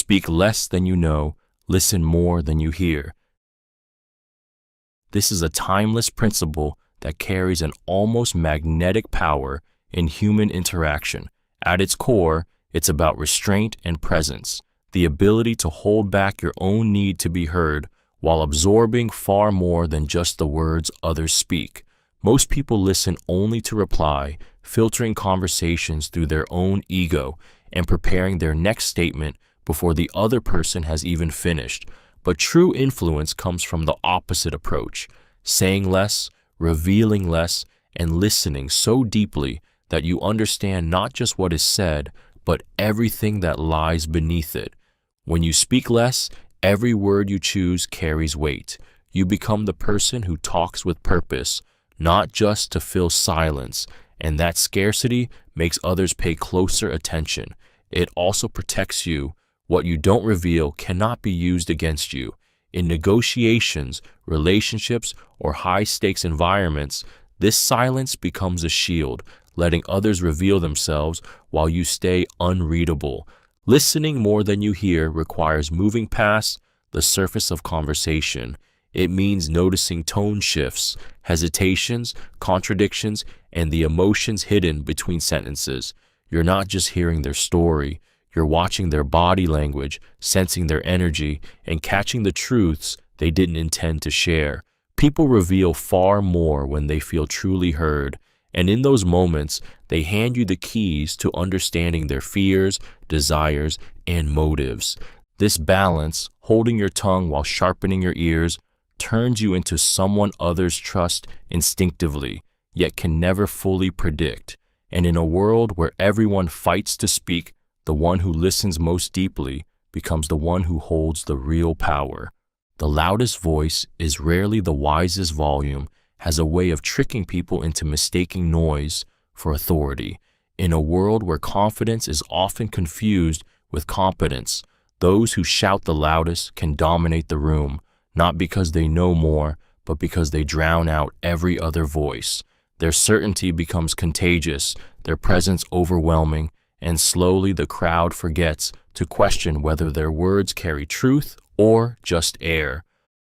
Speak less than you know, listen more than you hear. This is a timeless principle that carries an almost magnetic power in human interaction. At its core, it's about restraint and presence, the ability to hold back your own need to be heard while absorbing far more than just the words others speak. Most people listen only to reply, filtering conversations through their own ego and preparing their next statement before the other person has even finished. But true influence comes from the opposite approach, saying less, revealing less, and listening so deeply that you understand not just what is said, but everything that lies beneath it. When you speak less, every word you choose carries weight. You become the person who talks with purpose, not just to fill silence, and that scarcity makes others pay closer attention. It also protects you. What you don't reveal cannot be used against you. In negotiations, relationships, or high-stakes environments, this silence becomes a shield, letting others reveal themselves while you stay unreadable. Listening more than you hear requires moving past the surface of conversation. It means noticing tone shifts, hesitations, contradictions, and the emotions hidden between sentences. You're not just hearing their story. You're watching their body language, sensing their energy, and catching the truths they didn't intend to share. People reveal far more when they feel truly heard, and in those moments, they hand you the keys to understanding their fears, desires, and motives. This balance, holding your tongue while sharpening your ears, turns you into someone others trust instinctively, yet can never fully predict. And in a world where everyone fights to speak, the one who listens most deeply becomes the one who holds the real power. The loudest voice is rarely the wisest volume, has a way of tricking people into mistaking noise for authority. In a world where confidence is often confused with competence, those who shout the loudest can dominate the room, not because they know more, but because they drown out every other voice. Their certainty becomes contagious, their presence overwhelming, and slowly the crowd forgets to question whether their words carry truth or just air.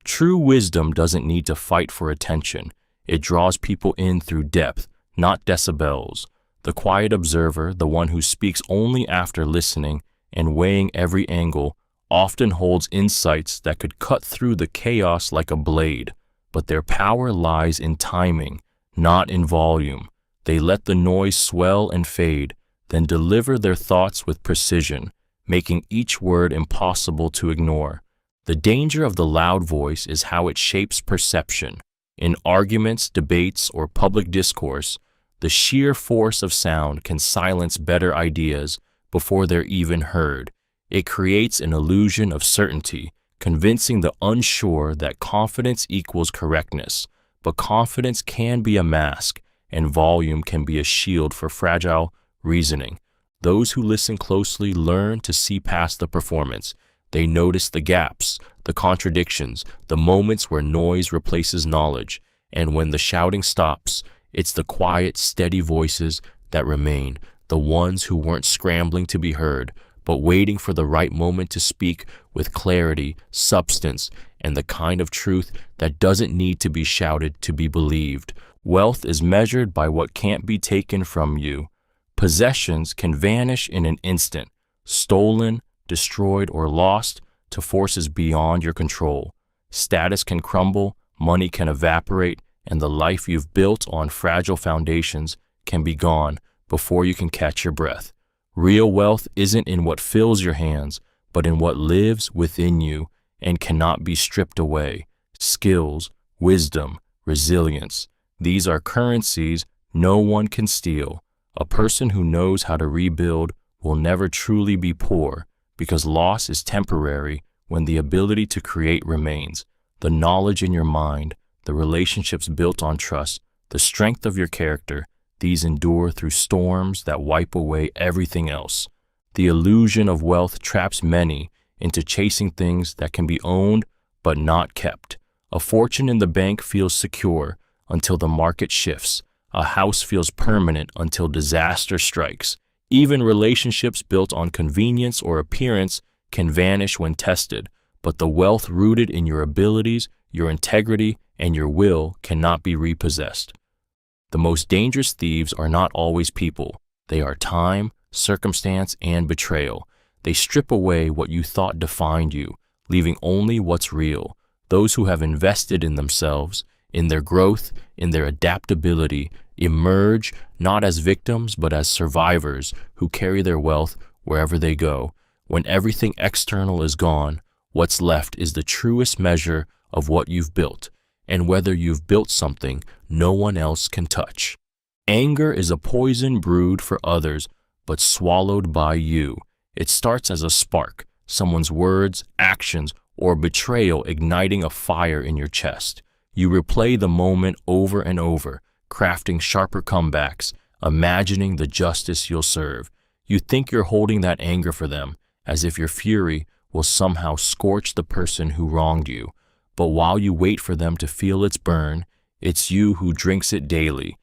True wisdom doesn't need to fight for attention. It draws people in through depth, not decibels. The quiet observer, the one who speaks only after listening and weighing every angle, often holds insights that could cut through the chaos like a blade. But their power lies in timing, not in volume. They let the noise swell and fade, then deliver their thoughts with precision, making each word impossible to ignore. The danger of the loud voice is how it shapes perception. In arguments, debates, or public discourse, the sheer force of sound can silence better ideas before they're even heard. It creates an illusion of certainty, convincing the unsure that confidence equals correctness. But confidence can be a mask, and volume can be a shield for fragile reasoning. Those who listen closely learn to see past the performance. They notice the gaps, the contradictions, the moments where noise replaces knowledge. And when the shouting stops, it's the quiet, steady voices that remain, the ones who weren't scrambling to be heard, but waiting for the right moment to speak with clarity, substance, and the kind of truth that doesn't need to be shouted to be believed. Wealth is measured by what can't be taken from you. Possessions can vanish in an instant, stolen, destroyed, or lost to forces beyond your control. Status can crumble, money can evaporate, and the life you've built on fragile foundations can be gone before you can catch your breath. Real wealth isn't in what fills your hands, but in what lives within you and cannot be stripped away. Skills, wisdom, resilience. These are currencies no one can steal. A person who knows how to rebuild will never truly be poor, because loss is temporary when the ability to create remains. The knowledge in your mind, the relationships built on trust, the strength of your character, these endure through storms that wipe away everything else. The illusion of wealth traps many into chasing things that can be owned but not kept. A fortune in the bank feels secure until the market shifts. A house feels permanent until disaster strikes. Even relationships built on convenience or appearance can vanish when tested, but the wealth rooted in your abilities, your integrity, and your will cannot be repossessed. The most dangerous thieves are not always people. They are time, circumstance, and betrayal. They strip away what you thought defined you, leaving only what's real. Those who have invested in themselves, in their growth, in their adaptability, emerge not as victims but as survivors who carry their wealth wherever they go. When everything external is gone, what's left is the truest measure of what you've built, and whether you've built something no one else can touch. Anger is a poison brewed for others, but swallowed by you. It starts as a spark, someone's words, actions, or betrayal igniting a fire in your chest. You replay the moment over and over, crafting sharper comebacks, imagining the justice you'll serve. You think you're holding that anger for them, as if your fury will somehow scorch the person who wronged you. But while you wait for them to feel its burn, it's you who drinks it daily.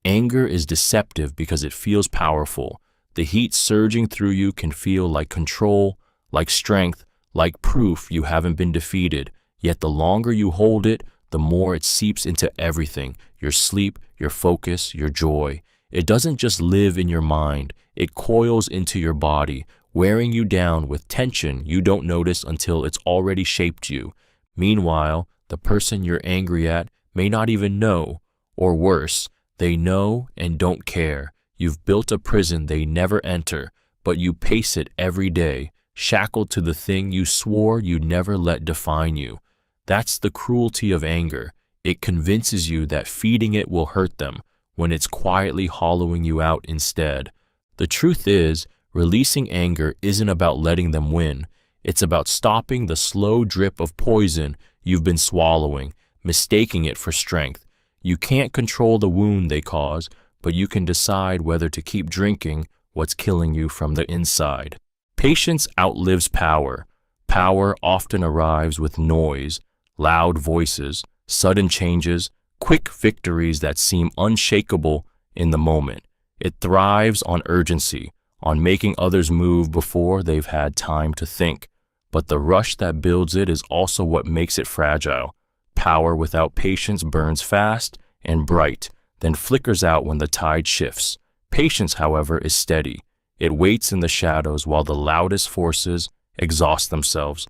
Anger is deceptive because it feels powerful. The heat surging through you can feel like control, like strength, like proof you haven't been defeated. Yet the longer you hold it, the more it seeps into everything, your sleep, your focus, your joy. It doesn't just live in your mind, it coils into your body, wearing you down with tension you don't notice until it's already shaped you. Meanwhile, the person you're angry at may not even know, or worse, they know and don't care. You've built a prison they never enter, but you pace it every day, shackled to the thing you swore you'd never let define you. That's the cruelty of anger. It convinces you that feeding it will hurt them, when it's quietly hollowing you out instead. The truth is, releasing anger isn't about letting them win. It's about stopping the slow drip of poison you've been swallowing, mistaking it for strength. You can't control the wound they cause, but you can decide whether to keep drinking what's killing you from the inside. Patience outlives power. Power often arrives with noise, loud voices, sudden changes, quick victories that seem unshakable in the moment. It thrives on urgency, on making others move before they've had time to think. But the rush that builds it is also what makes it fragile. Power without patience burns fast and bright, then flickers out when the tide shifts. Patience, however, is steady. It waits in the shadows while the loudest forces exhaust themselves.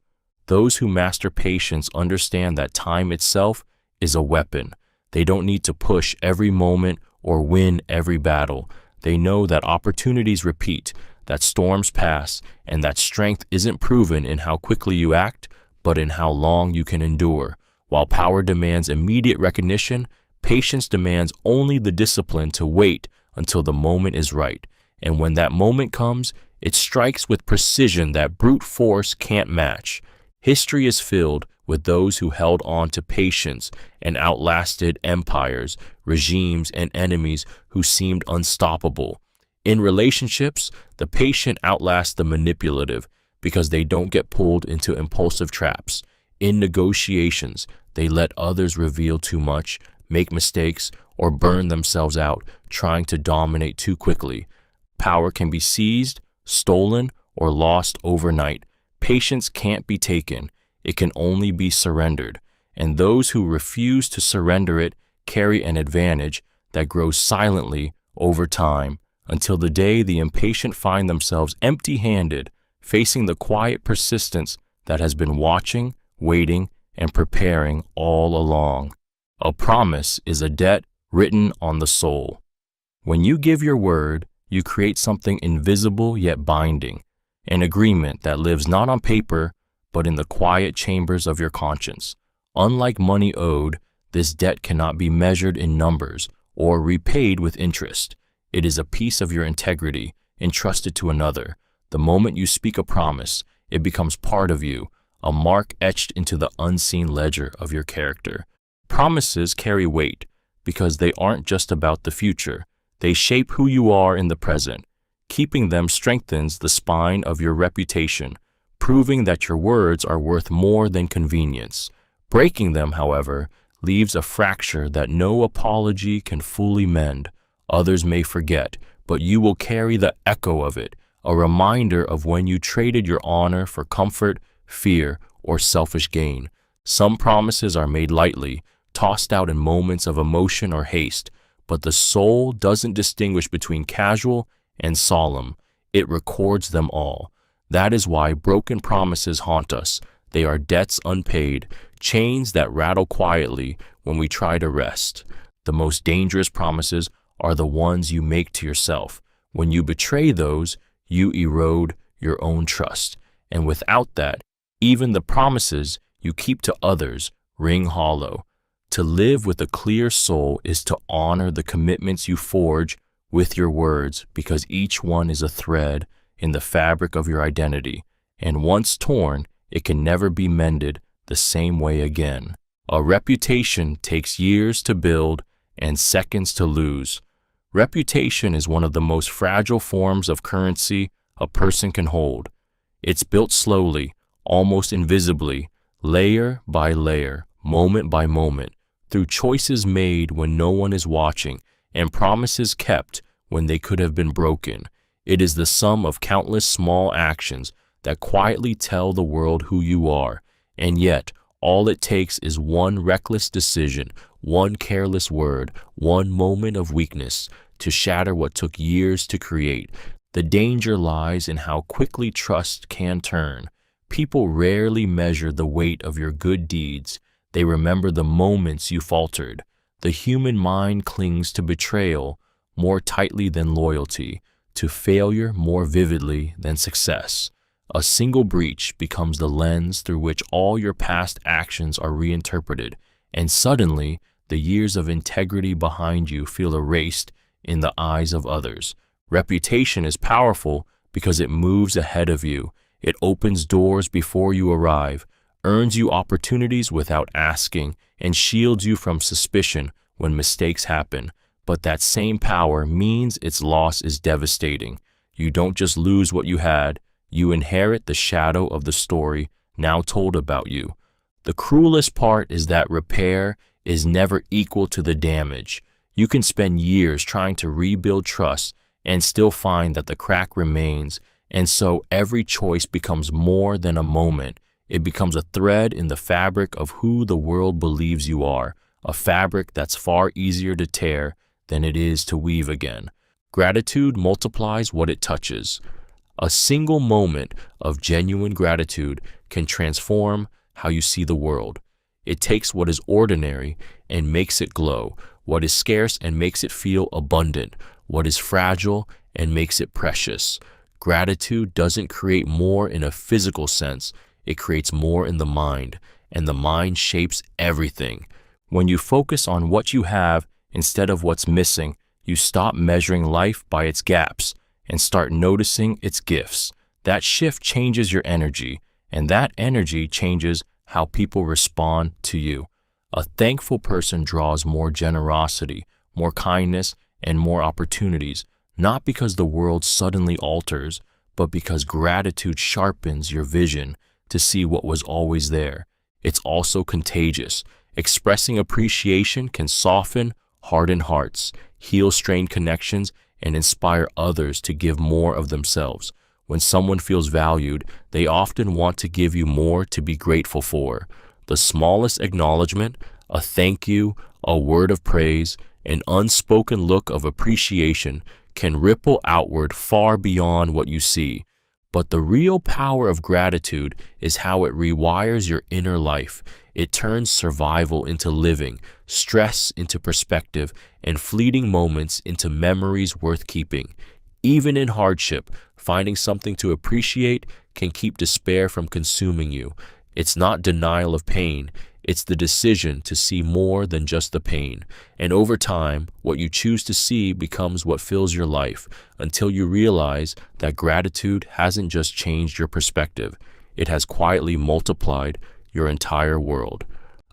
Those who master patience understand that time itself is a weapon. They don't need to push every moment or win every battle. They know that opportunities repeat, that storms pass, and that strength isn't proven in how quickly you act, but in how long you can endure. While power demands immediate recognition, patience demands only the discipline to wait until the moment is right. And when that moment comes, it strikes with precision that brute force can't match. History is filled with those who held on to patience and outlasted empires, regimes, and enemies who seemed unstoppable. In relationships, the patient outlasts the manipulative because they don't get pulled into impulsive traps. In negotiations, they let others reveal too much, make mistakes, or burn themselves out trying to dominate too quickly. Power can be seized, stolen, or lost overnight. Patience can't be taken. It can only be surrendered. And those who refuse to surrender it carry an advantage that grows silently over time until the day the impatient find themselves empty-handed, facing the quiet persistence that has been watching, waiting, and preparing all along. A promise is a debt written on the soul. When you give your word, you create something invisible yet binding, an agreement that lives not on paper, but in the quiet chambers of your conscience. Unlike money owed, this debt cannot be measured in numbers or repaid with interest. It is a piece of your integrity entrusted to another. The moment you speak a promise, it becomes part of you, a mark etched into the unseen ledger of your character. Promises carry weight because they aren't just about the future. They shape who you are in the present. Keeping them strengthens the spine of your reputation, proving that your words are worth more than convenience. Breaking them, however, leaves a fracture that no apology can fully mend. Others may forget, but you will carry the echo of it, a reminder of when you traded your honor for comfort, fear, or selfish gain. Some promises are made lightly, tossed out in moments of emotion or haste, but the soul doesn't distinguish between casual and solemn. It records them all. That is why broken promises haunt us. They are debts unpaid, chains that rattle quietly when we try to rest. The most dangerous promises are the ones you make to yourself. When you betray those, you erode your own trust. And without that, even the promises you keep to others ring hollow. To live with a clear soul is to honor the commitments you forge with your words, because each one is a thread in the fabric of your identity. And once torn, it can never be mended the same way again. A reputation takes years to build and seconds to lose. Reputation is one of the most fragile forms of currency a person can hold. It's built slowly, almost invisibly, layer by layer, moment by moment, through choices made when no one is watching and promises kept when they could have been broken. It is the sum of countless small actions that quietly tell the world who you are, and yet all it takes is one reckless decision, one careless word, one moment of weakness to shatter what took years to create. The danger lies in how quickly trust can turn. People rarely measure the weight of your good deeds. They remember the moments you faltered. The human mind clings to betrayal more tightly than loyalty, to failure more vividly than success. A single breach becomes the lens through which all your past actions are reinterpreted, and suddenly the years of integrity behind you feel erased in the eyes of others. Reputation is powerful because it moves ahead of you. It opens doors before you arrive, earns you opportunities without asking, and shields you from suspicion when mistakes happen. But that same power means its loss is devastating. You don't just lose what you had, you inherit the shadow of the story now told about you. The cruelest part is that repair is never equal to the damage. You can spend years trying to rebuild trust and still find that the crack remains, and so every choice becomes more than a moment. It becomes a thread in the fabric of who the world believes you are, a fabric that's far easier to tear than it is to weave again. Gratitude multiplies what it touches. A single moment of genuine gratitude can transform how you see the world. It takes what is ordinary and makes it glow, what is scarce and makes it feel abundant, what is fragile and makes it precious. Gratitude doesn't create more in a physical sense, it creates more in the mind, and the mind shapes everything. When you focus on what you have instead of what's missing, you stop measuring life by its gaps and start noticing its gifts. That shift changes your energy, and that energy changes how people respond to you. A thankful person draws more generosity, more kindness, and more opportunities, not because the world suddenly alters, but because gratitude sharpens your vision to see what was always there. It's also contagious. Expressing appreciation can soften hardened hearts, heal strained connections, and inspire others to give more of themselves. When someone feels valued, they often want to give you more to be grateful for. The smallest acknowledgement, a thank you, a word of praise, an unspoken look of appreciation can ripple outward far beyond what you see. But the real power of gratitude is how it rewires your inner life. It turns survival into living, stress into perspective, and fleeting moments into memories worth keeping. Even in hardship, finding something to appreciate can keep despair from consuming you. It's not denial of pain, it's the decision to see more than just the pain. And over time, what you choose to see becomes what fills your life, until you realize that gratitude hasn't just changed your perspective, it has quietly multiplied your entire world.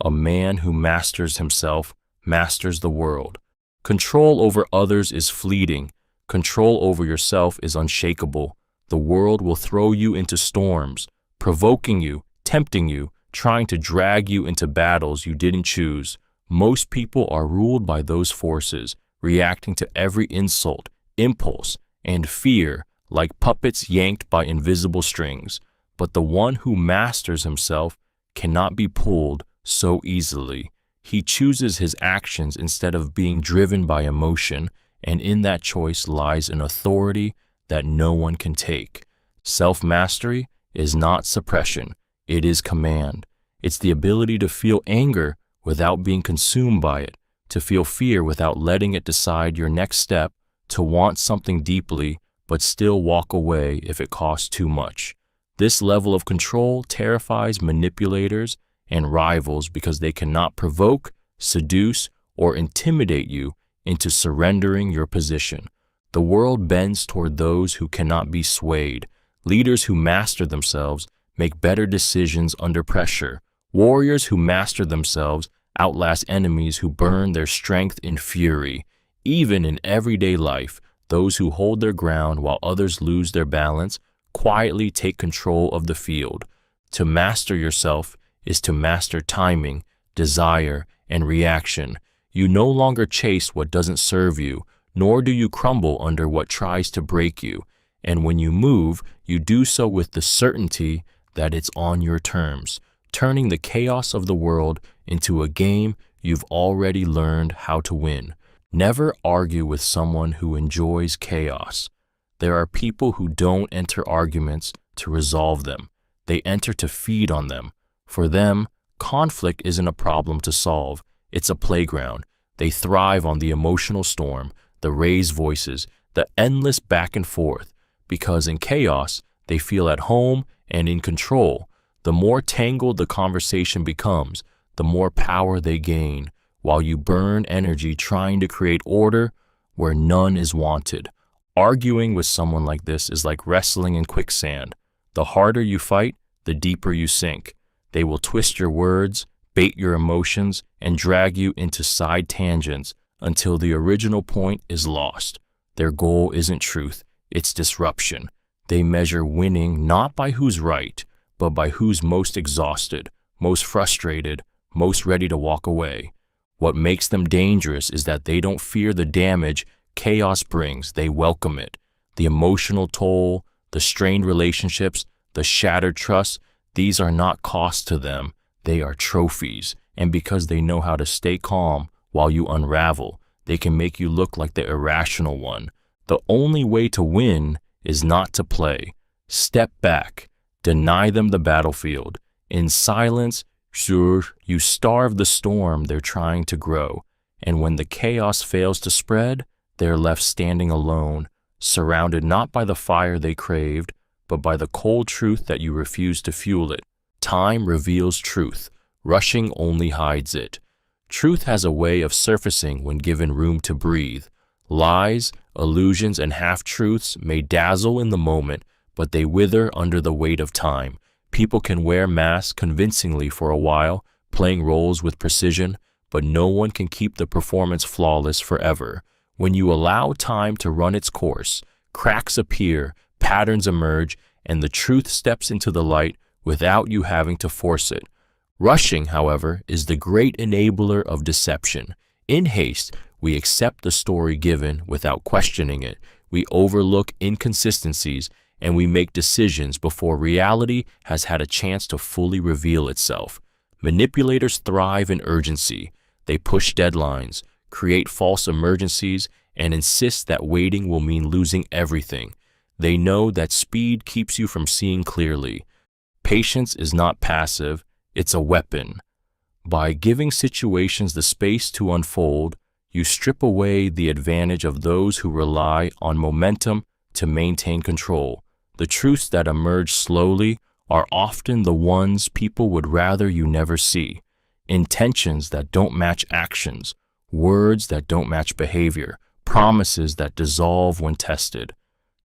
A man who masters himself masters the world. Control over others is fleeting. Control over yourself is unshakable. The world will throw you into storms, provoking you, tempting you, trying to drag you into battles you didn't choose. Most people are ruled by those forces, reacting to every insult, impulse, and fear like puppets yanked by invisible strings. But the one who masters himself cannot be pulled so easily. He chooses his actions instead of being driven by emotion, and in that choice lies an authority that no one can take. Self-mastery is not suppression, it is command. It's the ability to feel anger without being consumed by it, to feel fear without letting it decide your next step, to want something deeply but still walk away if it costs too much. This level of control terrifies manipulators and rivals because they cannot provoke, seduce, or intimidate you into surrendering your position. The world bends toward those who cannot be swayed. Leaders who master themselves make better decisions under pressure. Warriors who master themselves outlast enemies who burn their strength in fury. Even in everyday life, those who hold their ground while others lose their balance quietly take control of the field. To master yourself is to master timing, desire, and reaction. You no longer chase what doesn't serve you, nor do you crumble under what tries to break you. And when you move, you do so with the certainty that it's on your terms, turning the chaos of the world into a game you've already learned how to win. Never argue with someone who enjoys chaos. There are people who don't enter arguments to resolve them. They enter to feed on them. For them, conflict isn't a problem to solve. It's a playground. They thrive on the emotional storm, the raised voices, the endless back and forth, because in chaos, they feel at home and in control. The more tangled the conversation becomes, the more power they gain, while you burn energy trying to create order where none is wanted. Arguing with someone like this is like wrestling in quicksand. The harder you fight, the deeper you sink. They will twist your words, bait your emotions, and drag you into side tangents until the original point is lost. Their goal isn't truth, it's disruption. They measure winning not by who's right, but by who's most exhausted, most frustrated, most ready to walk away. What makes them dangerous is that they don't fear the damage chaos brings, they welcome it. The emotional toll, the strained relationships, the shattered trust, these are not costs to them, they are trophies. And because they know how to stay calm while you unravel, they can make you look like the irrational one. The only way to win is not to play. Step back, deny them the battlefield. In silence, you starve the storm they're trying to grow. And when the chaos fails to spread, they're left standing alone, surrounded not by the fire they craved, but by the cold truth that you refuse to fuel it. Time reveals truth. Rushing only hides it. Truth has a way of surfacing when given room to breathe. Lies, illusions, and half-truths may dazzle in the moment, but they wither under the weight of time. People can wear masks convincingly for a while, playing roles with precision, but no one can keep the performance flawless forever. When you allow time to run its course, cracks appear, patterns emerge, and the truth steps into the light without you having to force it. Rushing, however, is the great enabler of deception. In haste, we accept the story given without questioning it. We overlook inconsistencies, and we make decisions before reality has had a chance to fully reveal itself. Manipulators thrive in urgency. They push deadlines, create false emergencies, and insist that waiting will mean losing everything. They know that speed keeps you from seeing clearly. Patience is not passive, it's a weapon. By giving situations the space to unfold, you strip away the advantage of those who rely on momentum to maintain control. The truths that emerge slowly are often the ones people would rather you never see. Intentions that don't match actions, words that don't match behavior, promises that dissolve when tested.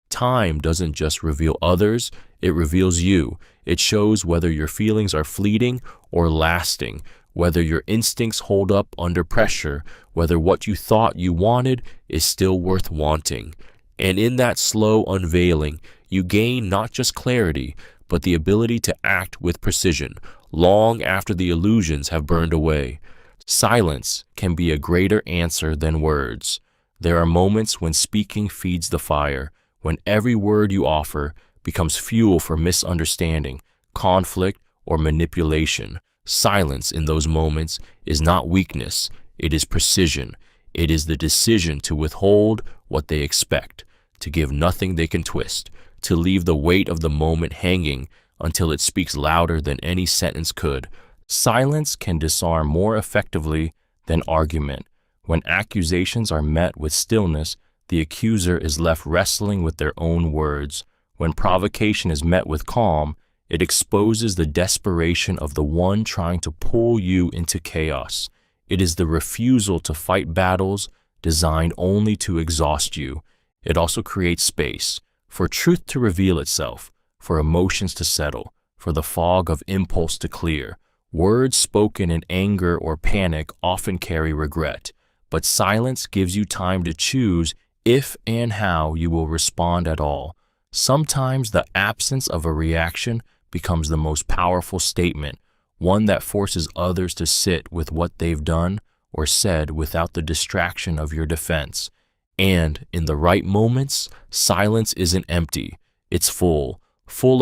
Time doesn't just reveal others, it reveals you. It shows whether your feelings are fleeting or lasting, whether your instincts hold up under pressure, whether what you thought you wanted is still worth wanting. And in that slow unveiling, you gain not just clarity, but the ability to act with precision, long after the illusions have burned away. Silence can be a greater answer than words. There are moments when speaking feeds the fire, when every word you offer becomes fuel for misunderstanding, conflict, or manipulation. Silence in those moments is not weakness, it is precision. It is the decision to withhold what they expect, to give nothing they can twist, to leave the weight of the moment hanging until it speaks louder than any sentence could. Silence can disarm more effectively than argument. When accusations are met with stillness, the accuser is left wrestling with their own words. When provocation is met with calm, it exposes the desperation of the one trying to pull you into chaos. It is the refusal to fight battles designed only to exhaust you. It also creates space for truth to reveal itself, for emotions to settle, for the fog of impulse to clear. Words spoken in anger or panic often carry regret, but silence gives you time to choose if and how you will respond at all. Sometimes the absence of a reaction becomes the most powerful statement, one that forces others to sit with what they've done or said without the distraction of your defense. And in the right moments, silence isn't empty. It's full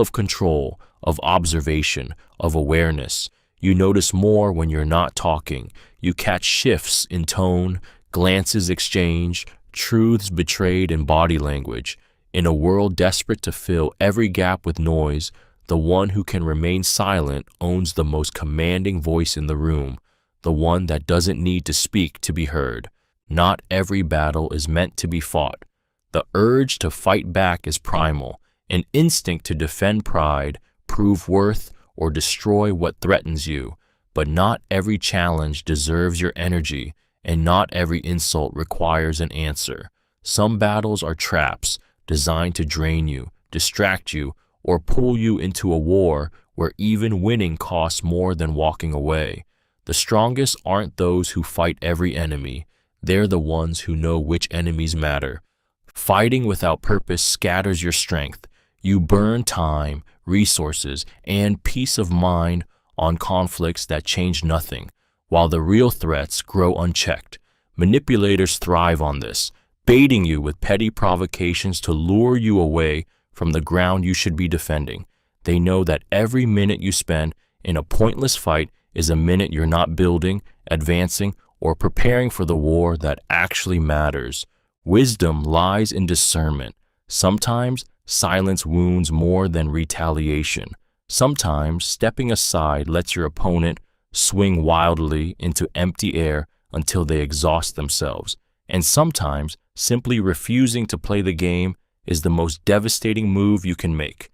of control, of observation, of awareness. You notice more when you're not talking. You catch shifts in tone, glances exchanged, truths betrayed in body language. In a world desperate to fill every gap with noise, the one who can remain silent owns the most commanding voice in the room, the one that doesn't need to speak to be heard. Not every battle is meant to be fought. The urge to fight back is primal, an instinct to defend pride, prove worth, or destroy what threatens you. But not every challenge deserves your energy, and not every insult requires an answer. Some battles are traps designed to drain you, distract you, or pull you into a war where even winning costs more than walking away. The strongest aren't those who fight every enemy. They're the ones who know which enemies matter. Fighting without purpose scatters your strength. You burn time, resources, and peace of mind on conflicts that change nothing, while the real threats grow unchecked. Manipulators thrive on this, baiting you with petty provocations to lure you away from the ground you should be defending. They know that every minute you spend in a pointless fight is a minute you're not building, advancing, or preparing for the war that actually matters. Wisdom lies in discernment. Sometimes silence wounds more than retaliation. Sometimes stepping aside lets your opponent swing wildly into empty air until they exhaust themselves. And sometimes simply refusing to play the game is the most devastating move you can make.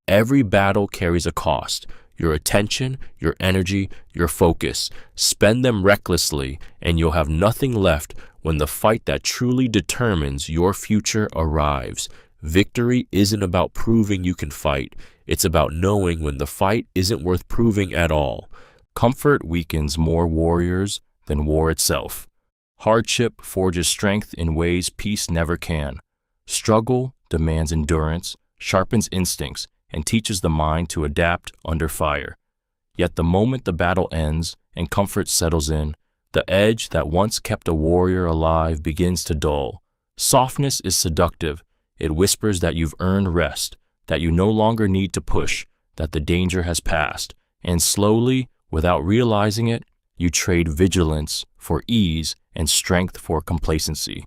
Every battle carries a cost. Your attention, your energy, your focus. Spend them recklessly, and you'll have nothing left when the fight that truly determines your future arrives. Victory isn't about proving you can fight. It's about knowing when the fight isn't worth proving at all. Comfort weakens more warriors than war itself. Hardship forges strength in ways peace never can. Struggle demands endurance, sharpens instincts, and teaches the mind to adapt under fire. Yet the moment the battle ends and comfort settles in, the edge that once kept a warrior alive begins to dull. Softness is seductive. It whispers that you've earned rest, that you no longer need to push, that the danger has passed. And slowly, without realizing it, you trade vigilance for ease and strength for complacency.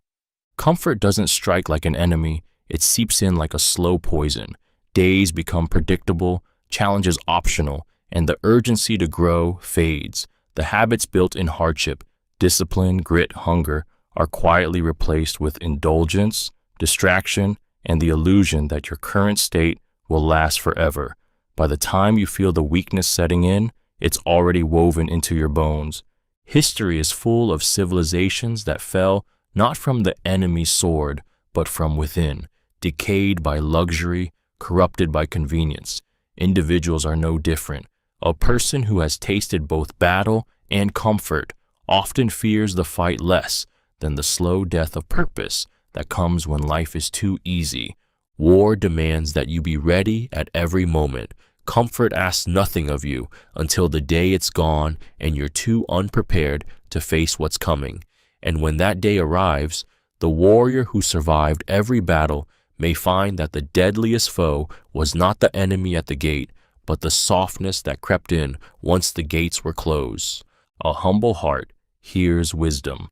Comfort doesn't strike like an enemy. It seeps in like a slow poison. Days become predictable, challenges optional, and the urgency to grow fades. The habits built in hardship, discipline, grit, hunger, are quietly replaced with indulgence, distraction, and the illusion that your current state will last forever. By the time you feel the weakness setting in, it's already woven into your bones. History is full of civilizations that fell not from the enemy's sword, but from within, decayed by luxury, corrupted by convenience. Individuals are no different. A person who has tasted both battle and comfort often fears the fight less than the slow death of purpose that comes when life is too easy. War demands that you be ready at every moment. Comfort asks nothing of you until the day it's gone and you're too unprepared to face what's coming. And when that day arrives, the warrior who survived every battle may find that the deadliest foe was not the enemy at the gate, but the softness that crept in once the gates were closed. A humble heart hears wisdom.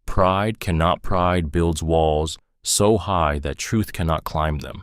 Pride builds walls so high that truth cannot climb them.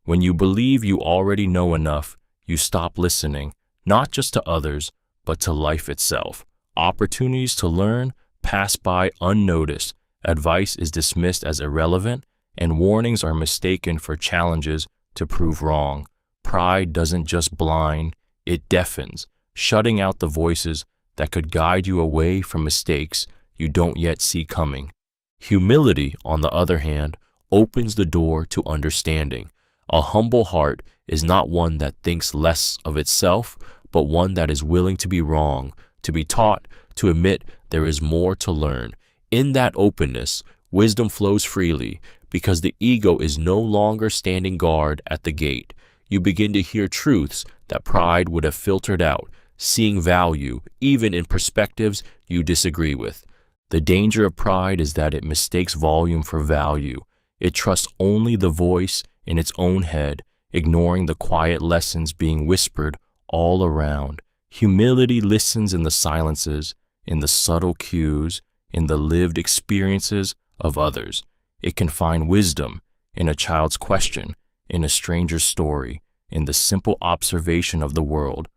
When you believe you already know enough, you stop listening, not just to others, but to life itself. Opportunities to learn pass by unnoticed, advice is dismissed as irrelevant, and warnings are mistaken for challenges to prove wrong. Pride doesn't just blind, it deafens, shutting out the voices that could guide you away from mistakes you don't yet see coming. Humility, on the other hand, opens the door to understanding. A humble heart is not one that thinks less of itself, but one that is willing to be wrong, to be taught, to admit there is more to learn. In that openness, wisdom flows freely because the ego is no longer standing guard at the gate. You begin to hear truths that pride would have filtered out, seeing value even in perspectives you disagree with. The danger of pride is that it mistakes volume for value. It trusts only the voice in its own head, ignoring the quiet lessons being whispered all around. Humility listens in the silences, in the subtle cues, in the lived experiences of others. It can find wisdom in a child's question, in a stranger's story, in the simple observation of the world.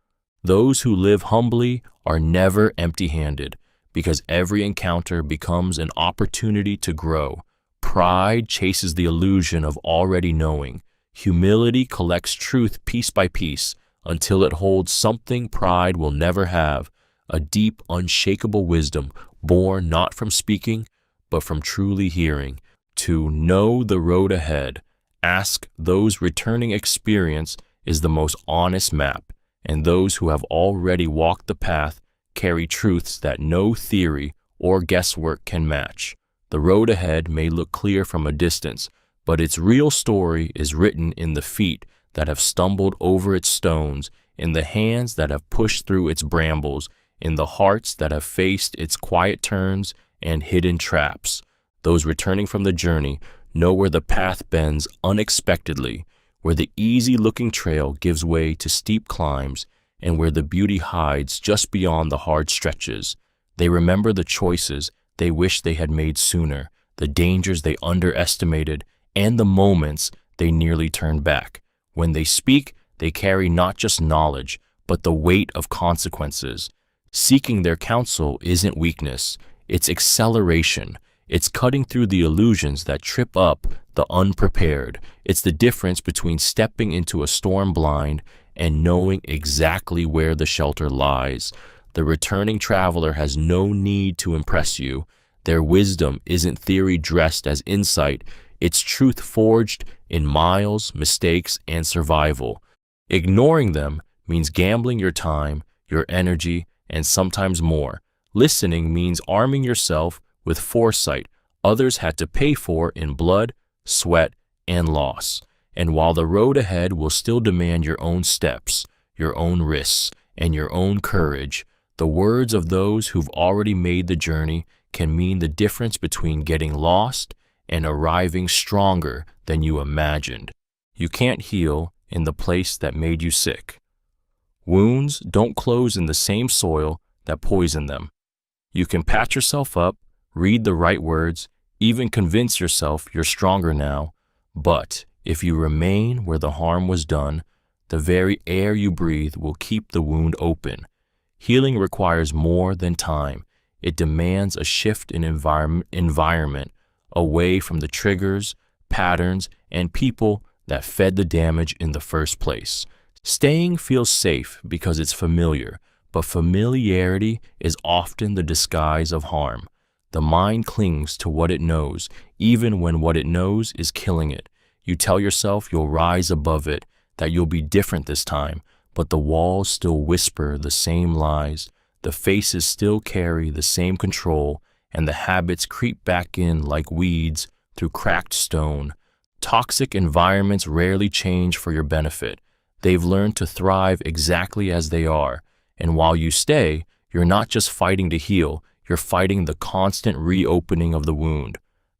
Those who live humbly are never empty-handed, because every encounter becomes an opportunity to grow. Pride chases the illusion of already knowing. Humility collects truth piece by piece until it holds something pride will never have, a deep, unshakable wisdom born not from speaking, but from truly hearing. To know the road ahead, ask those returning experience is the most honest map, and those who have already walked the path carry truths that no theory or guesswork can match. The road ahead may look clear from a distance, but its real story is written in the feet that have stumbled over its stones, in the hands that have pushed through its brambles, in the hearts that have faced its quiet turns and hidden traps. Those returning from the journey know where the path bends unexpectedly, where the easy-looking trail gives way to steep climbs, and where the beauty hides just beyond the hard stretches. They remember the choices they wish they had made sooner, the dangers they underestimated, and the moments they nearly turned back. When they speak, they carry not just knowledge, but the weight of consequences. Seeking their counsel isn't weakness, it's acceleration. It's cutting through the illusions that trip up the unprepared. It's the difference between stepping into a storm blind and knowing exactly where the shelter lies. The returning traveler has no need to impress you. Their wisdom isn't theory dressed as insight. It's truth forged in miles, mistakes, and survival. Ignoring them means gambling your time, your energy, and sometimes more. Listening means arming yourself with foresight others had to pay for in blood, sweat, and loss. And while the road ahead will still demand your own steps, your own risks, and your own courage, the words of those who've already made the journey can mean the difference between getting lost and arriving stronger than you imagined. You can't heal in the place that made you sick. Wounds don't close in the same soil that poisoned them. You can patch yourself up, read the right words, even convince yourself you're stronger now, but if you remain where the harm was done, the very air you breathe will keep the wound open. Healing requires more than time. It demands a shift in environment, away from the triggers, patterns, and people that fed the damage in the first place. Staying feels safe because it's familiar, but familiarity is often the disguise of harm. The mind clings to what it knows, even when what it knows is killing it. You tell yourself you'll rise above it, that you'll be different this time, but the walls still whisper the same lies, the faces still carry the same control, and the habits creep back in like weeds through cracked stone. Toxic environments rarely change for your benefit. They've learned to thrive exactly as they are, and while you stay, you're not just fighting to heal, you're fighting the constant reopening of the wound.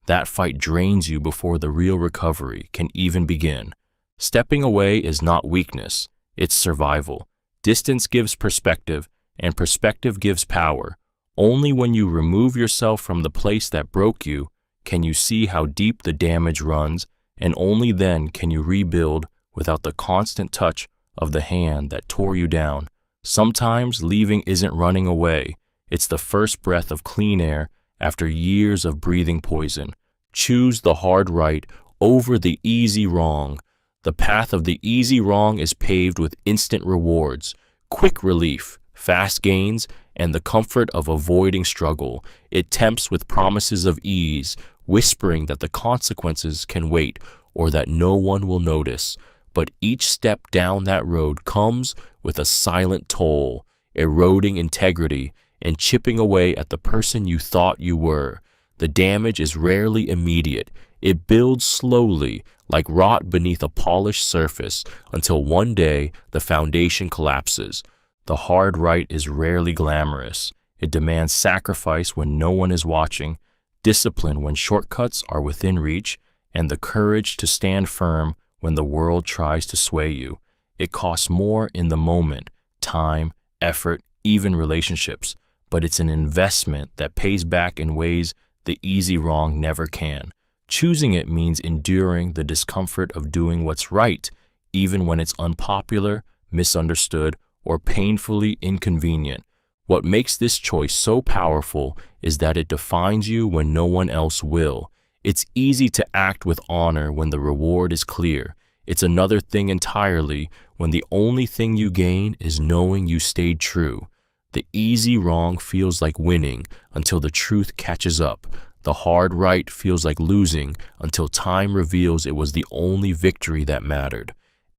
That fight drains you before the real recovery can even begin. Stepping away is not weakness, it's survival. Distance gives perspective, and perspective gives power. Only when you remove yourself from the place that broke you can you see how deep the damage runs, and only then can you rebuild without the constant touch of the hand that tore you down. Sometimes leaving isn't running away, it's the first breath of clean air after years of breathing poison. Choose the hard right over the easy wrong. The path of the easy wrong is paved with instant rewards, quick relief, fast gains, and the comfort of avoiding struggle. It tempts with promises of ease, whispering that the consequences can wait or that no one will notice. But each step down that road comes with a silent toll, eroding integrity and chipping away at the person you thought you were. The damage is rarely immediate. It builds slowly, like rot beneath a polished surface, until one day the foundation collapses. The hard right is rarely glamorous. It demands sacrifice when no one is watching, discipline when shortcuts are within reach, and the courage to stand firm when the world tries to sway you. It costs more in the moment, time, effort, even relationships, but it's an investment that pays back in ways the easy wrong never can. Choosing it means enduring the discomfort of doing what's right, even when it's unpopular, misunderstood, or painfully inconvenient. What makes this choice so powerful is that it defines you when no one else will. It's easy to act with honor when the reward is clear. It's another thing entirely when the only thing you gain is knowing you stayed true. The easy wrong feels like winning until the truth catches up. The hard right feels like losing until time reveals it was the only victory that mattered.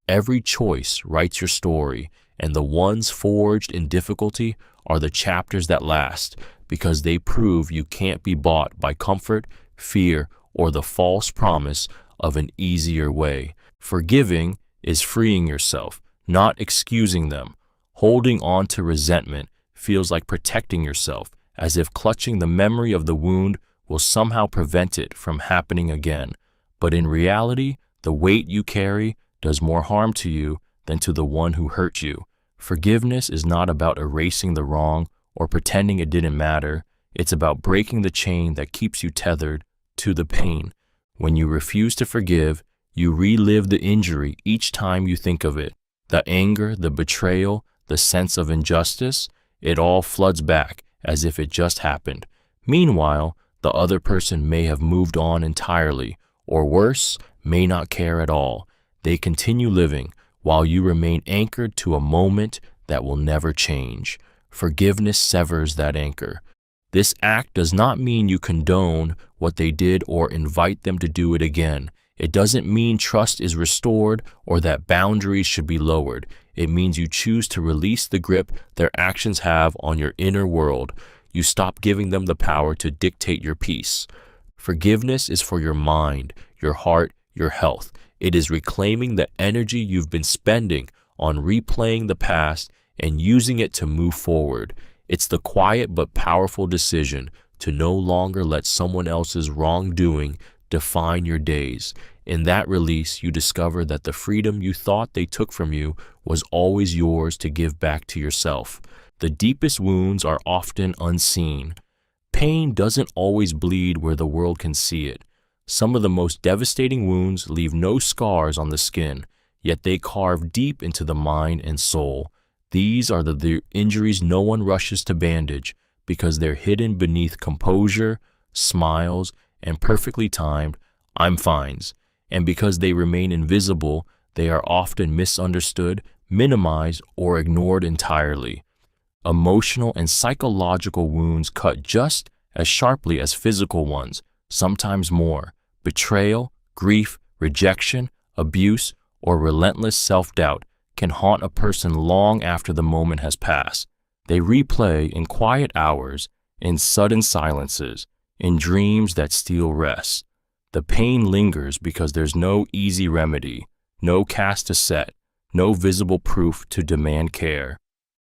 Every choice writes your story, and the ones forged in difficulty are the chapters that last, because they prove you can't be bought by comfort, fear, or the false promise of an easier way. Forgiving is freeing yourself, not excusing them. Holding on to resentment feels like protecting yourself, as if clutching the memory of the wound will somehow prevent it from happening again. But in reality, the weight you carry does more harm to you than to the one who hurt you. Forgiveness is not about erasing the wrong or pretending it didn't matter. It's about breaking the chain that keeps you tethered to the pain. When you refuse to forgive, you relive the injury each time you think of it. The anger, the betrayal, the sense of injustice, it all floods back as if it just happened. Meanwhile, the other person may have moved on entirely, or worse, may not care at all. They continue living while you remain anchored to a moment that will never change. Forgiveness severs that anchor. This act does not mean you condone what they did or invite them to do it again. It doesn't mean trust is restored or that boundaries should be lowered. It means you choose to release the grip their actions have on your inner world. You stop giving them the power to dictate your peace. Forgiveness is for your mind, your heart, your health. It is reclaiming the energy you've been spending on replaying the past and using it to move forward. It's the quiet but powerful decision to no longer let someone else's wrongdoing define your days. In that release, you discover that the freedom you thought they took from you was always yours to give back to yourself. The deepest wounds are often unseen. Pain doesn't always bleed where the world can see it. Some of the most devastating wounds leave no scars on the skin, yet they carve deep into the mind and soul. These are the injuries no one rushes to bandage because they're hidden beneath composure, smiles, and perfectly timed "I'm fines." And because they remain invisible, they are often misunderstood, minimized, or ignored entirely. Emotional and psychological wounds cut just as sharply as physical ones, sometimes more. Betrayal, grief, rejection, abuse, or relentless self-doubt can haunt a person long after the moment has passed. They replay in quiet hours, in sudden silences, in dreams that steal rest. The pain lingers because there's no easy remedy, no cast to set, no visible proof to demand care.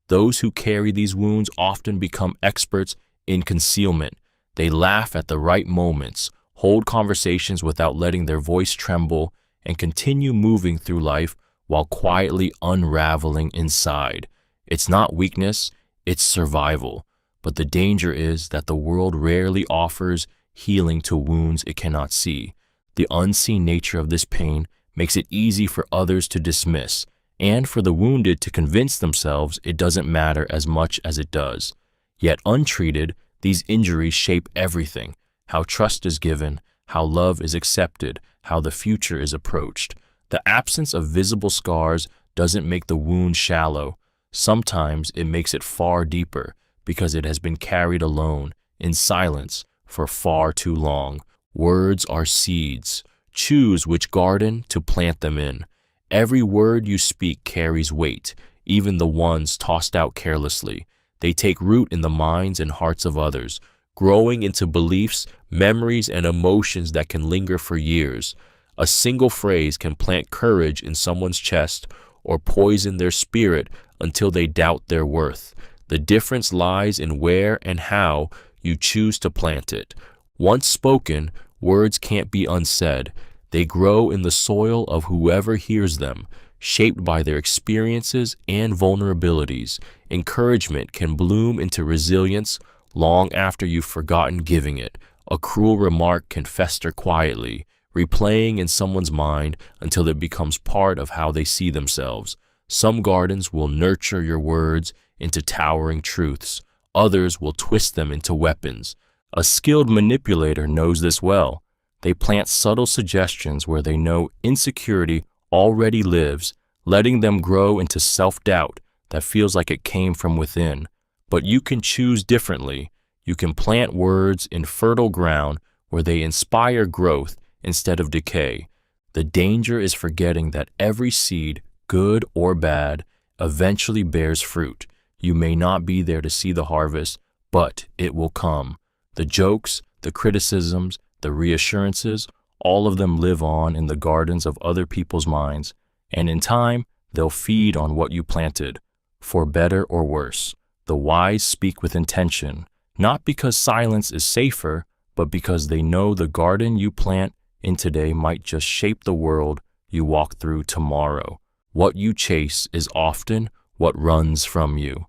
Those who carry these wounds often become experts in concealment. They laugh at the right moments, hold conversations without letting their voice tremble, and continue moving through life while quietly unraveling inside. It's not weakness, it's survival. But the danger is that the world rarely offers healing to wounds it cannot see. The unseen nature of this pain makes it easy for others to dismiss, and for the wounded to convince themselves it doesn't matter as much as it does. Yet untreated, these injuries shape everything: how trust is given, how love is accepted, how the future is approached. The absence of visible scars doesn't make the wound shallow. Sometimes it makes it far deeper because it has been carried alone, in silence, for far too long. Words are seeds. Choose which garden to plant them in. Every word you speak carries weight, even the ones tossed out carelessly. They take root in the minds and hearts of others, growing into beliefs, memories, and emotions that can linger for years. A single phrase can plant courage in someone's chest or poison their spirit until they doubt their worth. The difference lies in where and how you choose to plant it. Once spoken, words can't be unsaid. They grow in the soil of whoever hears them, shaped by their experiences and vulnerabilities. Encouragement can bloom into resilience long after you've forgotten giving it. A cruel remark can fester quietly, replaying in someone's mind until it becomes part of how they see themselves. Some gardens will nurture your words into towering truths. Others will twist them into weapons. A skilled manipulator knows this well. They plant subtle suggestions where they know insecurity already lives, letting them grow into self-doubt that feels like it came from within. But you can choose differently. You can plant words in fertile ground where they inspire growth instead of decay. The danger is forgetting that every seed, good or bad, eventually bears fruit. You may not be there to see the harvest, but it will come. The jokes, the criticisms, the reassurances, all of them live on in the gardens of other people's minds, and in time, they'll feed on what you planted, for better or worse. The wise speak with intention, not because silence is safer, but because they know the garden you plant in today might just shape the world you walk through tomorrow. What you chase is often what runs from you.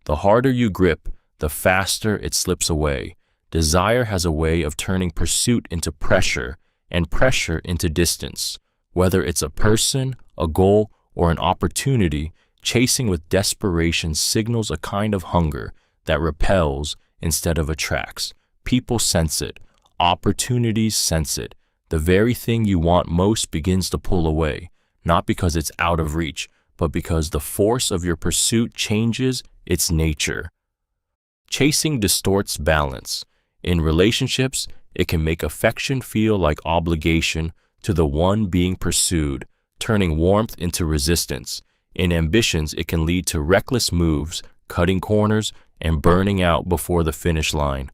The harder you grip, the faster it slips away. Desire has a way of turning pursuit into pressure and pressure into distance. Whether it's a person, a goal, or an opportunity, chasing with desperation signals a kind of hunger that repels instead of attracts. People sense it. Opportunities sense it. The very thing you want most begins to pull away, not because it's out of reach, but because the force of your pursuit changes its nature. Chasing distorts balance. In relationships, it can make affection feel like obligation to the one being pursued, turning warmth into resistance. In ambitions, it can lead to reckless moves, cutting corners, and burning out before the finish line.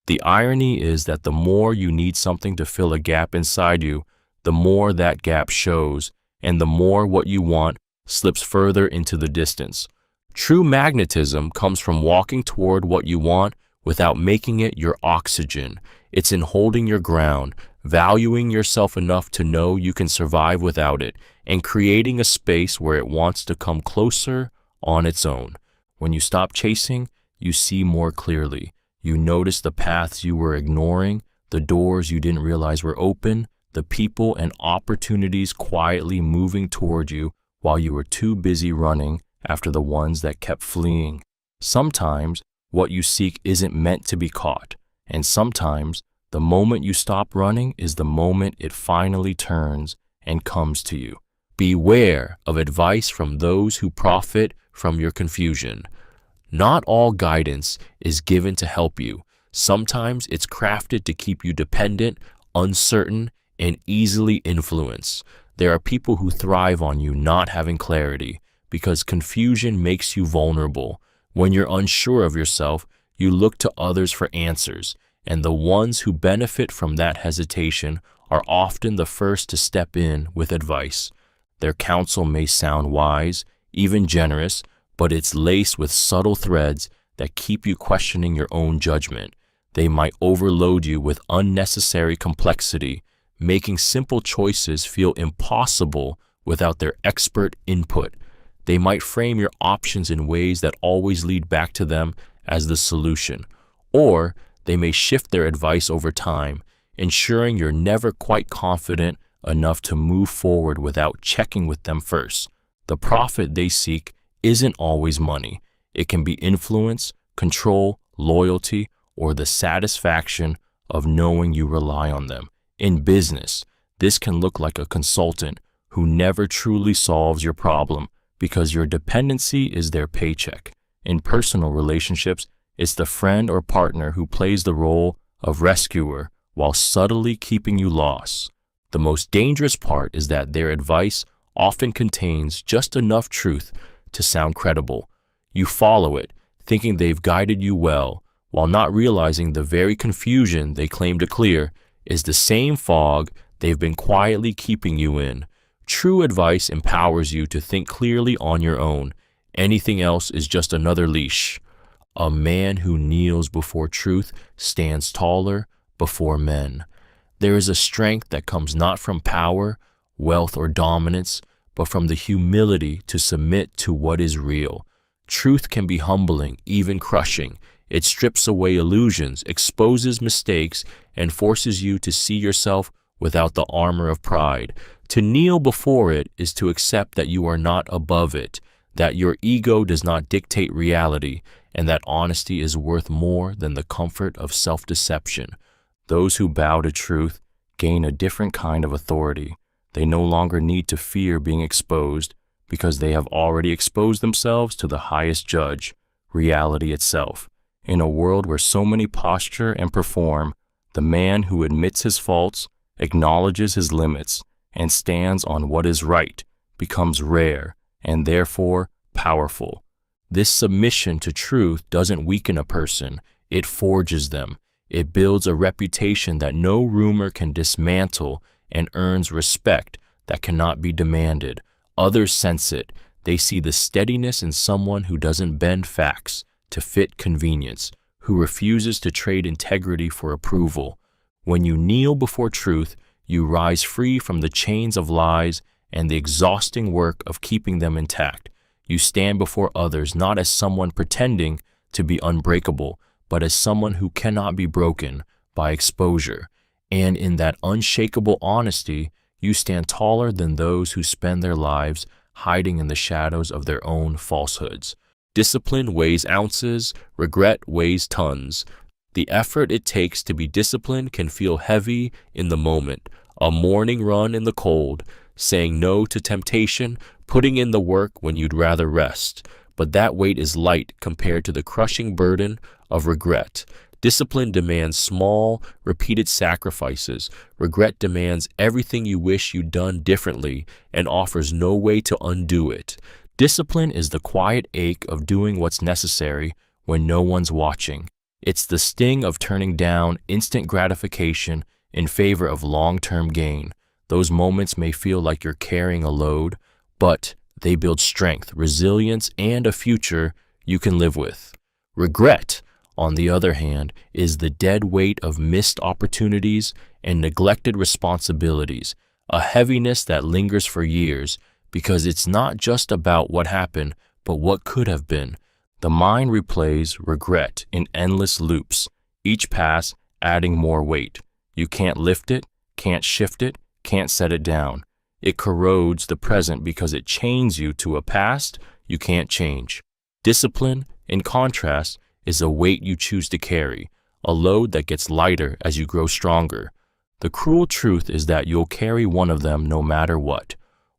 The irony is that the more you need something to fill a gap inside you, the more that gap shows, and the more what you want slips further into the distance. True magnetism comes from walking toward what you want without making it your oxygen. It's in holding your ground, valuing yourself enough to know you can survive without it, and creating a space where it wants to come closer on its own. When you stop chasing, you see more clearly. You notice the paths you were ignoring, the doors you didn't realize were open, the people and opportunities quietly moving toward you while you were too busy running after the ones that kept fleeing. Sometimes what you seek isn't meant to be caught, and sometimes the moment you stop running is the moment it finally turns and comes to you. Beware of advice from those who profit from your confusion. Not all guidance is given to help you. Sometimes it's crafted to keep you dependent, uncertain, and easily influenced. There are people who thrive on you not having clarity, because confusion makes you vulnerable. When you're unsure of yourself, you look to others for answers, and the ones who benefit from that hesitation are often the first to step in with advice. Their counsel may sound wise, even generous, but it's laced with subtle threads that keep you questioning your own judgment. They might overload you with unnecessary complexity, making simple choices feel impossible without their expert input. They might frame your options in ways that always lead back to them as the solution. Or they may shift their advice over time, ensuring you're never quite confident enough to move forward without checking with them first. The profit they seek isn't always money. It can be influence, control, loyalty, or the satisfaction of knowing you rely on them. In business, this can look like a consultant who never truly solves your problem because your dependency is their paycheck. In personal relationships, it's the friend or partner who plays the role of rescuer while subtly keeping you lost. The most dangerous part is that their advice often contains just enough truth to sound credible. You follow it, thinking they've guided you well, while not realizing the very confusion they claim to clear is the same fog they've been quietly keeping you in. True advice empowers you to think clearly on your own. Anything else is just another leash. A man who kneels before truth stands taller before men. There is a strength that comes not from power, wealth, or dominance, but from the humility to submit to what is real. Truth can be humbling, even crushing. It strips away illusions, exposes mistakes, and forces you to see yourself without the armor of pride. To kneel before it is to accept that you are not above it, that your ego does not dictate reality, and that honesty is worth more than the comfort of self-deception. Those who bow to truth gain a different kind of authority. They no longer need to fear being exposed because they have already exposed themselves to the highest judge, reality itself. In a world where so many posture and perform, the man who admits his faults, acknowledges his limits, and stands on what is right becomes rare and therefore powerful. This submission to truth doesn't weaken a person, it forges them. It builds a reputation that no rumor can dismantle and earns respect that cannot be demanded. Others sense it. They see the steadiness in someone who doesn't bend facts to fit convenience, who refuses to trade integrity for approval. When you kneel before truth, you rise free from the chains of lies and the exhausting work of keeping them intact. You stand before others not as someone pretending to be unbreakable, but as someone who cannot be broken by exposure. And in that unshakable honesty, you stand taller than those who spend their lives hiding in the shadows of their own falsehoods. Discipline weighs ounces, regret weighs tons. The effort it takes to be disciplined can feel heavy in the moment. A morning run in the cold, saying no to temptation, putting in the work when you'd rather rest. But that weight is light compared to the crushing burden of regret. Discipline demands small, repeated sacrifices. Regret demands everything you wish you'd done differently and offers no way to undo it. Discipline is the quiet ache of doing what's necessary when no one's watching. It's the sting of turning down instant gratification in favor of long-term gain. Those moments may feel like you're carrying a load, but they build strength, resilience, and a future you can live with. Regret, on the other hand, is the dead weight of missed opportunities and neglected responsibilities, a heaviness that lingers for years because it's not just about what happened, but what could have been. The mind replays regret in endless loops, each pass adding more weight. You can't lift it, can't shift it, can't set it down. It corrodes the present because it chains you to a past you can't change. Discipline, in contrast, is a weight you choose to carry, a load that gets lighter as you grow stronger. The cruel truth is that you'll carry one of them no matter what.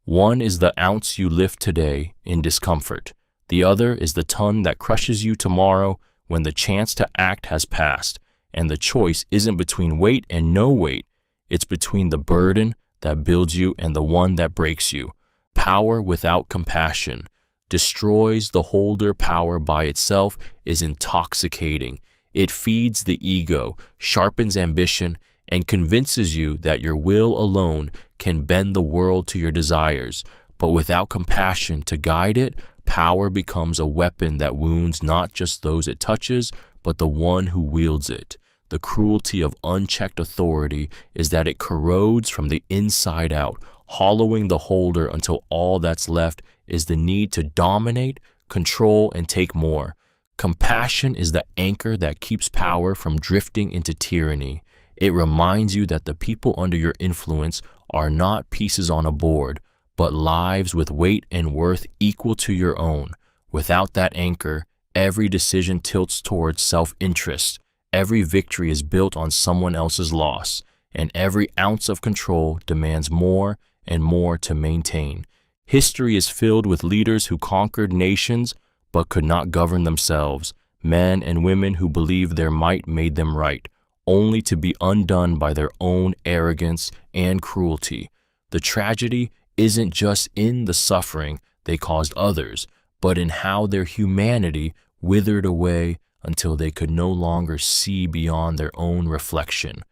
One is the ounce you lift today in discomfort. The other is the ton that crushes you tomorrow when the chance to act has passed. And the choice isn't between weight and no weight. It's between the burden that builds you and the one that breaks you. Power without compassion destroys the holder. Power by itself is intoxicating. It feeds the ego, sharpens ambition, and convinces you that your will alone can bend the world to your desires. But without compassion to guide it, power becomes a weapon that wounds not just those it touches, but the one who wields it. The cruelty of unchecked authority is that it corrodes from the inside out, hollowing the holder until all that's left is the need to dominate, control, and take more. Compassion is the anchor that keeps power from drifting into tyranny. It reminds you that the people under your influence are not pieces on a board, but lives with weight and worth equal to your own. Without that anchor, every decision tilts towards self-interest. Every victory is built on someone else's loss, and every ounce of control demands more and more to maintain. History is filled with leaders who conquered nations but could not govern themselves, men and women who believed their might made them right, only to be undone by their own arrogance and cruelty. The tragedy isn't just in the suffering they caused others, but in how their humanity withered away until they could no longer see beyond their own reflection.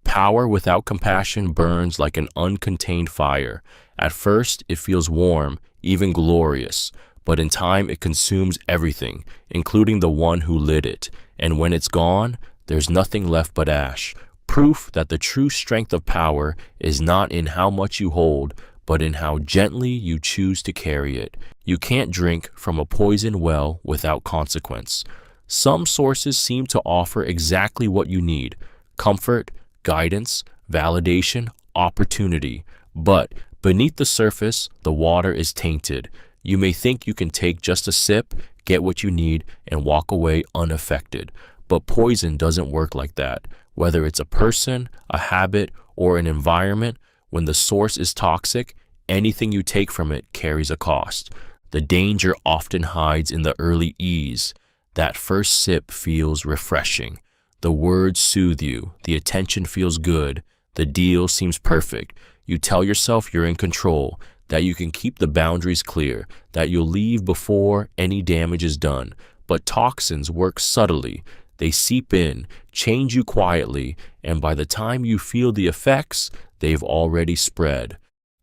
Power without compassion burns like an uncontained fire. At first, it feels warm, even glorious, but in time it consumes everything, including the one who lit it. And when it's gone, there's nothing left but ash. Proof that the true strength of power is not in how much you hold, but in how gently you choose to carry it. You can't drink from a poisoned well without consequence. Some sources seem to offer exactly what you need: comfort, guidance, validation, opportunity. But beneath the surface, the water is tainted. You may think you can take just a sip, get what you need, and walk away unaffected. But poison doesn't work like that. Whether it's a person, a habit, or an environment, when the source is toxic, anything you take from it carries a cost. The danger often hides in the early ease. That first sip feels refreshing. The words soothe you, the attention feels good, the deal seems perfect. You tell yourself you're in control, that you can keep the boundaries clear, that you'll leave before any damage is done. But toxins work subtly. They seep in, change you quietly, and by the time you feel the effects, they've already spread.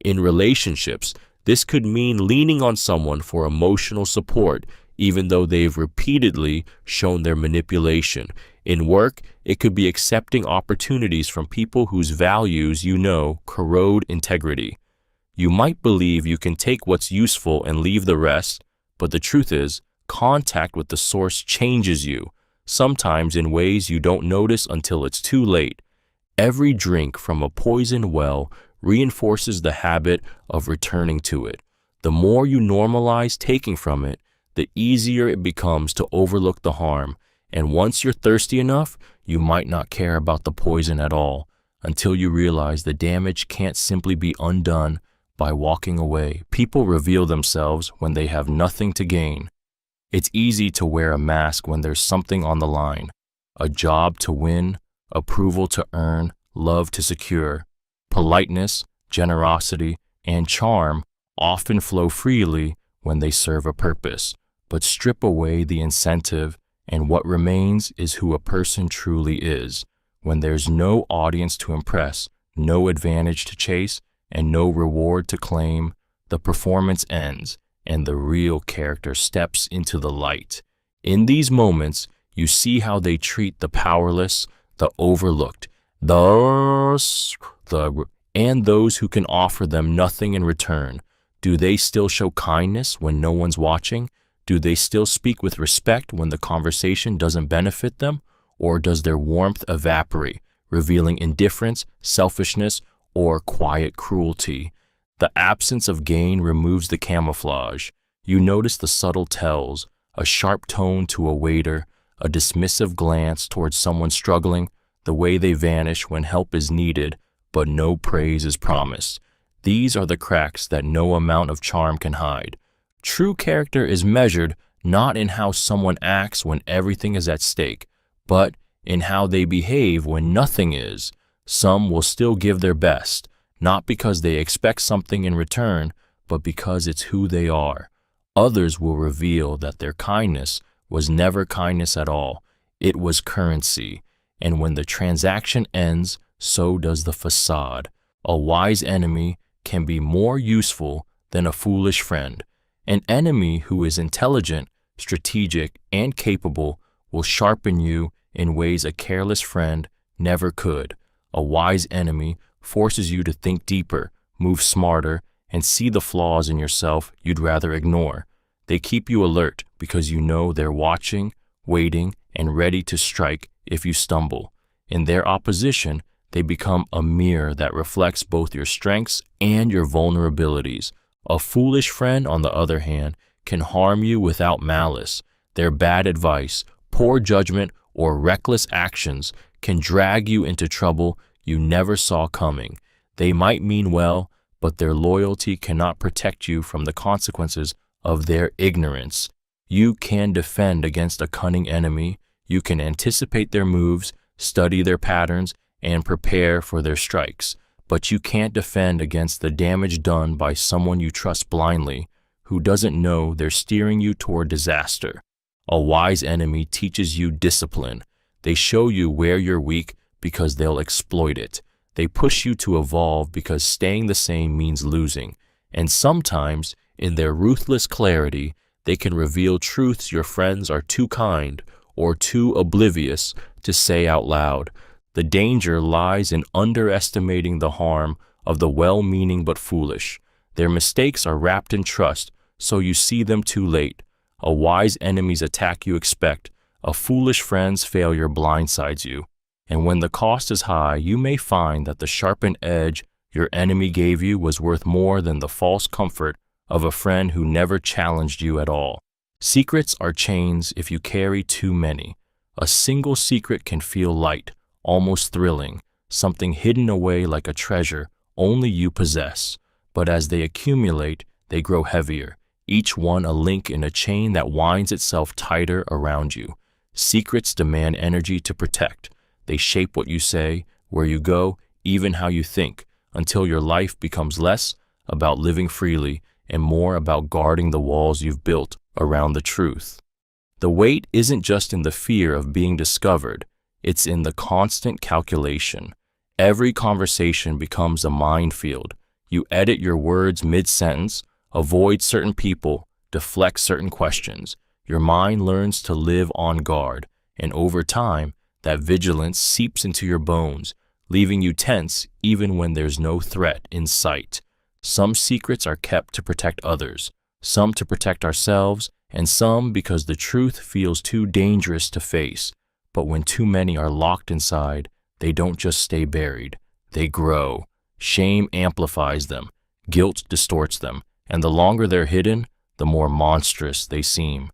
In relationships, this could mean leaning on someone for emotional support, even though they've repeatedly shown their manipulation. In work, it could be accepting opportunities from people whose values you know corrode integrity. You might believe you can take what's useful and leave the rest, but the truth is, contact with the source changes you, sometimes in ways you don't notice until it's too late. Every drink from a poisoned well reinforces the habit of returning to it. The more you normalize taking from it, the easier it becomes to overlook the harm. And once you're thirsty enough, you might not care about the poison at all, until you realize the damage can't simply be undone by walking away. People reveal themselves when they have nothing to gain. It's easy to wear a mask when there's something on the line: a job to win, approval to earn, love to secure. Politeness, generosity, and charm often flow freely when they serve a purpose, but strip away the incentive, and what remains is who a person truly is. When there's no audience to impress, no advantage to chase, and no reward to claim, the performance ends, and the real character steps into the light. In these moments, you see how they treat the powerless, the overlooked, and those who can offer them nothing in return. Do they still show kindness when no one's watching? Do they still speak with respect when the conversation doesn't benefit them? Or does their warmth evaporate, revealing indifference, selfishness, or quiet cruelty? The absence of gain removes the camouflage. You notice the subtle tells: a sharp tone to a waiter, a dismissive glance towards someone struggling, the way they vanish when help is needed, but no praise is promised. These are the cracks that no amount of charm can hide. True character is measured not in how someone acts when everything is at stake, but in how they behave when nothing is. Some will still give their best, not because they expect something in return, but because it's who they are. Others will reveal that their kindness was never kindness at all. It was currency. And when the transaction ends, so does the facade. A wise enemy can be more useful than a foolish friend. An enemy who is intelligent, strategic, and capable will sharpen you in ways a careless friend never could. A wise enemy forces you to think deeper, move smarter, and see the flaws in yourself you'd rather ignore. They keep you alert because you know they're watching, waiting, and ready to strike if you stumble. In their opposition, they become a mirror that reflects both your strengths and your vulnerabilities. A foolish friend, on the other hand, can harm you without malice. Their bad advice, poor judgment, or reckless actions can drag you into trouble you never saw coming. They might mean well, but their loyalty cannot protect you from the consequences of their ignorance. You can defend against a cunning enemy. You can anticipate their moves, study their patterns, and prepare for their strikes. But you can't defend against the damage done by someone you trust blindly, who doesn't know they're steering you toward disaster. A wise enemy teaches you discipline. They show you where you're weak because they'll exploit it. They push you to evolve because staying the same means losing. And sometimes, in their ruthless clarity, they can reveal truths your friends are too kind or too oblivious to say out loud. The danger lies in underestimating the harm of the well-meaning but foolish. Their mistakes are wrapped in trust, so you see them too late. A wise enemy's attack you expect, a foolish friend's failure blindsides you. And when the cost is high, you may find that the sharpened edge your enemy gave you was worth more than the false comfort of a friend who never challenged you at all. Secrets are chains if you carry too many. A single secret can feel light, almost thrilling, something hidden away like a treasure only you possess. But as they accumulate, they grow heavier, each one a link in a chain that winds itself tighter around you. Secrets demand energy to protect. They shape what you say, where you go, even how you think, until your life becomes less about living freely and more about guarding the walls you've built around the truth. The weight isn't just in the fear of being discovered, it's in the constant calculation. Every conversation becomes a minefield. You edit your words mid-sentence, avoid certain people, deflect certain questions. Your mind learns to live on guard, and over time, that vigilance seeps into your bones, leaving you tense even when there's no threat in sight. Some secrets are kept to protect others, some to protect ourselves, and some because the truth feels too dangerous to face. But when too many are locked inside, they don't just stay buried, they grow. Shame amplifies them, guilt distorts them, and the longer they're hidden, the more monstrous they seem.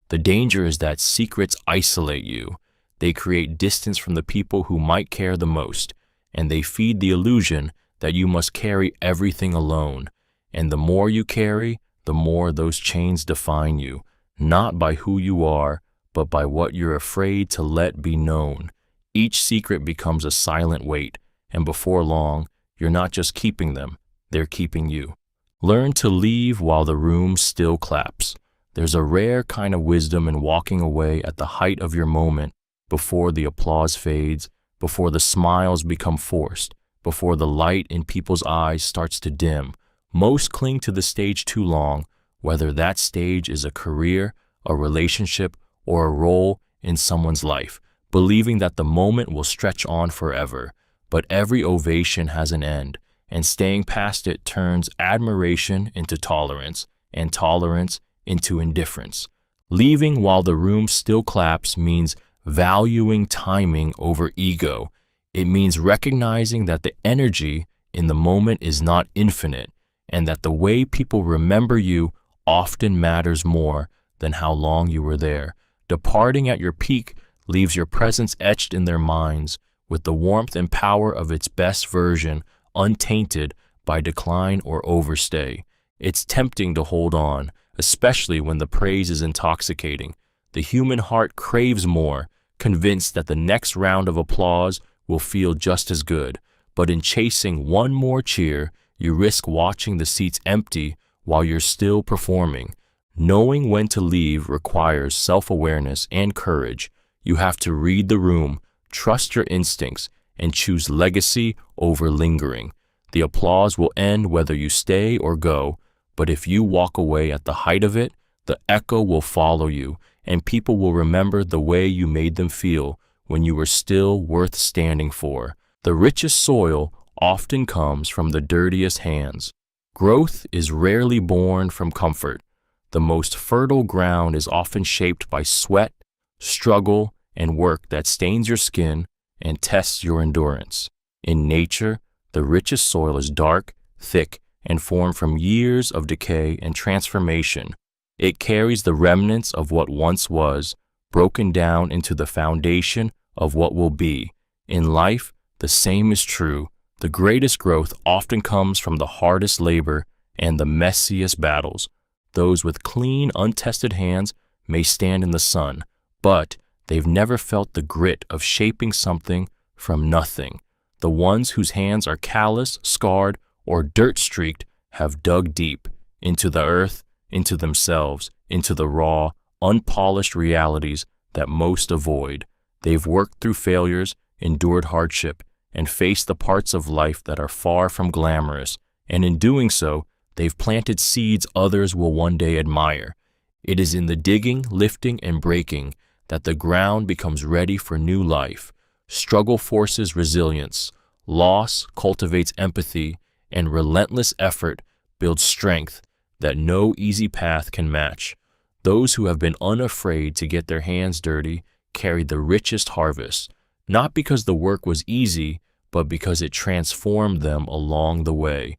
The danger is that secrets isolate you. They create distance from the people who might care the most, and they feed the illusion that you must carry everything alone. And the more you carry, the more those chains define you, not by who you are, but by what you're afraid to let be known. Each secret becomes a silent weight, and before long, you're not just keeping them, they're keeping you. Learn to leave while the room still claps. There's a rare kind of wisdom in walking away at the height of your moment, before the applause fades, before the smiles become forced, before the light in people's eyes starts to dim. Most cling to the stage too long, whether that stage is a career, a relationship, or a role in someone's life, believing that the moment will stretch on forever. But every ovation has an end, and staying past it turns admiration into tolerance, and tolerance into indifference. Leaving while the room still claps means valuing timing over ego. It means recognizing that the energy in the moment is not infinite, and that the way people remember you often matters more than how long you were there. Departing at your peak leaves your presence etched in their minds with the warmth and power of its best version, untainted by decline or overstay. It's tempting to hold on, especially when the praise is intoxicating. The human heart craves more, convinced that the next round of applause will feel just as good. But in chasing one more cheer, you risk watching the seats empty while you're still performing. Knowing when to leave requires self-awareness and courage. You have to read the room, trust your instincts, and choose legacy over lingering. The applause will end whether you stay or go, but if you walk away at the height of it, the echo will follow you, and people will remember the way you made them feel when you were still worth standing for. The richest soil often comes from the dirtiest hands. Growth is rarely born from comfort. The most fertile ground is often shaped by sweat, struggle, and work that stains your skin and tests your endurance. In nature, the richest soil is dark, thick, and formed from years of decay and transformation. It carries the remnants of what once was, broken down into the foundation of what will be. In life, the same is true. The greatest growth often comes from the hardest labor and the messiest battles. Those with clean, untested hands may stand in the sun, but they've never felt the grit of shaping something from nothing. The ones whose hands are callous, scarred, or dirt-streaked have dug deep into the earth, into themselves, into the raw, unpolished realities that most avoid. They've worked through failures, endured hardship, and faced the parts of life that are far from glamorous, and in doing so, they've planted seeds others will one day admire. It is in the digging, lifting, and breaking that the ground becomes ready for new life. Struggle forces resilience, loss cultivates empathy, and relentless effort builds strength that no easy path can match. Those who have been unafraid to get their hands dirty carry the richest harvest, not because the work was easy, but because it transformed them along the way.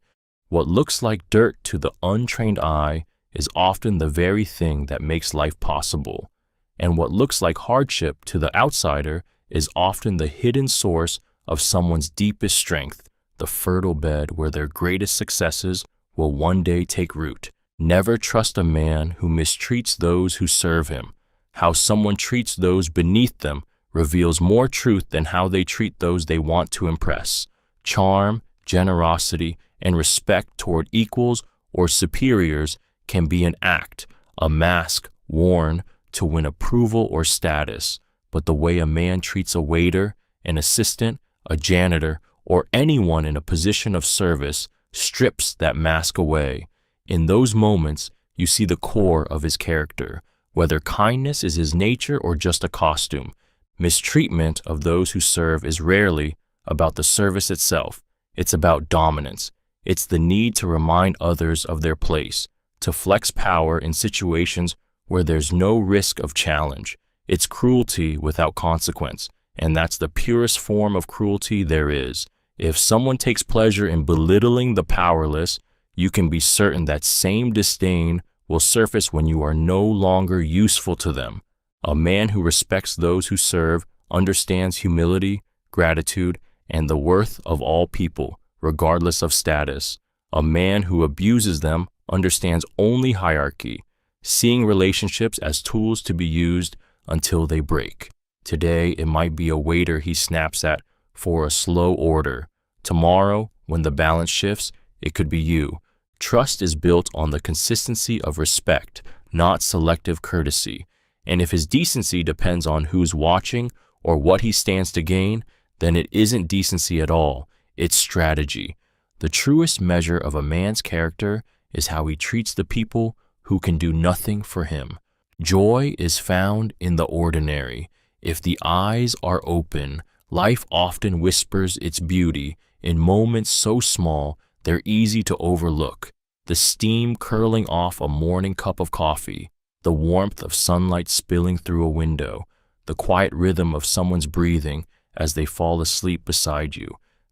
What looks like dirt to the untrained eye is often the very thing that makes life possible, and what looks like hardship to the outsider is often the hidden source of someone's deepest strength, the fertile bed where their greatest successes will one day take root. Never trust a man who mistreats those who serve him. How someone treats those beneath them reveals more truth than how they treat those they want to impress. Charm, generosity, and respect toward equals or superiors can be an act, a mask worn to win approval or status, but the way a man treats a waiter, an assistant, a janitor, or anyone in a position of service strips that mask away. In those moments, you see the core of his character, whether kindness is his nature or just a costume. Mistreatment of those who serve is rarely about the service itself. It's about dominance. It's the need to remind others of their place, to flex power in situations where there's no risk of challenge. It's cruelty without consequence, and that's the purest form of cruelty there is. If someone takes pleasure in belittling the powerless, you can be certain that same disdain will surface when you are no longer useful to them. A man who respects those who serve understands humility, gratitude, and the worth of all people, regardless of status. A man who abuses them understands only hierarchy, seeing relationships as tools to be used until they break. Today, it might be a waiter he snaps at for a slow order. Tomorrow, when the balance shifts, it could be you. Trust is built on the consistency of respect, not selective courtesy. And if his decency depends on who's watching or what he stands to gain, then it isn't decency at all. It's strategy. The truest measure of a man's character is how he treats the people who can do nothing for him. Joy is found in the ordinary. If the eyes are open, life often whispers its beauty in moments so small they're easy to overlook. The steam curling off a morning cup of coffee, the warmth of sunlight spilling through a window, the quiet rhythm of someone's breathing as they fall asleep beside you.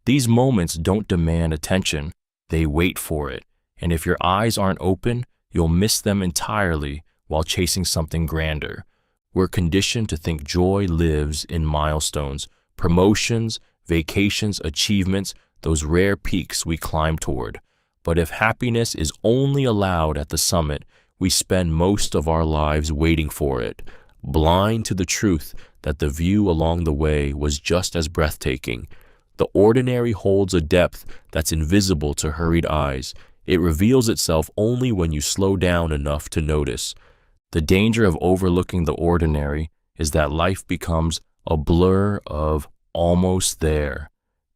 These moments don't demand attention, they wait for it. And if your eyes aren't open, you'll miss them entirely while chasing something grander. We're conditioned to think joy lives in milestones, promotions, vacations, achievements, those rare peaks we climb toward. But if happiness is only allowed at the summit, we spend most of our lives waiting for it, blind to the truth that the view along the way was just as breathtaking. The ordinary holds a depth that's invisible to hurried eyes. It reveals itself only when you slow down enough to notice. The danger of overlooking the ordinary is that life becomes a blur of almost there.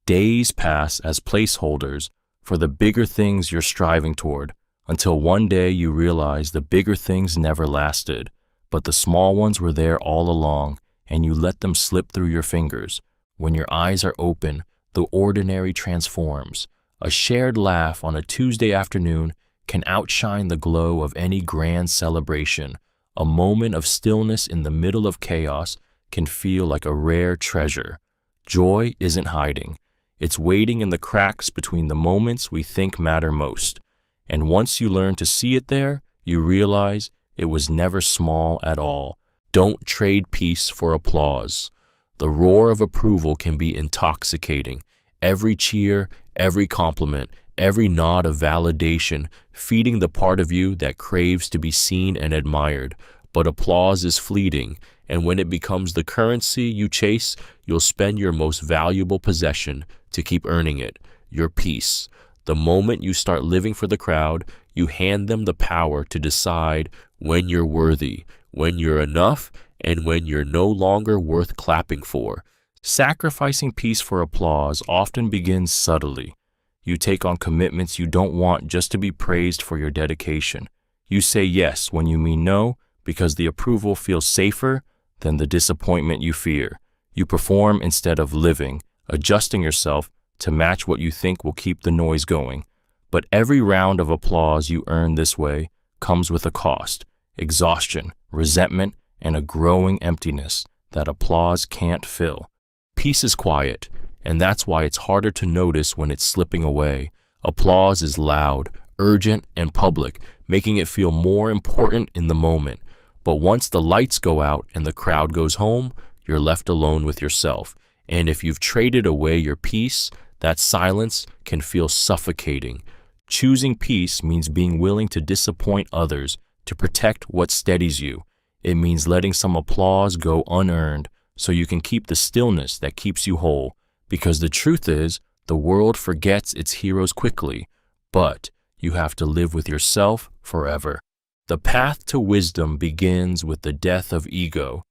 Days pass as placeholders for the bigger things you're striving toward, until one day you realize the bigger things never lasted, but the small ones were there all along, and you let them slip through your fingers. When your eyes are open, the ordinary transforms. A shared laugh on a Tuesday afternoon can outshine the glow of any grand celebration. A moment of stillness in the middle of chaos can feel like a rare treasure. Joy isn't hiding. It's waiting in the cracks between the moments we think matter most. And once you learn to see it there, you realize it was never small at all. Don't trade peace for applause. The roar of approval can be intoxicating. Every cheer, every compliment, every nod of validation, feeding the part of you that craves to be seen and admired. But applause is fleeting, and when it becomes the currency you chase, you'll spend your most valuable possession to keep earning it, your peace. The moment you start living for the crowd, you hand them the power to decide when you're worthy, when you're enough, and when you're no longer worth clapping for. Sacrificing peace for applause often begins subtly. You take on commitments you don't want just to be praised for your dedication. You say yes when you mean no because the approval feels safer than the disappointment you fear. You perform instead of living, adjusting yourself to match what you think will keep the noise going. But every round of applause you earn this way comes with a cost: exhaustion, resentment, and a growing emptiness that applause can't fill. Peace is quiet, and that's why it's harder to notice when it's slipping away. Applause is loud, urgent, and public, making it feel more important in the moment. But once the lights go out and the crowd goes home, you're left alone with yourself. And if you've traded away your peace, that silence can feel suffocating. Choosing peace means being willing to disappoint others to protect what steadies you. It means letting some applause go unearned so you can keep the stillness that keeps you whole. Because the truth is, the world forgets its heroes quickly, but you have to live with yourself forever. The path to wisdom begins with the death of ego.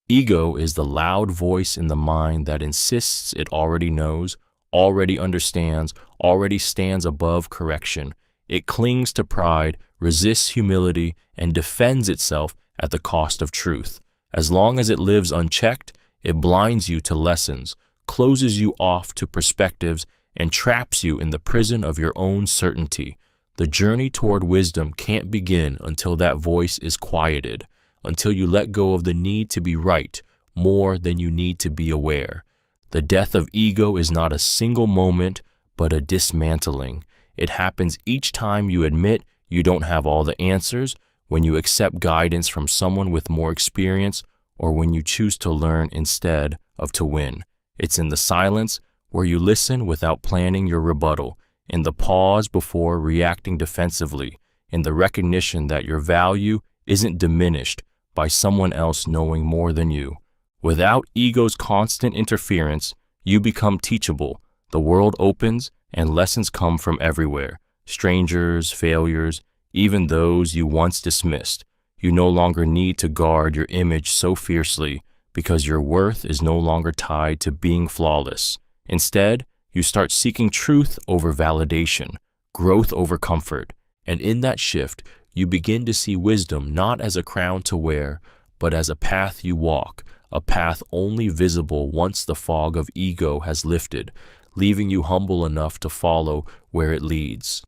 Ego is the loud voice in the mind that insists it already knows, already understands, already stands above correction. It clings to pride, resists humility, and defends itself at the cost of truth. As long as it lives unchecked, it blinds you to lessons, closes you off to perspectives, and traps you in the prison of your own certainty. The journey toward wisdom can't begin until that voice is quieted, until you let go of the need to be right more than you need to be aware. The death of ego is not a single moment, but a dismantling. It happens each time you admit you don't have all the answers, when you accept guidance from someone with more experience, or when you choose to learn instead of to win. It's in the silence where you listen without planning your rebuttal, in the pause before reacting defensively, in the recognition that your value isn't diminished by someone else knowing more than you. Without ego's constant interference, you become teachable. The world opens and lessons come from everywhere. Strangers, failures, even those you once dismissed. You no longer need to guard your image so fiercely because your worth is no longer tied to being flawless. Instead, you start seeking truth over validation, growth over comfort, and in that shift, you begin to see wisdom not as a crown to wear, but as a path you walk, a path only visible once the fog of ego has lifted, leaving you humble enough to follow where it leads.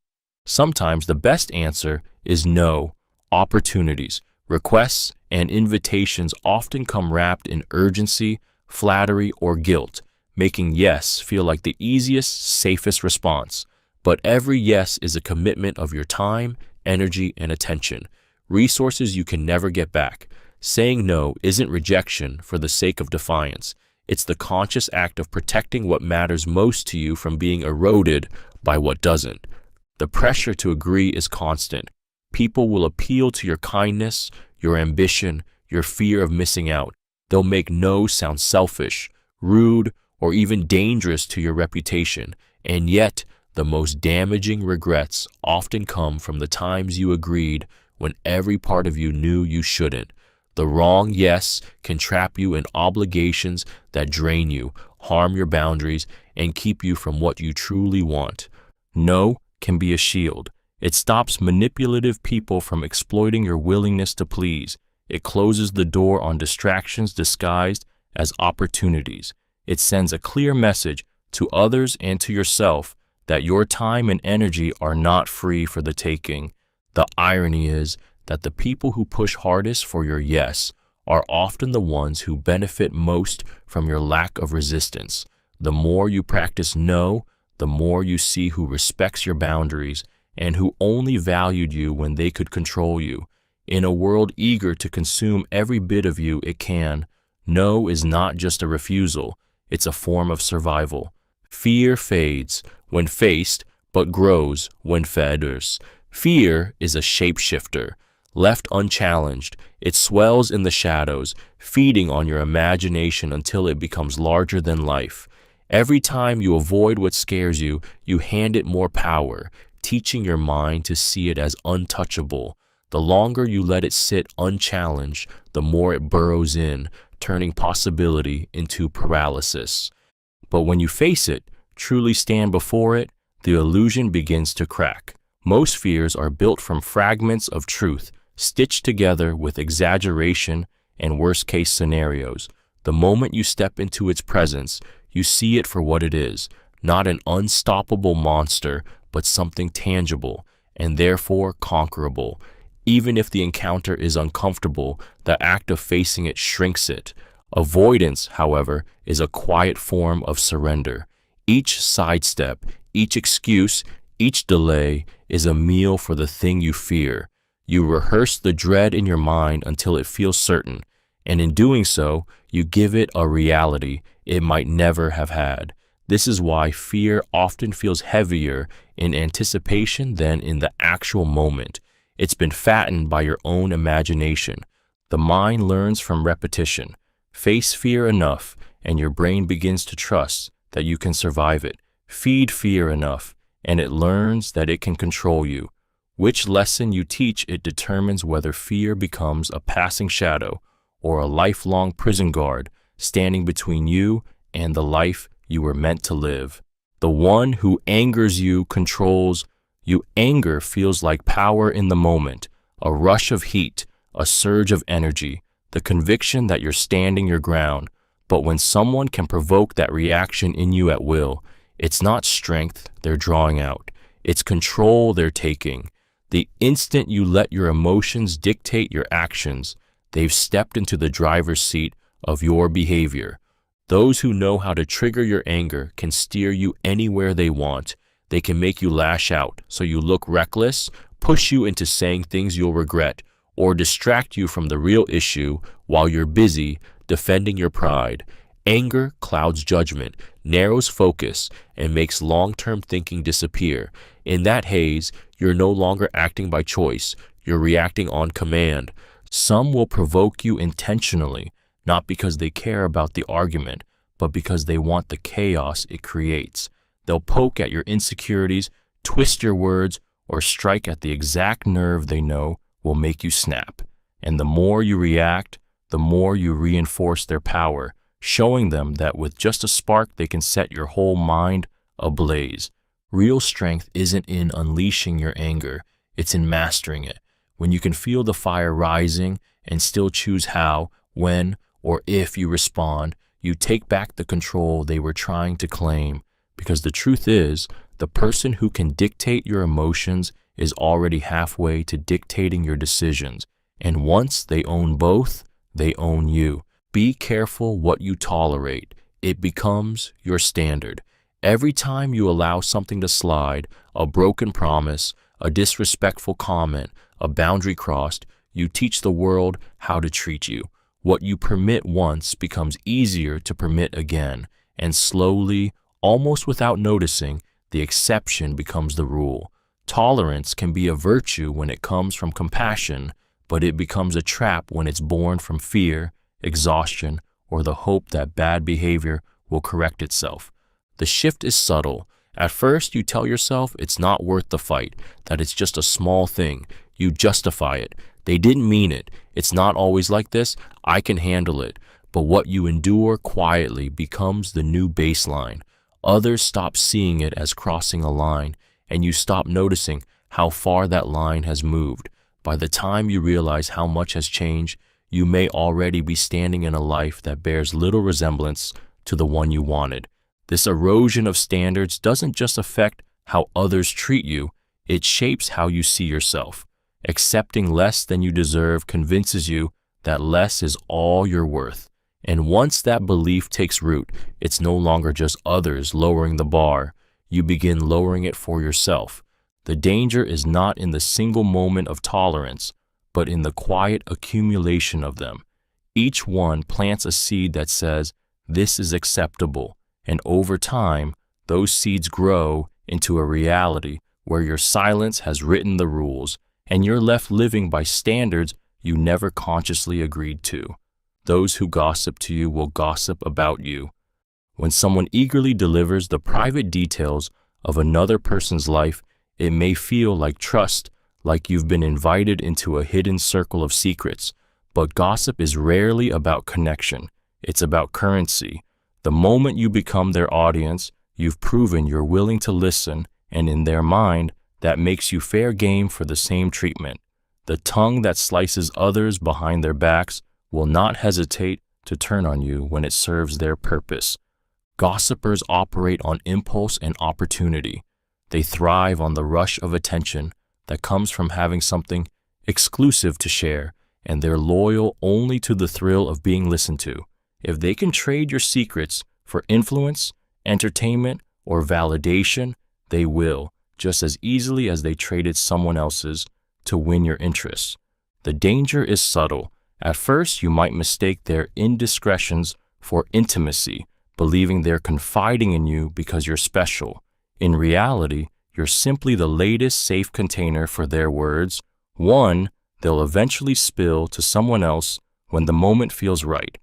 Sometimes the best answer is no. Opportunities, requests, and invitations often come wrapped in urgency, flattery, or guilt, making yes feel like the easiest, safest response. But every yes is a commitment of your time, energy, and attention, resources you can never get back. Saying no isn't rejection for the sake of defiance. It's the conscious act of protecting what matters most to you from being eroded by what doesn't. The pressure to agree is constant. People will appeal to your kindness, your ambition, your fear of missing out. They'll make no sound selfish, rude, or even dangerous to your reputation. And yet, the most damaging regrets often come from the times you agreed when every part of you knew you shouldn't. The wrong yes can trap you in obligations that drain you, harm your boundaries, and keep you from what you truly want. No can be a shield. It stops manipulative people from exploiting your willingness to please. It closes the door on distractions disguised as opportunities. It sends a clear message to others and to yourself that your time and energy are not free for the taking. The irony is that the people who push hardest for your yes are often the ones who benefit most from your lack of resistance. The more you practice no, the more you see who respects your boundaries and who only valued you when they could control you. In a world eager to consume every bit of you it can, no is not just a refusal, it's a form of survival. Fear fades when faced, but grows when fed. Fear is a shapeshifter. Left unchallenged, it swells in the shadows, feeding on your imagination until it becomes larger than life. Every time you avoid what scares you, you hand it more power, teaching your mind to see it as untouchable. The longer you let it sit unchallenged, the more it burrows in, turning possibility into paralysis. But when you face it, truly stand before it, the illusion begins to crack. Most fears are built from fragments of truth, stitched together with exaggeration and worst-case scenarios. The moment you step into its presence, you see it for what it is, not an unstoppable monster, but something tangible and therefore conquerable. Even if the encounter is uncomfortable, the act of facing it shrinks it. Avoidance, however, is a quiet form of surrender. Each sidestep, each excuse, each delay is a meal for the thing you fear. You rehearse the dread in your mind until it feels certain, and in doing so, you give it a reality it might never have had. This is why fear often feels heavier in anticipation than in the actual moment. It's been fattened by your own imagination. The mind learns from repetition. Face fear enough, and your brain begins to trust that you can survive it. Feed fear enough, and it learns that it can control you. Which lesson you teach it determines whether fear becomes a passing shadow or a lifelong prison guard standing between you and the life you were meant to live. The one who angers you controls you. Anger feels like power in the moment, a rush of heat, a surge of energy, the conviction that you're standing your ground. But when someone can provoke that reaction in you at will, it's not strength they're drawing out, it's control they're taking. The instant you let your emotions dictate your actions, they've stepped into the driver's seat of your behavior. Those who know how to trigger your anger can steer you anywhere they want. They can make you lash out so you look reckless, push you into saying things you'll regret, or distract you from the real issue while you're busy defending your pride. Anger clouds judgment, narrows focus, and makes long-term thinking disappear. In that haze, you're no longer acting by choice, you're reacting on command. Some will provoke you intentionally, not because they care about the argument, but because they want the chaos it creates. They'll poke at your insecurities, twist your words, or strike at the exact nerve they know will make you snap. And the more you react, the more you reinforce their power, showing them that with just a spark they can set your whole mind ablaze. Real strength isn't in unleashing your anger, it's in mastering it. When you can feel the fire rising and still choose how, when, or if you respond, you take back the control they were trying to claim. Because the truth is, the person who can dictate your emotions is already halfway to dictating your decisions. And once they own both, they own you. Be careful what you tolerate. It becomes your standard. Every time you allow something to slide, a broken promise, a disrespectful comment, a boundary crossed, you teach the world how to treat you. What you permit once becomes easier to permit again, and slowly, almost without noticing, the exception becomes the rule. Tolerance can be a virtue when it comes from compassion, but it becomes a trap when it's born from fear, exhaustion, or the hope that bad behavior will correct itself. The shift is subtle. At first, you tell yourself it's not worth the fight, that it's just a small thing. You justify it. They didn't mean it. It's not always like this. I can handle it. But what you endure quietly becomes the new baseline. Others stop seeing it as crossing a line, and you stop noticing how far that line has moved. By the time you realize how much has changed, you may already be standing in a life that bears little resemblance to the one you wanted. This erosion of standards doesn't just affect how others treat you, it shapes how you see yourself. Accepting less than you deserve convinces you that less is all you're worth. And once that belief takes root, it's no longer just others lowering the bar. You begin lowering it for yourself. The danger is not in the single moment of tolerance, but in the quiet accumulation of them. Each one plants a seed that says, "This is acceptable," and over time, those seeds grow into a reality where your silence has written the rules, and you're left living by standards you never consciously agreed to. Those who gossip to you will gossip about you. When someone eagerly delivers the private details of another person's life, it may feel like trust, like you've been invited into a hidden circle of secrets. But gossip is rarely about connection. It's about currency. The moment you become their audience, you've proven you're willing to listen, and in their mind, that makes you fair game for the same treatment. The tongue that slices others behind their backs will not hesitate to turn on you when it serves their purpose. Gossipers operate on impulse and opportunity. They thrive on the rush of attention that comes from having something exclusive to share, and they're loyal only to the thrill of being listened to. If they can trade your secrets for influence, entertainment, or validation, they will, just as easily as they traded someone else's to win your interests. The danger is subtle. At first, you might mistake their indiscretions for intimacy, believing they're confiding in you because you're special. In reality, you're simply the latest safe container for their words, one they'll eventually spill to someone else when the moment feels right.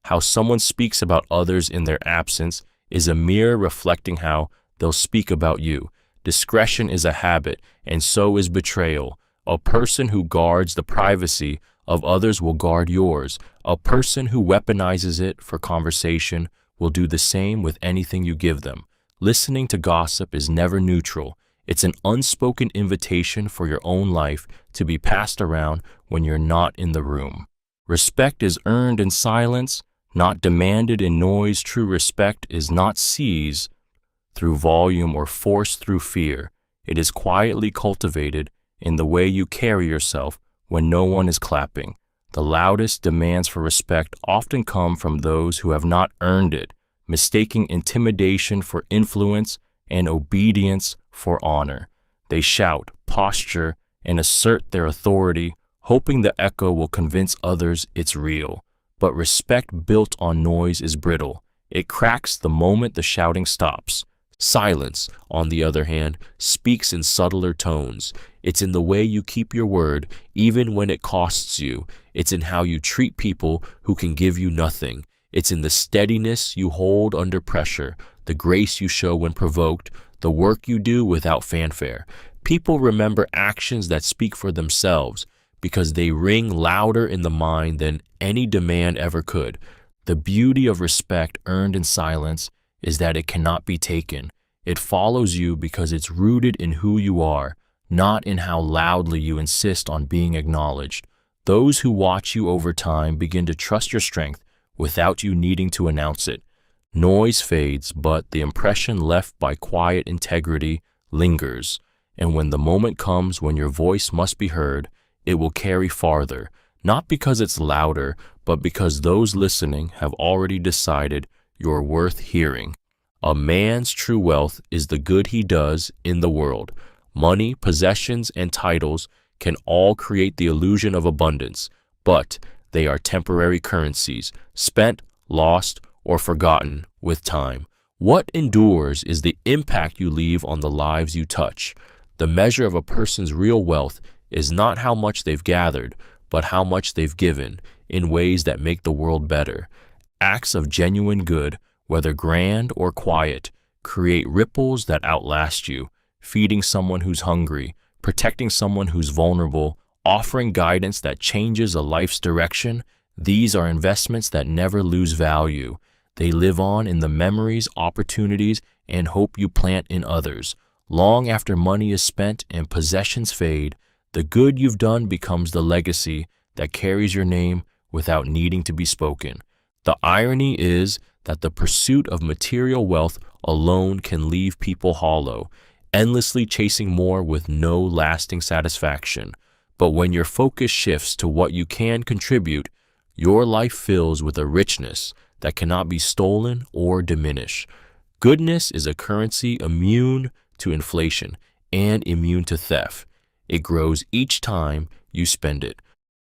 How someone speaks about others in their absence is a mirror reflecting how they'll speak about you. Discretion is a habit, and so is betrayal. A person who guards the privacy of others will guard yours. A person who weaponizes it for conversation will do the same with anything you give them. Listening to gossip is never neutral. It's an unspoken invitation for your own life to be passed around when you're not in the room. Respect is earned in silence, not demanded in noise. True respect is not seized through volume or forced through fear. It is quietly cultivated in the way you carry yourself when no one is clapping. The loudest demands for respect often come from those who have not earned it, mistaking intimidation for influence and obedience for honor. They shout, posture, and assert their authority, hoping the echo will convince others it's real. But respect built on noise is brittle. It cracks the moment the shouting stops. Silence, on the other hand, speaks in subtler tones. It's in the way you keep your word, even when it costs you. It's in how you treat people who can give you nothing. It's in the steadiness you hold under pressure, the grace you show when provoked, the work you do without fanfare. People remember actions that speak for themselves because they ring louder in the mind than any demand ever could. The beauty of respect earned in silence is that it cannot be taken. It follows you because it's rooted in who you are, not in how loudly you insist on being acknowledged. Those who watch you over time begin to trust your strength without you needing to announce it. Noise fades, but the impression left by quiet integrity lingers. And when the moment comes when your voice must be heard, it will carry farther, not because it's louder, but because those listening have already decided you're worth hearing. A man's true wealth is the good he does in the world. Money, possessions, and titles can all create the illusion of abundance, but they are temporary currencies, spent, lost, or forgotten with time. What endures is the impact you leave on the lives you touch. The measure of a person's real wealth is not how much they've gathered, but how much they've given in ways that make the world better. Acts of genuine good, whether grand or quiet, create ripples that outlast you. Feeding someone who's hungry, protecting someone who's vulnerable, offering guidance that changes a life's direction, these are investments that never lose value. They live on in the memories, opportunities, and hope you plant in others. Long after money is spent and possessions fade, the good you've done becomes the legacy that carries your name without needing to be spoken. The irony is that the pursuit of material wealth alone can leave people hollow, endlessly chasing more with no lasting satisfaction. But when your focus shifts to what you can contribute, your life fills with a richness that cannot be stolen or diminished. Goodness is a currency immune to inflation and immune to theft. It grows each time you spend it.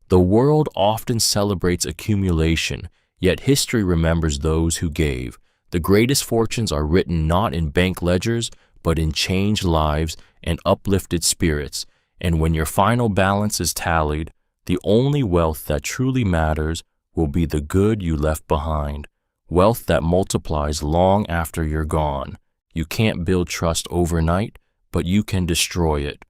The world often celebrates accumulation, yet history remembers those who gave. The greatest fortunes are written not in bank ledgers, but in changed lives and uplifted spirits. And when your final balance is tallied, the only wealth that truly matters will be the good you left behind. Wealth that multiplies long after you're gone. You can't build trust overnight, but you can destroy it.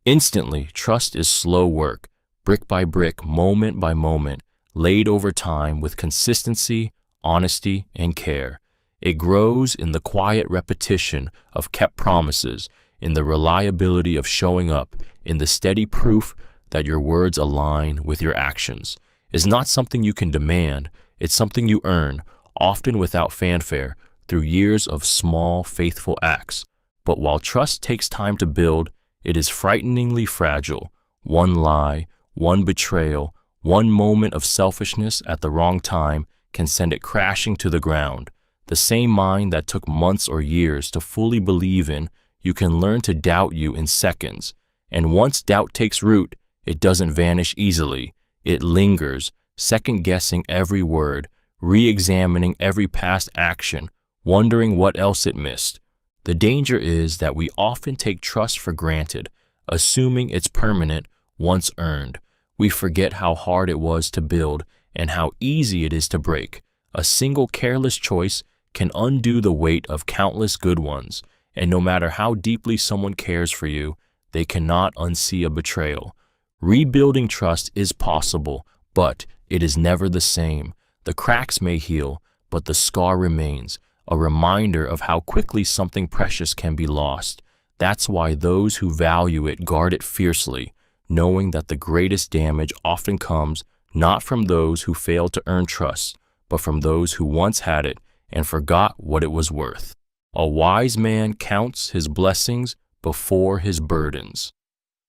Instantly, trust is slow work, brick by brick, moment by moment, laid over time with consistency, honesty, and care. It grows in the quiet repetition of kept promises, in the reliability of showing up, in the steady proof that your words align with your actions. It's not something you can demand, it's something you earn, often without fanfare, through years of small, faithful acts. But while trust takes time to build, it is frighteningly fragile. One lie, one betrayal, one moment of selfishness at the wrong time can send it crashing to the ground. The same mind that took months or years to fully believe in, you can learn to doubt you in seconds. And once doubt takes root, it doesn't vanish easily. It lingers, second-guessing every word, re-examining every past action, wondering what else it missed. The danger is that we often take trust for granted, assuming it's permanent once earned. We forget how hard it was to build and how easy it is to break. A single careless choice can undo the weight of countless good ones, and no matter how deeply someone cares for you, they cannot unsee a betrayal. Rebuilding trust is possible, but it is never the same. The cracks may heal, but the scar remains, a reminder of how quickly something precious can be lost. That's why those who value it guard it fiercely, knowing that the greatest damage often comes not from those who failed to earn trust, but from those who once had it and forgot what it was worth. A wise man counts his blessings before his burdens.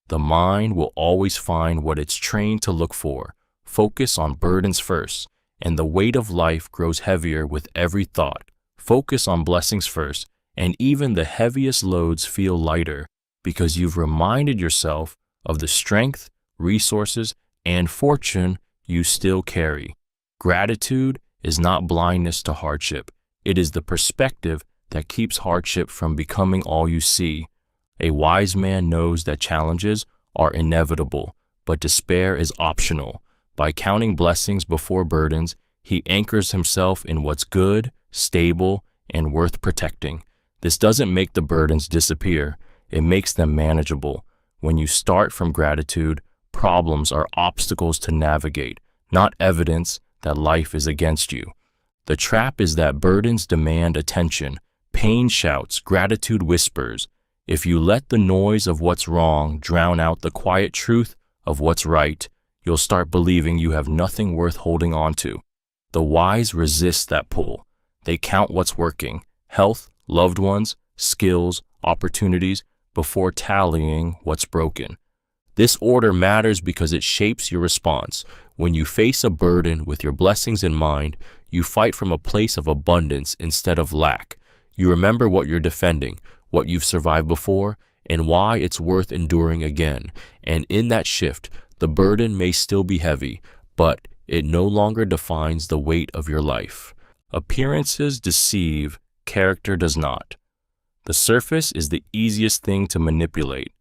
The mind will always find what it's trained to look for. Focus on burdens first, and the weight of life grows heavier with every thought. Focus on blessings first, and even the heaviest loads feel lighter because you've reminded yourself of the strength, resources, and fortune you still carry. Gratitude is not blindness to hardship. It is the perspective that keeps hardship from becoming all you see. A wise man knows that challenges are inevitable, but despair is optional. By counting blessings before burdens, he anchors himself in what's good, stable, and worth protecting. This doesn't make the burdens disappear. It makes them manageable. When you start from gratitude, problems are obstacles to navigate, not evidence that life is against you. The trap is that burdens demand attention. Pain shouts, gratitude whispers. If you let the noise of what's wrong drown out the quiet truth of what's right, you'll start believing you have nothing worth holding on to. The wise resist that pull. They count what's working, health, loved ones, skills, opportunities, before tallying what's broken. This order matters because it shapes your response. When you face a burden with your blessings in mind, you fight from a place of abundance instead of lack. You remember what you're defending, what you've survived before, and why it's worth enduring again. And in that shift, the burden may still be heavy, but it no longer defines the weight of your life. Appearances deceive, character does not. The surface is the easiest thing to manipulate.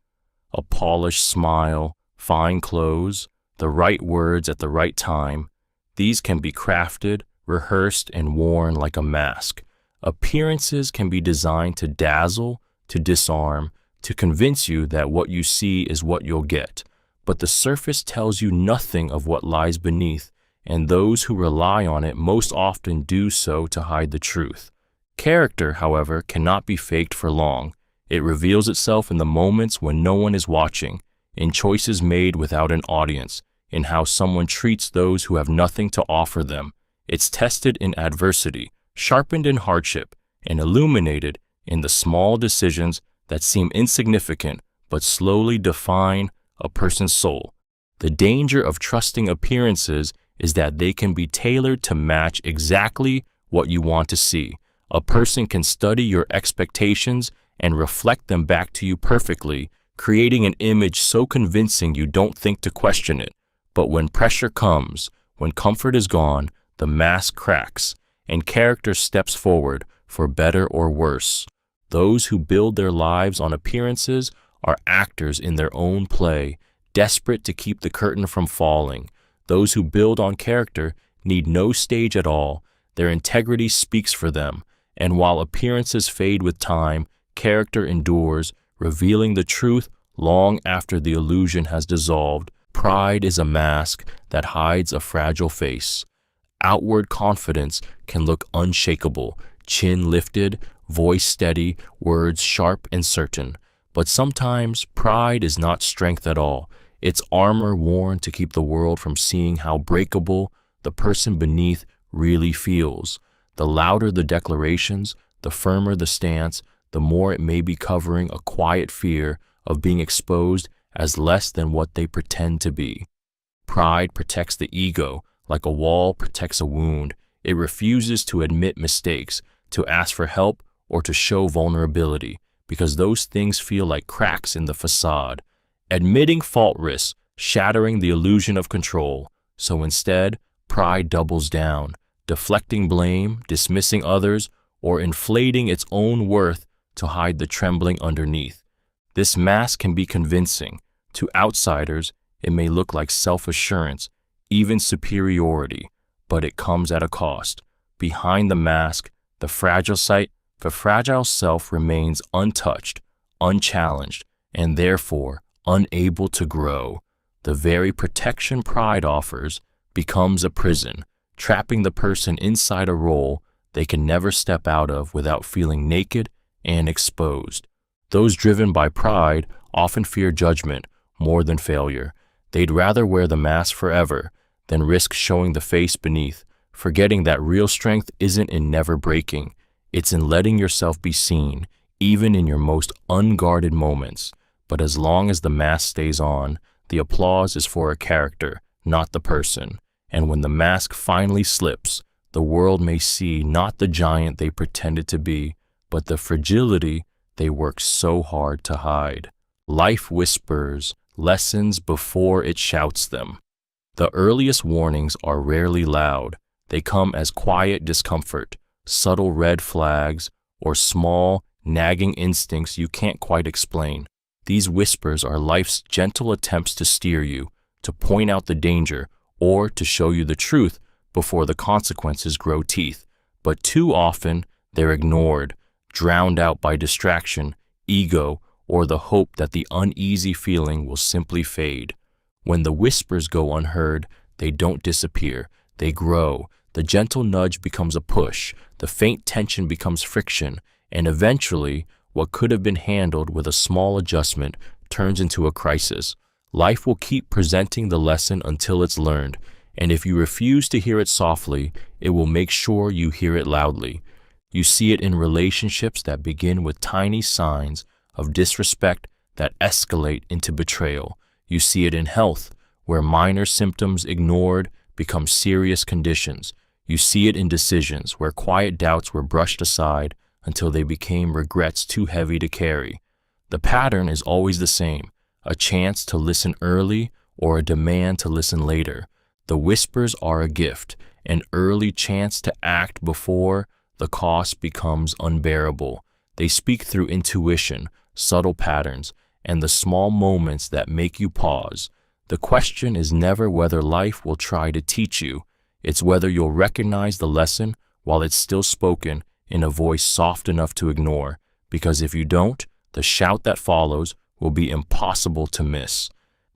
A polished smile, fine clothes, the right words at the right time. These can be crafted, rehearsed, and worn like a mask. Appearances can be designed to dazzle, to disarm, to convince you that what you see is what you'll get. But the surface tells you nothing of what lies beneath, and those who rely on it most often do so to hide the truth. Character, however, cannot be faked for long. It reveals itself in the moments when no one is watching, in choices made without an audience, in how someone treats those who have nothing to offer them. It's tested in adversity, sharpened in hardship, and illuminated in the small decisions that seem insignificant but slowly define a person's soul. The danger of trusting appearances is that they can be tailored to match exactly what you want to see. A person can study your expectations and reflect them back to you perfectly, creating an image so convincing you don't think to question it. But when pressure comes, when comfort is gone, the mask cracks, and character steps forward, for better or worse. Those who build their lives on appearances are actors in their own play, desperate to keep the curtain from falling. Those who build on character need no stage at all. Their integrity speaks for them, and while appearances fade with time, character endures, revealing the truth long after the illusion has dissolved. Pride is a mask that hides a fragile face. Outward confidence can look unshakable, chin lifted, voice steady, words sharp and certain. But sometimes pride is not strength at all. It's armor worn to keep the world from seeing how breakable the person beneath really feels. The louder the declarations, the firmer the stance, the more it may be covering a quiet fear of being exposed as less than what they pretend to be. Pride protects the ego like a wall protects a wound. It refuses to admit mistakes, to ask for help, or to show vulnerability, because those things feel like cracks in the facade. Admitting fault risks shattering the illusion of control. So instead, pride doubles down, deflecting blame, dismissing others, or inflating its own worth to hide the trembling underneath. This mask can be convincing. To outsiders, it may look like self-assurance, even superiority, but it comes at a cost. Behind the mask, the fragile self remains untouched, unchallenged, and therefore unable to grow. The very protection pride offers becomes a prison, trapping the person inside a role they can never step out of without feeling naked and exposed. Those driven by pride often fear judgment more than failure. They'd rather wear the mask forever than risk showing the face beneath, forgetting that real strength isn't in never breaking. It's in letting yourself be seen, even in your most unguarded moments. But as long as the mask stays on, the applause is for a character, not the person. And when the mask finally slips, the world may see not the giant they pretended to be, but the fragility they worked so hard to hide. Life whispers lessons before it shouts them. The earliest warnings are rarely loud. They come as quiet discomfort, subtle red flags, or small, nagging instincts you can't quite explain. These whispers are life's gentle attempts to steer you, to point out the danger, or to show you the truth before the consequences grow teeth. But too often, they're ignored, drowned out by distraction, ego, or the hope that the uneasy feeling will simply fade. When the whispers go unheard, they don't disappear, they grow. The gentle nudge becomes a push, the faint tension becomes friction, and eventually, what could have been handled with a small adjustment turns into a crisis. Life will keep presenting the lesson until it's learned, and if you refuse to hear it softly, it will make sure you hear it loudly. You see it in relationships that begin with tiny signs of disrespect that escalate into betrayal. You see it in health, where minor symptoms ignored become serious conditions. You see it in decisions, where quiet doubts were brushed aside until they became regrets too heavy to carry. The pattern is always the same, a chance to listen early or a demand to listen later. The whispers are a gift, an early chance to act before the cost becomes unbearable. They speak through intuition, subtle patterns, and the small moments that make you pause. The question is never whether life will try to teach you, it's whether you'll recognize the lesson while it's still spoken in a voice soft enough to ignore, because if you don't, the shout that follows will be impossible to miss.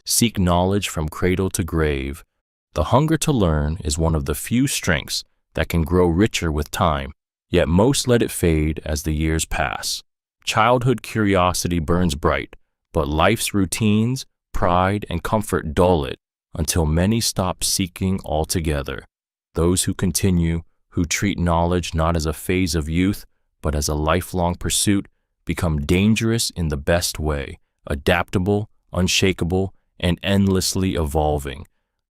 Seek knowledge from cradle to grave. The hunger to learn is one of the few strengths that can grow richer with time, yet most let it fade as the years pass. Childhood curiosity burns bright, but life's routines, pride, and comfort dull it until many stop seeking altogether. Those who continue, who treat knowledge not as a phase of youth, but as a lifelong pursuit, become dangerous in the best way, adaptable, unshakable, and endlessly evolving.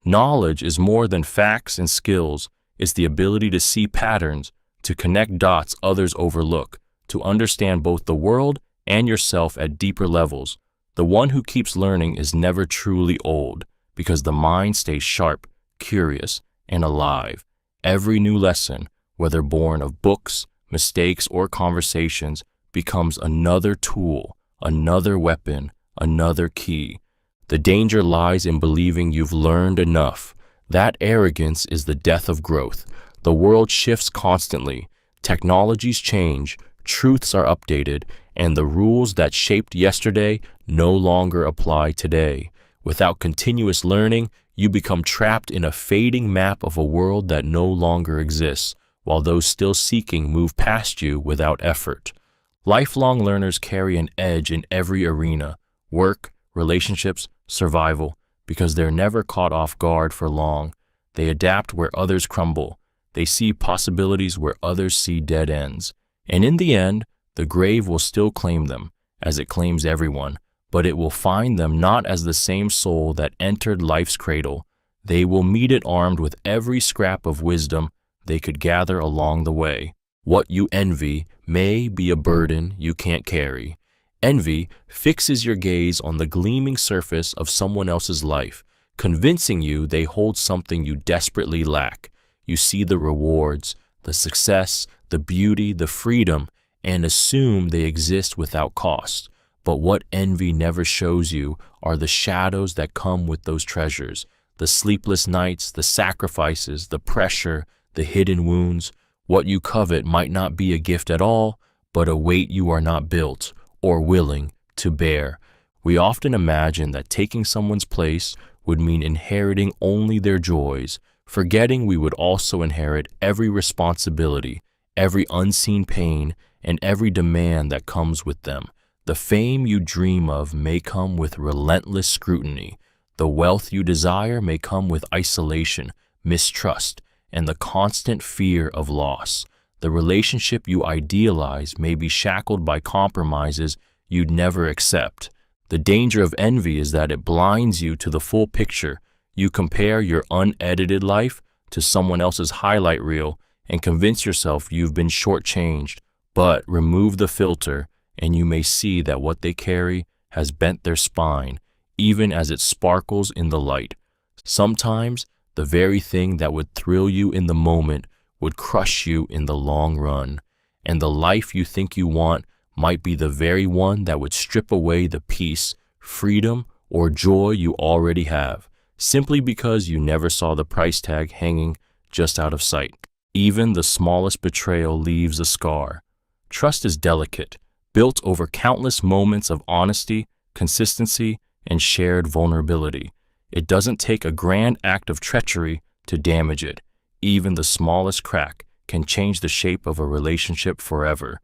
Knowledge is more than facts and skills. It's the ability to see patterns, to connect dots others overlook, to understand both the world and yourself at deeper levels. The one who keeps learning is never truly old, because the mind stays sharp, curious, and alive. Every new lesson, whether born of books, mistakes, or conversations, becomes another tool, another weapon, another key. The danger lies in believing you've learned enough. That arrogance is the death of growth. The world shifts constantly. Technologies change, truths are updated, and the rules that shaped yesterday no longer apply today. Without continuous learning, you become trapped in a fading map of a world that no longer exists, while those still seeking move past you without effort. Lifelong learners carry an edge in every arena: work, relationships, survival, because they're never caught off guard for long. They adapt where others crumble. They see possibilities where others see dead ends. And in the end, the grave will still claim them, as it claims everyone, but it will find them not as the same soul that entered life's cradle. They will meet it armed with every scrap of wisdom they could gather along the way. What you envy may be a burden you can't carry. Envy fixes your gaze on the gleaming surface of someone else's life, convincing you they hold something you desperately lack. You see the rewards, the success, the beauty, the freedom, and assume they exist without cost. But what envy never shows you are the shadows that come with those treasures, the sleepless nights, the sacrifices, the pressure, the hidden wounds. What you covet might not be a gift at all, but a weight you are not built or willing to bear. We often imagine that taking someone's place would mean inheriting only their joys, forgetting we would also inherit every responsibility, every unseen pain, and every demand that comes with them. The fame you dream of may come with relentless scrutiny. The wealth you desire may come with isolation, mistrust, and the constant fear of loss. The relationship you idealize may be shackled by compromises you'd never accept. The danger of envy is that it blinds you to the full picture. You compare your unedited life to someone else's highlight reel and convince yourself you've been shortchanged. But remove the filter, and you may see that what they carry has bent their spine, even as it sparkles in the light. Sometimes, the very thing that would thrill you in the moment would crush you in the long run, and the life you think you want might be the very one that would strip away the peace, freedom, or joy you already have, simply because you never saw the price tag hanging just out of sight. Even the smallest betrayal leaves a scar. Trust is delicate, built over countless moments of honesty, consistency, and shared vulnerability. It doesn't take a grand act of treachery to damage it. Even the smallest crack can change the shape of a relationship forever.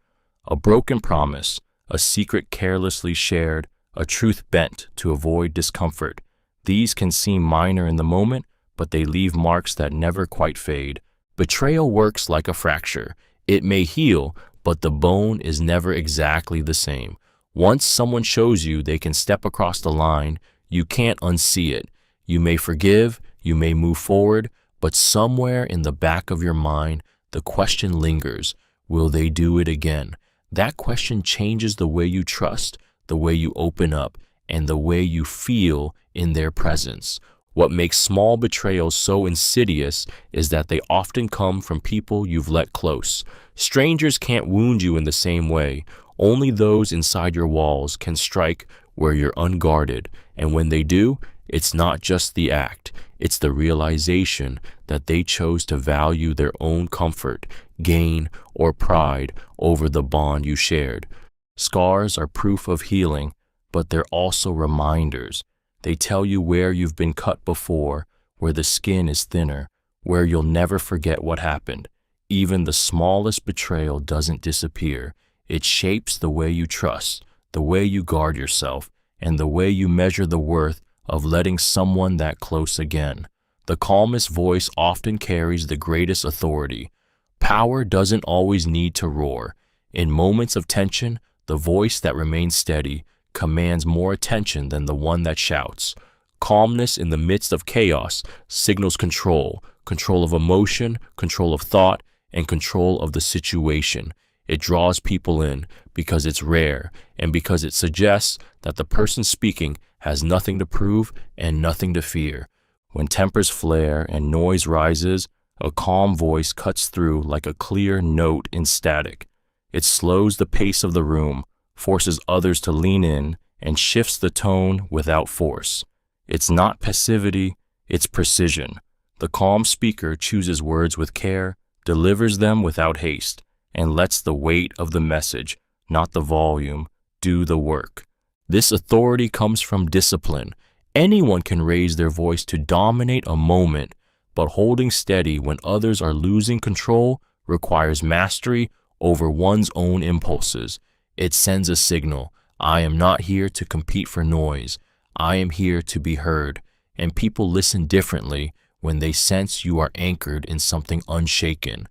A broken promise, a secret carelessly shared, a truth bent to avoid discomfort. These can seem minor in the moment, but they leave marks that never quite fade. Betrayal works like a fracture. It may heal, but the bone is never exactly the same. Once someone shows you they can step across the line, you can't unsee it. You may forgive, you may move forward, but somewhere in the back of your mind, the question lingers, will they do it again? That question changes the way you trust, the way you open up, and the way you feel in their presence. What makes small betrayals so insidious is that they often come from people you've let close. Strangers can't wound you in the same way. Only those inside your walls can strike where you're unguarded, and when they do, it's not just the act, it's the realization that they chose to value their own comfort, gain, or pride over the bond you shared. Scars are proof of healing, but they're also reminders. They tell you where you've been cut before, where the skin is thinner, where you'll never forget what happened. Even the smallest betrayal doesn't disappear. It shapes the way you trust, the way you guard yourself, and the way you measure the worth of letting someone that close again. The calmest voice often carries the greatest authority. Power doesn't always need to roar. In moments of tension, the voice that remains steady commands more attention than the one that shouts. Calmness in the midst of chaos signals control, control of emotion, control of thought, and control of the situation. It draws people in because it's rare and because it suggests that the person speaking has nothing to prove and nothing to fear. When tempers flare and noise rises, a calm voice cuts through like a clear note in static. It slows the pace of the room, forces others to lean in, and shifts the tone without force. It's not passivity, it's precision. The calm speaker chooses words with care, delivers them without haste, and lets the weight of the message, not the volume, do the work. This authority comes from discipline. Anyone can raise their voice to dominate a moment, but holding steady when others are losing control requires mastery over one's own impulses. It sends a signal. I am not here to compete for noise. I am here to be heard. And people listen differently when they sense you are anchored in something unshaken.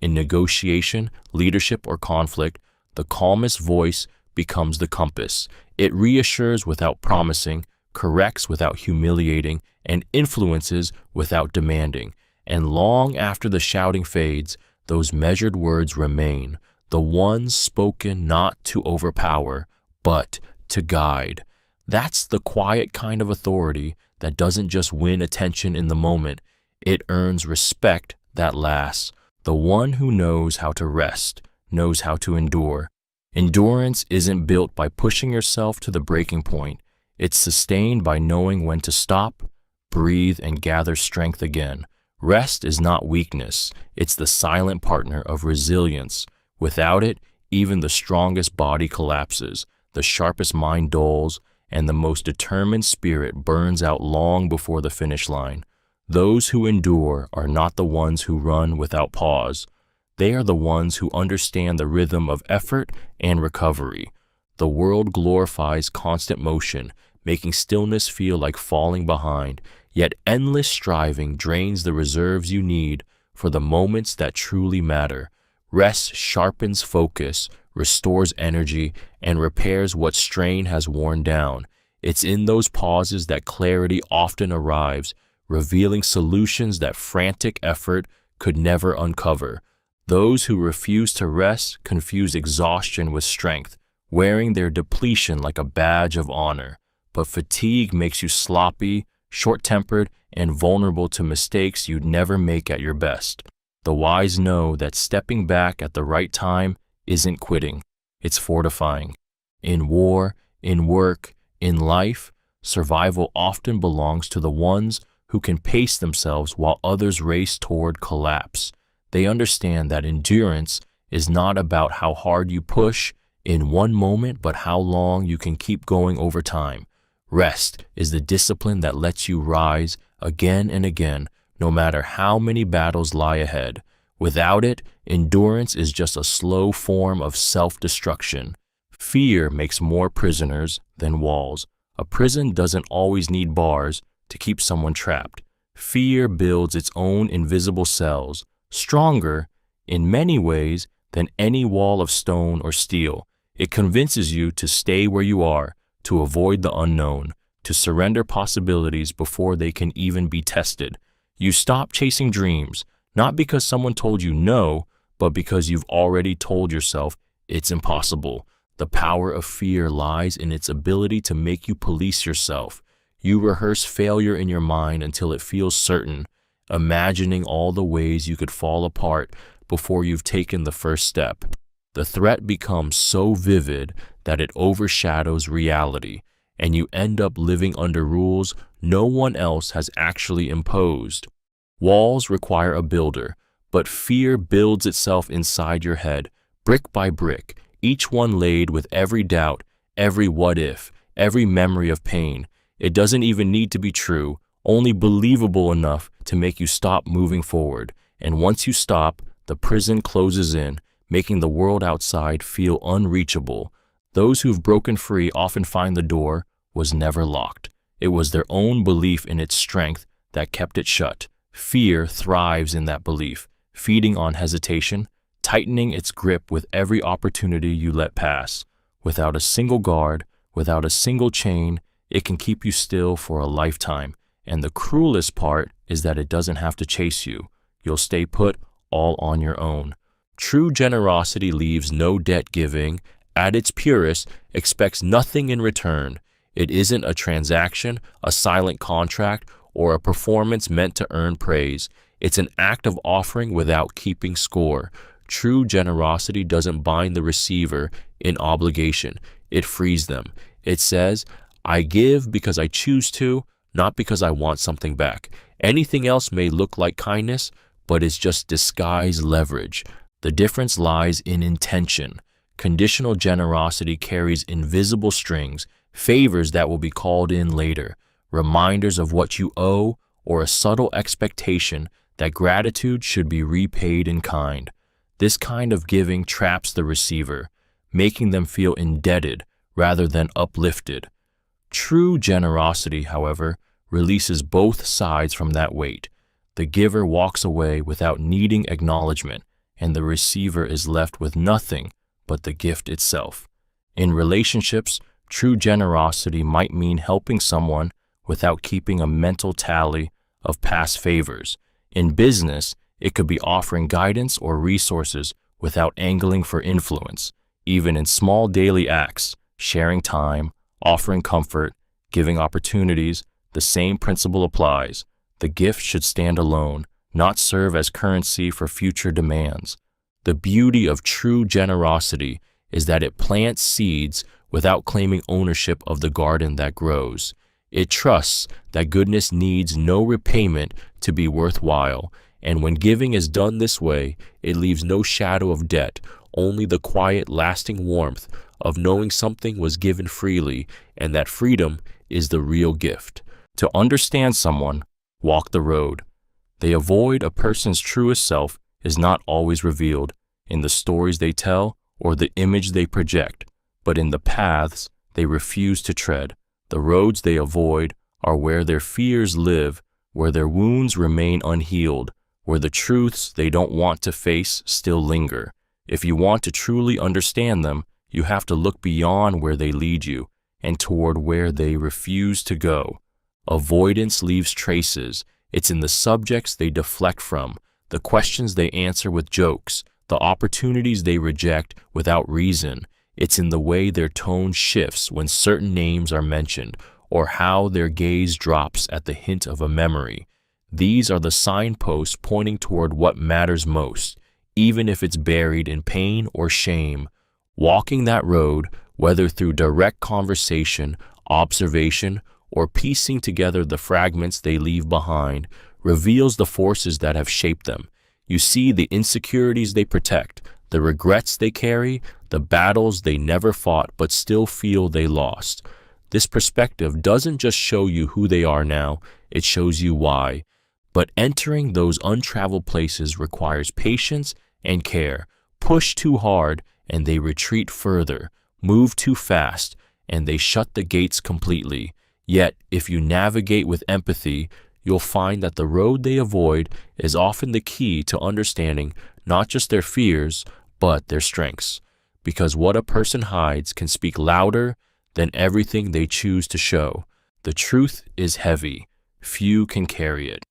In negotiation, leadership, or conflict, the calmest voice becomes the compass. It reassures without promising, corrects without humiliating, and influences without demanding. And long after the shouting fades, those measured words remain, the ones spoken not to overpower, but to guide. That's the quiet kind of authority that doesn't just win attention in the moment, it earns respect that lasts. The one who knows how to rest, knows how to endure. Endurance isn't built by pushing yourself to the breaking point. It's sustained by knowing when to stop, breathe, and gather strength again. Rest is not weakness. It's the silent partner of resilience. Without it, even the strongest body collapses, the sharpest mind dulls, and the most determined spirit burns out long before the finish line. Those who endure are not the ones who run without pause. They are the ones who understand the rhythm of effort and recovery. The world glorifies constant motion, making stillness feel like falling behind, yet endless striving drains the reserves you need for the moments that truly matter. Rest sharpens focus, restores energy, and repairs what strain has worn down. It's in those pauses that clarity often arrives, revealing solutions that frantic effort could never uncover. Those who refuse to rest confuse exhaustion with strength, wearing their depletion like a badge of honor. But fatigue makes you sloppy, short-tempered, and vulnerable to mistakes you'd never make at your best. The wise know that stepping back at the right time isn't quitting, it's fortifying. In war, in work, in life, survival often belongs to the ones who can pace themselves while others race toward collapse. They understand that endurance is not about how hard you push in one moment, but how long you can keep going over time. Rest is the discipline that lets you rise again and again, no matter how many battles lie ahead. Without it, endurance is just a slow form of self-destruction. Fear makes more prisoners than walls. A prison doesn't always need bars to keep someone trapped. Fear builds its own invisible cells, stronger, in many ways, than any wall of stone or steel. It convinces you to stay where you are, to avoid the unknown, to surrender possibilities before they can even be tested. You stop chasing dreams, not because someone told you no, but because you've already told yourself it's impossible. The power of fear lies in its ability to make you police yourself. You rehearse failure in your mind until it feels certain, imagining all the ways you could fall apart before you've taken the first step. The threat becomes so vivid that it overshadows reality, and you end up living under rules no one else has actually imposed. Walls require a builder, but fear builds itself inside your head, brick by brick, each one laid with every doubt, every what if, every memory of pain. It doesn't even need to be true, only believable enough to make you stop moving forward. And once you stop, the prison closes in, making the world outside feel unreachable. Those who've broken free often find the door was never locked. It was their own belief in its strength that kept it shut. Fear thrives in that belief, feeding on hesitation, tightening its grip with every opportunity you let pass. Without a single guard, without a single chain, it can keep you still for a lifetime. And the cruelest part is that it doesn't have to chase you. You'll stay put all on your own. True generosity leaves no debt giving. At its purest, expects nothing in return. It isn't a transaction, a silent contract, or a performance meant to earn praise. It's an act of offering without keeping score. True generosity doesn't bind the receiver in obligation. It frees them. It says, I give because I choose to, not because I want something back. Anything else may look like kindness, but it's just disguised leverage. The difference lies in intention. Conditional generosity carries invisible strings, favors that will be called in later, reminders of what you owe, or a subtle expectation that gratitude should be repaid in kind. This kind of giving traps the receiver, making them feel indebted rather than uplifted. True generosity, however, releases both sides from that weight. The giver walks away without needing acknowledgement, and the receiver is left with nothing but the gift itself. In relationships, true generosity might mean helping someone without keeping a mental tally of past favors. In business, it could be offering guidance or resources without angling for influence. Even in small daily acts, sharing time, offering comfort, giving opportunities, the same principle applies. The gift should stand alone, not serve as currency for future demands. The beauty of true generosity is that it plants seeds without claiming ownership of the garden that grows. It trusts that goodness needs no repayment to be worthwhile, and when giving is done this way, it leaves no shadow of debt, only the quiet, lasting warmth of knowing something was given freely, and that freedom is the real gift. To understand someone, walk the road. They avoid a person's truest self is not always revealed in the stories they tell or the image they project, but in the paths they refuse to tread. The roads they avoid are where their fears live, where their wounds remain unhealed, where the truths they don't want to face still linger. If you want to truly understand them, you have to look beyond where they lead you and toward where they refuse to go. Avoidance leaves traces. It's in the subjects they deflect from, the questions they answer with jokes, the opportunities they reject without reason. It's in the way their tone shifts when certain names are mentioned, or how their gaze drops at the hint of a memory. These are the signposts pointing toward what matters most, even if it's buried in pain or shame. Walking that road, whether through direct conversation, observation, or piecing together the fragments they leave behind, reveals the forces that have shaped them. You see the insecurities they protect, the regrets they carry, the battles they never fought but still feel they lost. This perspective doesn't just show you who they are now, it shows you why. But entering those untraveled places requires patience and care. Push too hard and they retreat further. Move too fast and they shut the gates completely. Yet, if you navigate with empathy, you'll find that the road they avoid is often the key to understanding not just their fears, but their strengths. Because what a person hides can speak louder than everything they choose to show. The truth is heavy. Few can carry it.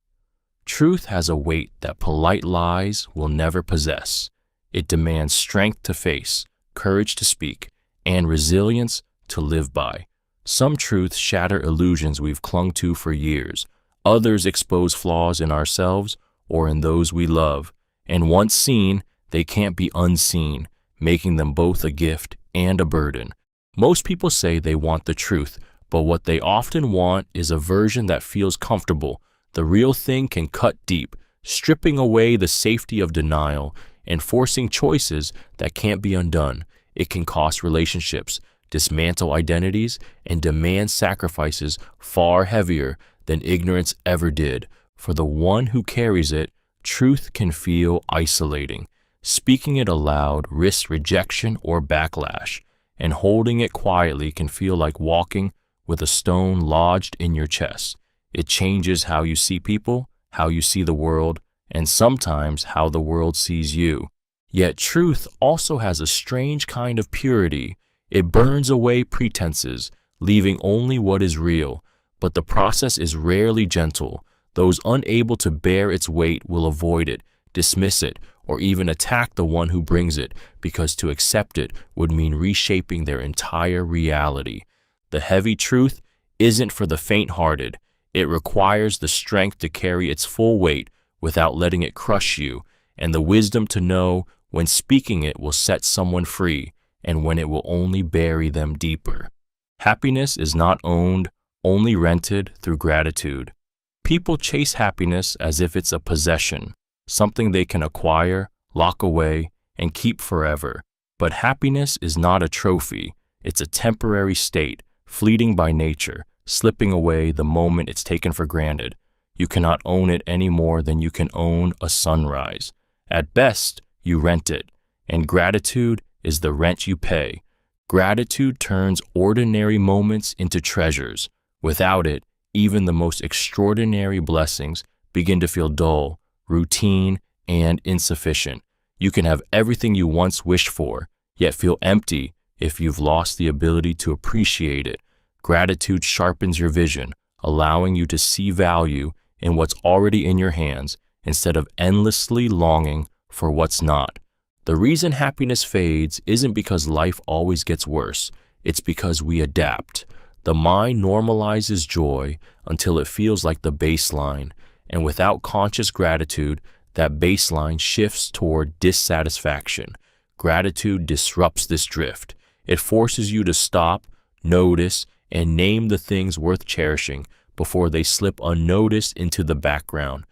Truth has a weight that polite lies will never possess. It demands strength to face, courage to speak, and resilience to live by. Some truths shatter illusions we've clung to for years. Others expose flaws in ourselves or in those we love. And once seen, they can't be unseen, making them both a gift and a burden. Most people say they want the truth, but what they often want is a version that feels comfortable. The real thing can cut deep, stripping away the safety of denial and forcing choices that can't be undone. It can cost relationships, dismantle identities, and demand sacrifices far heavier than ignorance ever did. For the one who carries it, truth can feel isolating. Speaking it aloud risks rejection or backlash, and holding it quietly can feel like walking with a stone lodged in your chest. It changes how you see people, how you see the world, and sometimes how the world sees you. Yet truth also has a strange kind of purity. It burns away pretenses, leaving only what is real. But the process is rarely gentle. Those unable to bear its weight will avoid it, dismiss it, or even attack the one who brings it, because to accept it would mean reshaping their entire reality. The heavy truth isn't for the faint-hearted. It requires the strength to carry its full weight without letting it crush you, and the wisdom to know when speaking it will set someone free, and when it will only bury them deeper. Happiness is not owned, only rented through gratitude. People chase happiness as if it's a possession, something they can acquire, lock away, and keep forever. But happiness is not a trophy. It's a temporary state, fleeting by nature, slipping away the moment it's taken for granted. You cannot own it any more than you can own a sunrise. At best, you rent it, and gratitude is the rent you pay. Gratitude turns ordinary moments into treasures. Without it, even the most extraordinary blessings begin to feel dull, routine, and insufficient. You can have everything you once wished for, yet feel empty if you've lost the ability to appreciate it. Gratitude sharpens your vision, allowing you to see value in what's already in your hands instead of endlessly longing for what's not. The reason happiness fades isn't because life always gets worse. It's because we adapt. The mind normalizes joy until it feels like the baseline, and without conscious gratitude, that baseline shifts toward dissatisfaction. Gratitude disrupts this drift. It forces you to stop, notice, and name the things worth cherishing before they slip unnoticed into the background.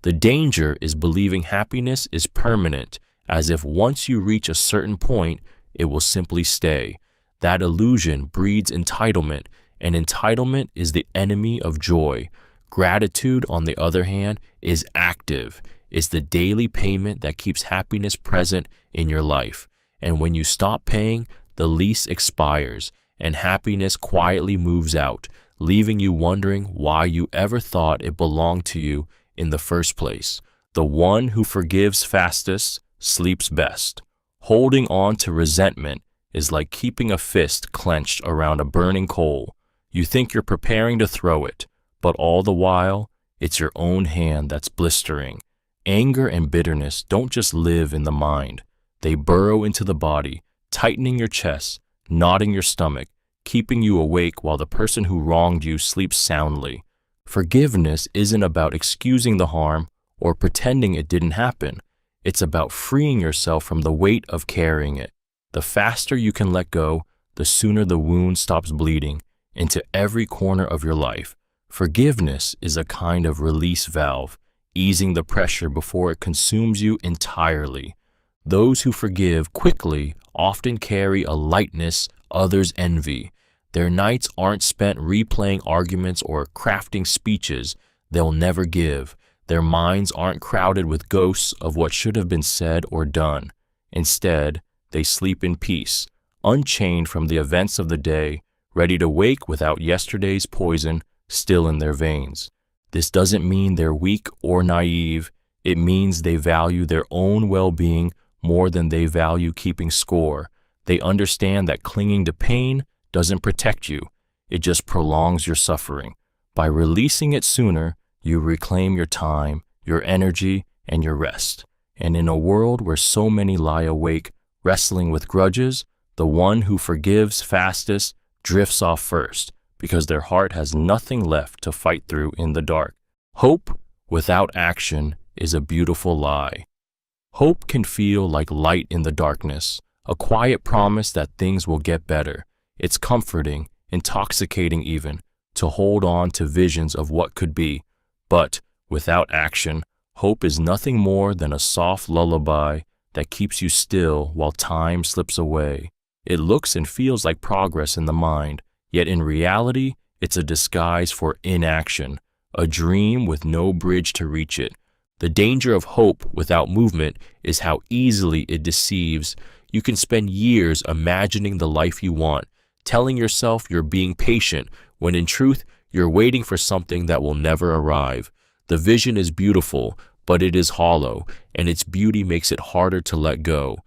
The danger is believing happiness is permanent, as if once you reach a certain point, it will simply stay. That illusion breeds entitlement, and entitlement is the enemy of joy. Gratitude, on the other hand, is active. It's the daily payment that keeps happiness present in your life. And when you stop paying, the lease expires, and happiness quietly moves out, leaving you wondering why you ever thought it belonged to you in the first place. The one who forgives fastest sleeps best. Holding on to resentment is like keeping a fist clenched around a burning coal. You think you're preparing to throw it, but all the while, it's your own hand that's blistering. Anger and bitterness don't just live in the mind. They burrow into the body, tightening your chest, knotting your stomach, keeping you awake while the person who wronged you sleeps soundly. Forgiveness isn't about excusing the harm or pretending it didn't happen. It's about freeing yourself from the weight of carrying it. The faster you can let go, the sooner the wound stops bleeding into every corner of your life. Forgiveness is a kind of release valve, easing the pressure before it consumes you entirely. Those who forgive quickly often carry a lightness others envy. Their nights aren't spent replaying arguments or crafting speeches they'll never give. Their minds aren't crowded with ghosts of what should have been said or done. Instead, they sleep in peace, unchained from the events of the day, ready to wake without yesterday's poison still in their veins. This doesn't mean they're weak or naive. It means they value their own well-being more than they value keeping score. They understand that clinging to pain doesn't protect you. It just prolongs your suffering. By releasing it sooner, you reclaim your time, your energy, and your rest. And in a world where so many lie awake, wrestling with grudges, the one who forgives fastest drifts off first, because their heart has nothing left to fight through in the dark. Hope without action is a beautiful lie. Hope can feel like light in the darkness, a quiet promise that things will get better. It's comforting, intoxicating even, to hold on to visions of what could be. But without action, hope is nothing more than a soft lullaby that keeps you still while time slips away. It looks and feels like progress in the mind, yet in reality, it's a disguise for inaction, a dream with no bridge to reach it. The danger of hope without movement is how easily it deceives. You can spend years imagining the life you want, telling yourself you're being patient when in truth, you're waiting for something that will never arrive. The vision is beautiful, but it is hollow, and its beauty makes it harder to let go.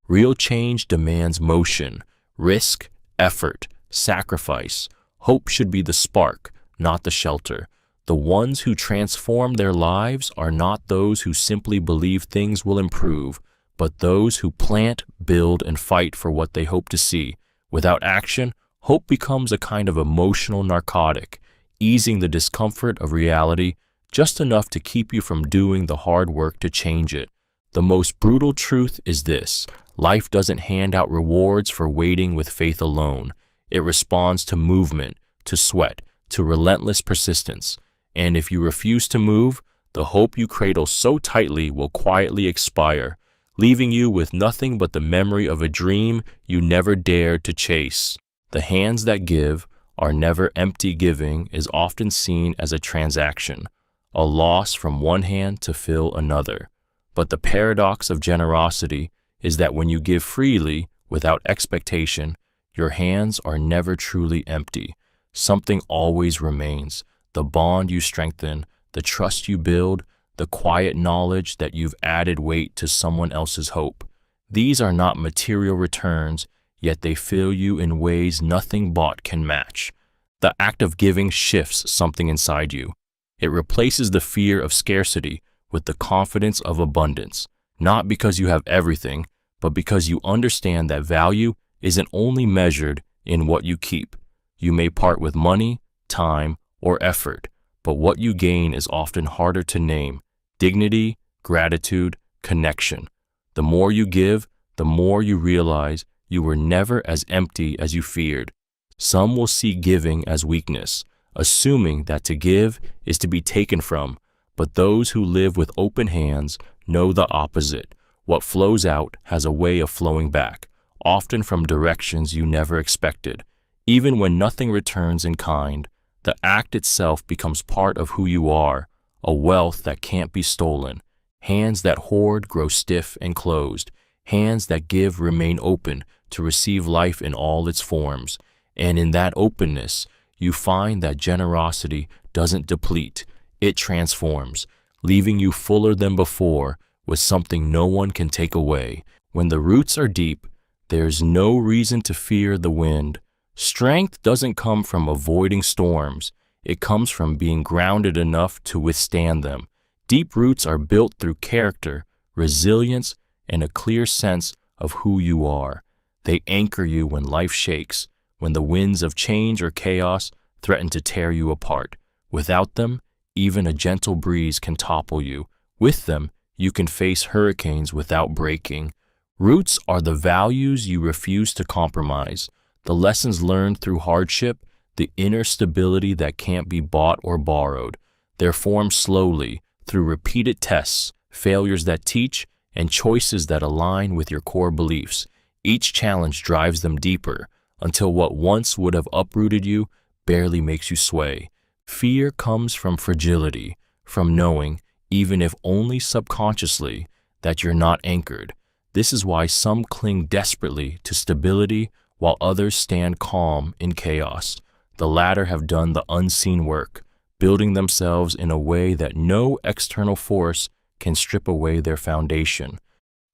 Real change demands motion, risk, effort, sacrifice. Hope should be the spark, not the shelter. The ones who transform their lives are not those who simply believe things will improve, but those who plant, build, and fight for what they hope to see. Without action, hope becomes a kind of emotional narcotic, easing the discomfort of reality just enough to keep you from doing the hard work to change it. The most brutal truth is this: life doesn't hand out rewards for waiting with faith alone. It responds to movement, to sweat, to relentless persistence. And if you refuse to move, the hope you cradle so tightly will quietly expire, leaving you with nothing but the memory of a dream you never dared to chase. The hands that give are never empty. Giving is often seen as a transaction, a loss from one hand to fill another. But the paradox of generosity is that when you give freely, without expectation, your hands are never truly empty. Something always remains: the bond you strengthen, the trust you build, the quiet knowledge that you've added weight to someone else's hope. These are not material returns, yet they fill you in ways nothing bought can match. The act of giving shifts something inside you. It replaces the fear of scarcity with the confidence of abundance, not because you have everything, but because you understand that value isn't only measured in what you keep. You may part with money, time, or effort, but what you gain is often harder to name: dignity, gratitude, connection. The more you give, the more you realize you were never as empty as you feared. Some will see giving as weakness, assuming that to give is to be taken from, but those who live with open hands know the opposite. What flows out has a way of flowing back, often from directions you never expected. Even when nothing returns in kind, the act itself becomes part of who you are, a wealth that can't be stolen. Hands that hoard grow stiff and closed. Hands that give remain open to receive life in all its forms. And in that openness, you find that generosity doesn't deplete, it transforms, leaving you fuller than before with something no one can take away. When the roots are deep, there's no reason to fear the wind. Strength doesn't come from avoiding storms. It comes from being grounded enough to withstand them. Deep roots are built through character, resilience, and a clear sense of who you are. They anchor you when life shakes, when the winds of change or chaos threaten to tear you apart. Without them, even a gentle breeze can topple you. With them, you can face hurricanes without breaking. Roots are the values you refuse to compromise, the lessons learned through hardship, the inner stability that can't be bought or borrowed. They're formed slowly through repeated tests, failures that teach, and choices that align with your core beliefs. Each challenge drives them deeper until what once would have uprooted you barely makes you sway. Fear comes from fragility, from knowing, even if only subconsciously, that you're not anchored. This is why some cling desperately to stability while others stand calm in chaos. The latter have done the unseen work, building themselves in a way that no external force can strip away their foundation.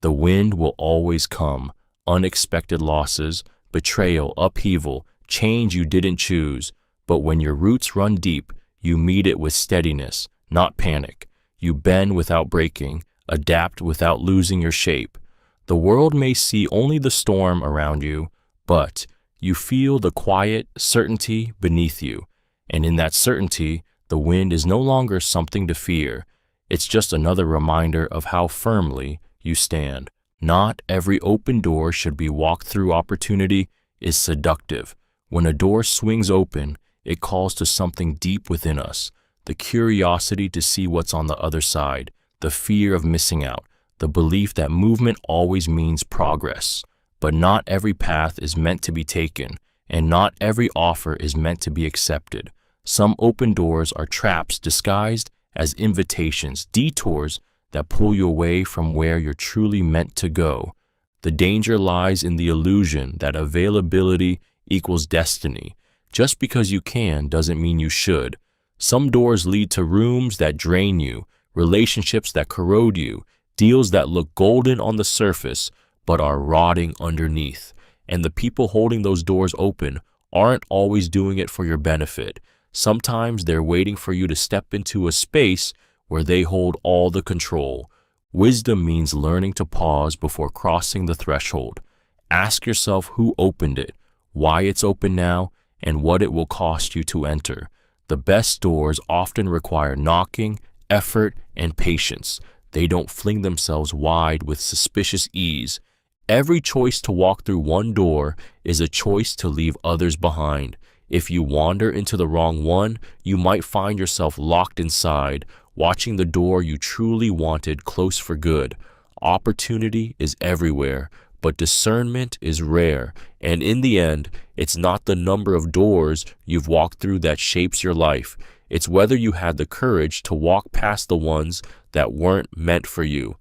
The wind will always come, unexpected losses, betrayal, upheaval, change you didn't choose. But when your roots run deep, you meet it with steadiness, not panic. You bend without breaking, adapt without losing your shape. The world may see only the storm around you, but you feel the quiet certainty beneath you. And in that certainty, the wind is no longer something to fear. It's just another reminder of how firmly you stand. Not every open door should be walked through. Opportunity is seductive. When a door swings open, it calls to something deep within us. The curiosity to see what's on the other side, the fear of missing out, the belief that movement always means progress. But not every path is meant to be taken, and not every offer is meant to be accepted. Some open doors are traps disguised as invitations, detours that pull you away from where you're truly meant to go. The danger lies in the illusion that availability equals destiny. Just because you can doesn't mean you should. Some doors lead to rooms that drain you, relationships that corrode you, deals that look golden on the surface but are rotting underneath. And the people holding those doors open aren't always doing it for your benefit. Sometimes they're waiting for you to step into a space where they hold all the control. Wisdom means learning to pause before crossing the threshold. Ask yourself who opened it, why it's open now, and what it will cost you to enter. The best doors often require knocking, effort, and patience. They don't fling themselves wide with suspicious ease. Every choice to walk through one door is a choice to leave others behind. If you wander into the wrong one, you might find yourself locked inside, watching the door you truly wanted close for good. Opportunity is everywhere, but discernment is rare, and in the end, it's not the number of doors you've walked through that shapes your life. It's whether you had the courage to walk past the ones that weren't meant for you.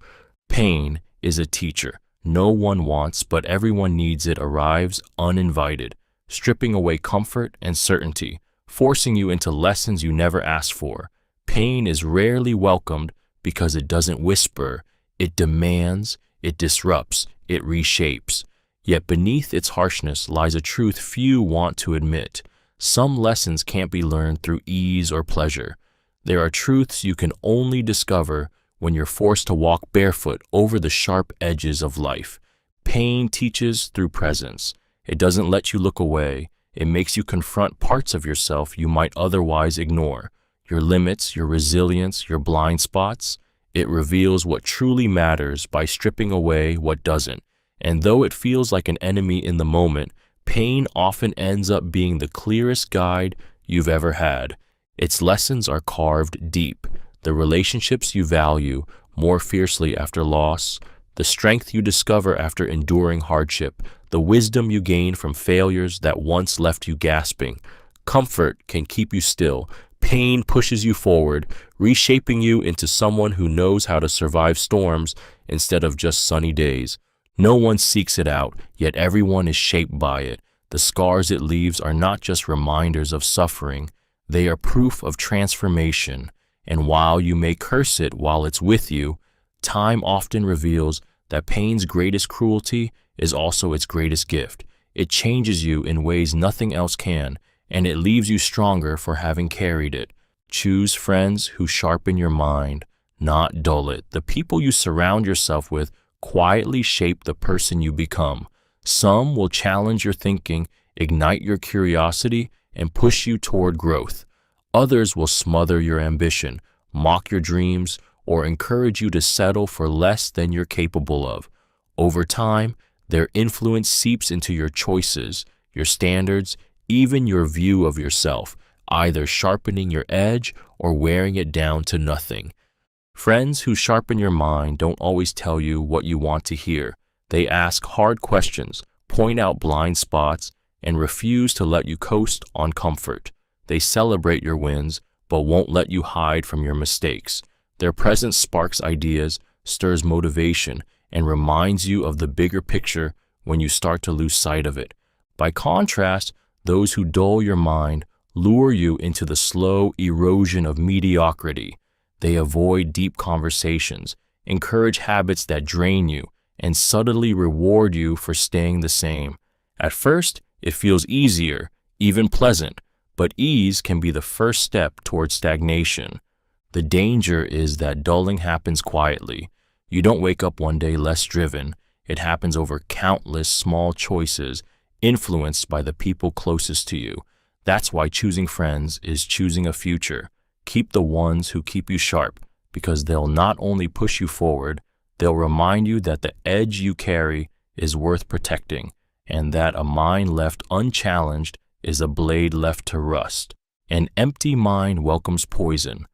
Pain is a teacher. No one wants, but everyone needs it arrives uninvited, stripping away comfort and certainty, forcing you into lessons you never asked for. Pain is rarely welcomed because it doesn't whisper, it demands, it disrupts, it reshapes. Yet beneath its harshness lies a truth few want to admit. Some lessons can't be learned through ease or pleasure. There are truths you can only discover when you're forced to walk barefoot over the sharp edges of life. Pain teaches through presence. It doesn't let you look away. It makes you confront parts of yourself you might otherwise ignore. Your limits, your resilience, your blind spots. It reveals what truly matters by stripping away what doesn't. And though it feels like an enemy in the moment, pain often ends up being the clearest guide you've ever had. Its lessons are carved deep. The relationships you value more fiercely after loss, the strength you discover after enduring hardship, the wisdom you gain from failures that once left you gasping. Comfort can keep you still. Pain pushes you forward, reshaping you into someone who knows how to survive storms instead of just sunny days. No one seeks it out, yet everyone is shaped by it. The scars it leaves are not just reminders of suffering, they are proof of transformation. And while you may curse it while it's with you, time often reveals that pain's greatest cruelty is also its greatest gift. It changes you in ways nothing else can, and it leaves you stronger for having carried it. Choose friends who sharpen your mind, not dull it. The people you surround yourself with quietly shape the person you become. Some will challenge your thinking, ignite your curiosity, and push you toward growth. Others will smother your ambition, mock your dreams, or encourage you to settle for less than you're capable of. Over time, their influence seeps into your choices, your standards, even your view of yourself, either sharpening your edge or wearing it down to nothing. Friends who sharpen your mind don't always tell you what you want to hear. They ask hard questions, point out blind spots, and refuse to let you coast on comfort. They celebrate your wins, but won't let you hide from your mistakes. Their presence sparks ideas, stirs motivation, and reminds you of the bigger picture when you start to lose sight of it. By contrast, those who dull your mind lure you into the slow erosion of mediocrity. They avoid deep conversations, encourage habits that drain you, and subtly reward you for staying the same. At first, it feels easier, even pleasant, but ease can be the first step towards stagnation. The danger is that dulling happens quietly. You don't wake up one day less driven. It happens over countless small choices influenced by the people closest to you. That's why choosing friends is choosing a future. Keep the ones who keep you sharp, because they'll not only push you forward, they'll remind you that the edge you carry is worth protecting, and that a mind left unchallenged is a blade left to rust. An empty mind welcomes poison.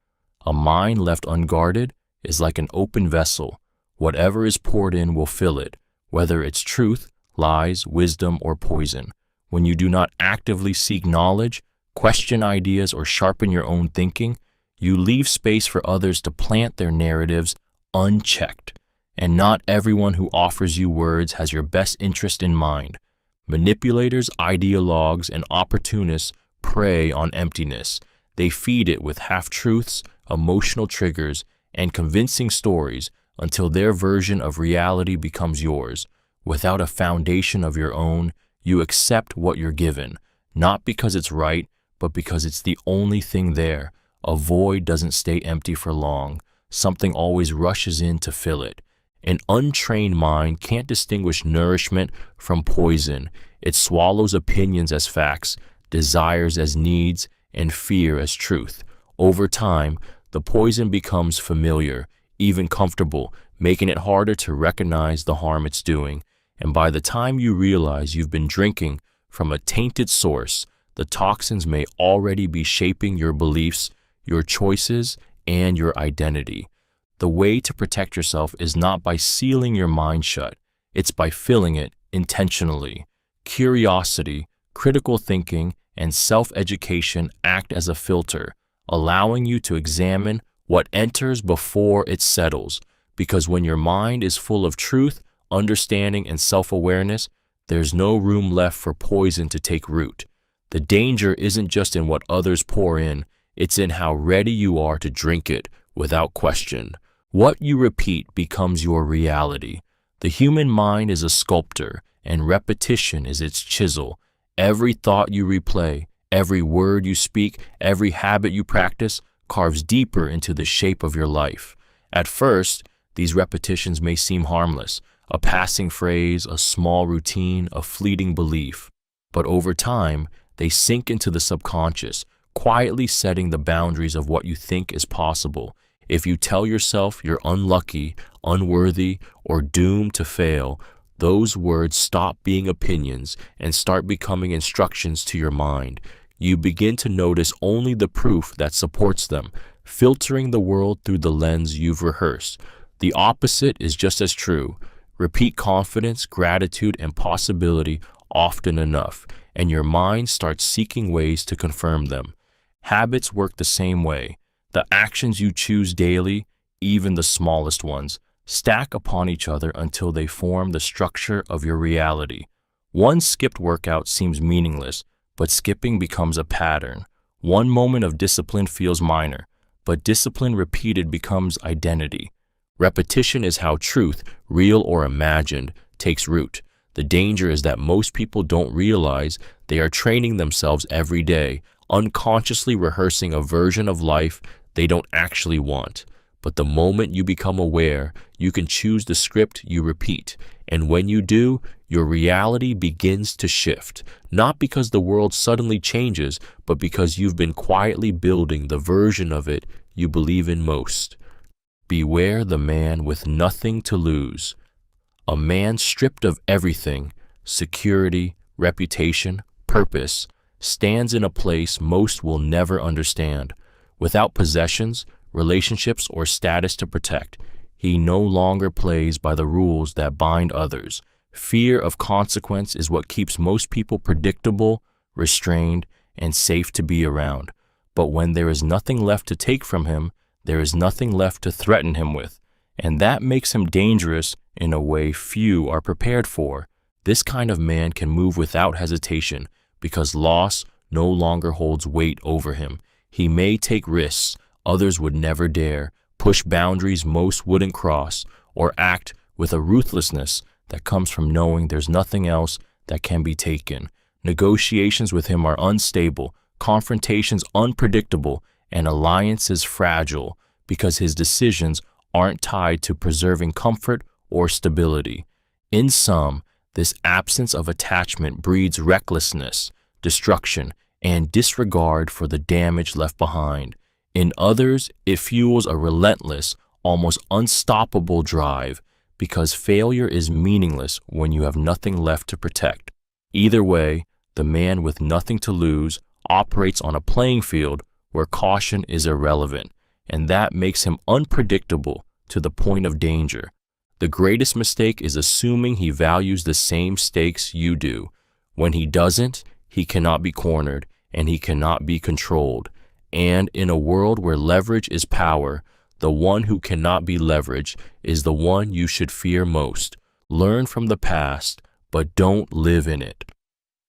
A mind left unguarded is like an open vessel. Whatever is poured in will fill it, whether it's truth, lies, wisdom, or poison. When you do not actively seek knowledge, question ideas, or sharpen your own thinking, you leave space for others to plant their narratives unchecked. And not everyone who offers you words has your best interest in mind. Manipulators, ideologues, and opportunists prey on emptiness. They feed it with half-truths, emotional triggers, and convincing stories until their version of reality becomes yours. Without a foundation of your own, you accept what you're given, not because it's right, but because it's the only thing there. A void doesn't stay empty for long. Something always rushes in to fill it. An untrained mind can't distinguish nourishment from poison. It swallows opinions as facts, desires as needs, and fear as truth. Over time, the poison becomes familiar, even comfortable, making it harder to recognize the harm it's doing. And by the time you realize you've been drinking from a tainted source, the toxins may already be shaping your beliefs, your choices, and your identity. The way to protect yourself is not by sealing your mind shut, it's by filling it intentionally. Curiosity, critical thinking, and self-education act as a filter, allowing you to examine what enters before it settles. Because when your mind is full of truth, understanding, and self-awareness, there's no room left for poison to take root. The danger isn't just in what others pour in, it's in how ready you are to drink it without question. What you repeat becomes your reality. The human mind is a sculptor, and repetition is its chisel. Every thought you replay, every word you speak, every habit you practice carves deeper into the shape of your life. At first, these repetitions may seem harmless, a passing phrase, a small routine, a fleeting belief. But over time, they sink into the subconscious, quietly setting the boundaries of what you think is possible. If you tell yourself you're unlucky, unworthy, or doomed to fail, those words stop being opinions and start becoming instructions to your mind. You begin to notice only the proof that supports them, filtering the world through the lens you've rehearsed. The opposite is just as true. Repeat confidence, gratitude, and possibility often enough, and your mind starts seeking ways to confirm them. Habits work the same way. The actions you choose daily, even the smallest ones, stack upon each other until they form the structure of your reality. One skipped workout seems meaningless, but skipping becomes a pattern. One moment of discipline feels minor, but discipline repeated becomes identity. Repetition is how truth, real or imagined, takes root. The danger is that most people don't realize they are training themselves every day, unconsciously rehearsing a version of life they don't actually want. But the moment you become aware, you can choose the script you repeat. And when you do, your reality begins to shift. Not because the world suddenly changes, but because you've been quietly building the version of it you believe in most. Beware the man with nothing to lose. A man stripped of everything, security, reputation, purpose, stands in a place most will never understand. Without possessions, relationships, or status to protect, he no longer plays by the rules that bind others. Fear of consequence is what keeps most people predictable, restrained, and safe to be around. But when there is nothing left to take from him, there is nothing left to threaten him with. And that makes him dangerous in a way few are prepared for. This kind of man can move without hesitation because loss no longer holds weight over him. He may take risks others would never dare, push boundaries most wouldn't cross, or act with a ruthlessness that comes from knowing there's nothing else that can be taken. Negotiations with him are unstable, confrontations unpredictable, and alliances fragile because his decisions aren't tied to preserving comfort or stability. In sum, this absence of attachment breeds recklessness, destruction, and disregard for the damage left behind. In others, it fuels a relentless, almost unstoppable drive, because failure is meaningless when you have nothing left to protect. Either way, the man with nothing to lose operates on a playing field where caution is irrelevant, and that makes him unpredictable to the point of danger. The greatest mistake is assuming he values the same stakes you do. When he doesn't, he cannot be cornered, and he cannot be controlled. And in a world where leverage is power, the one who cannot be leveraged is the one you should fear most. Learn from the past, but don't live in it.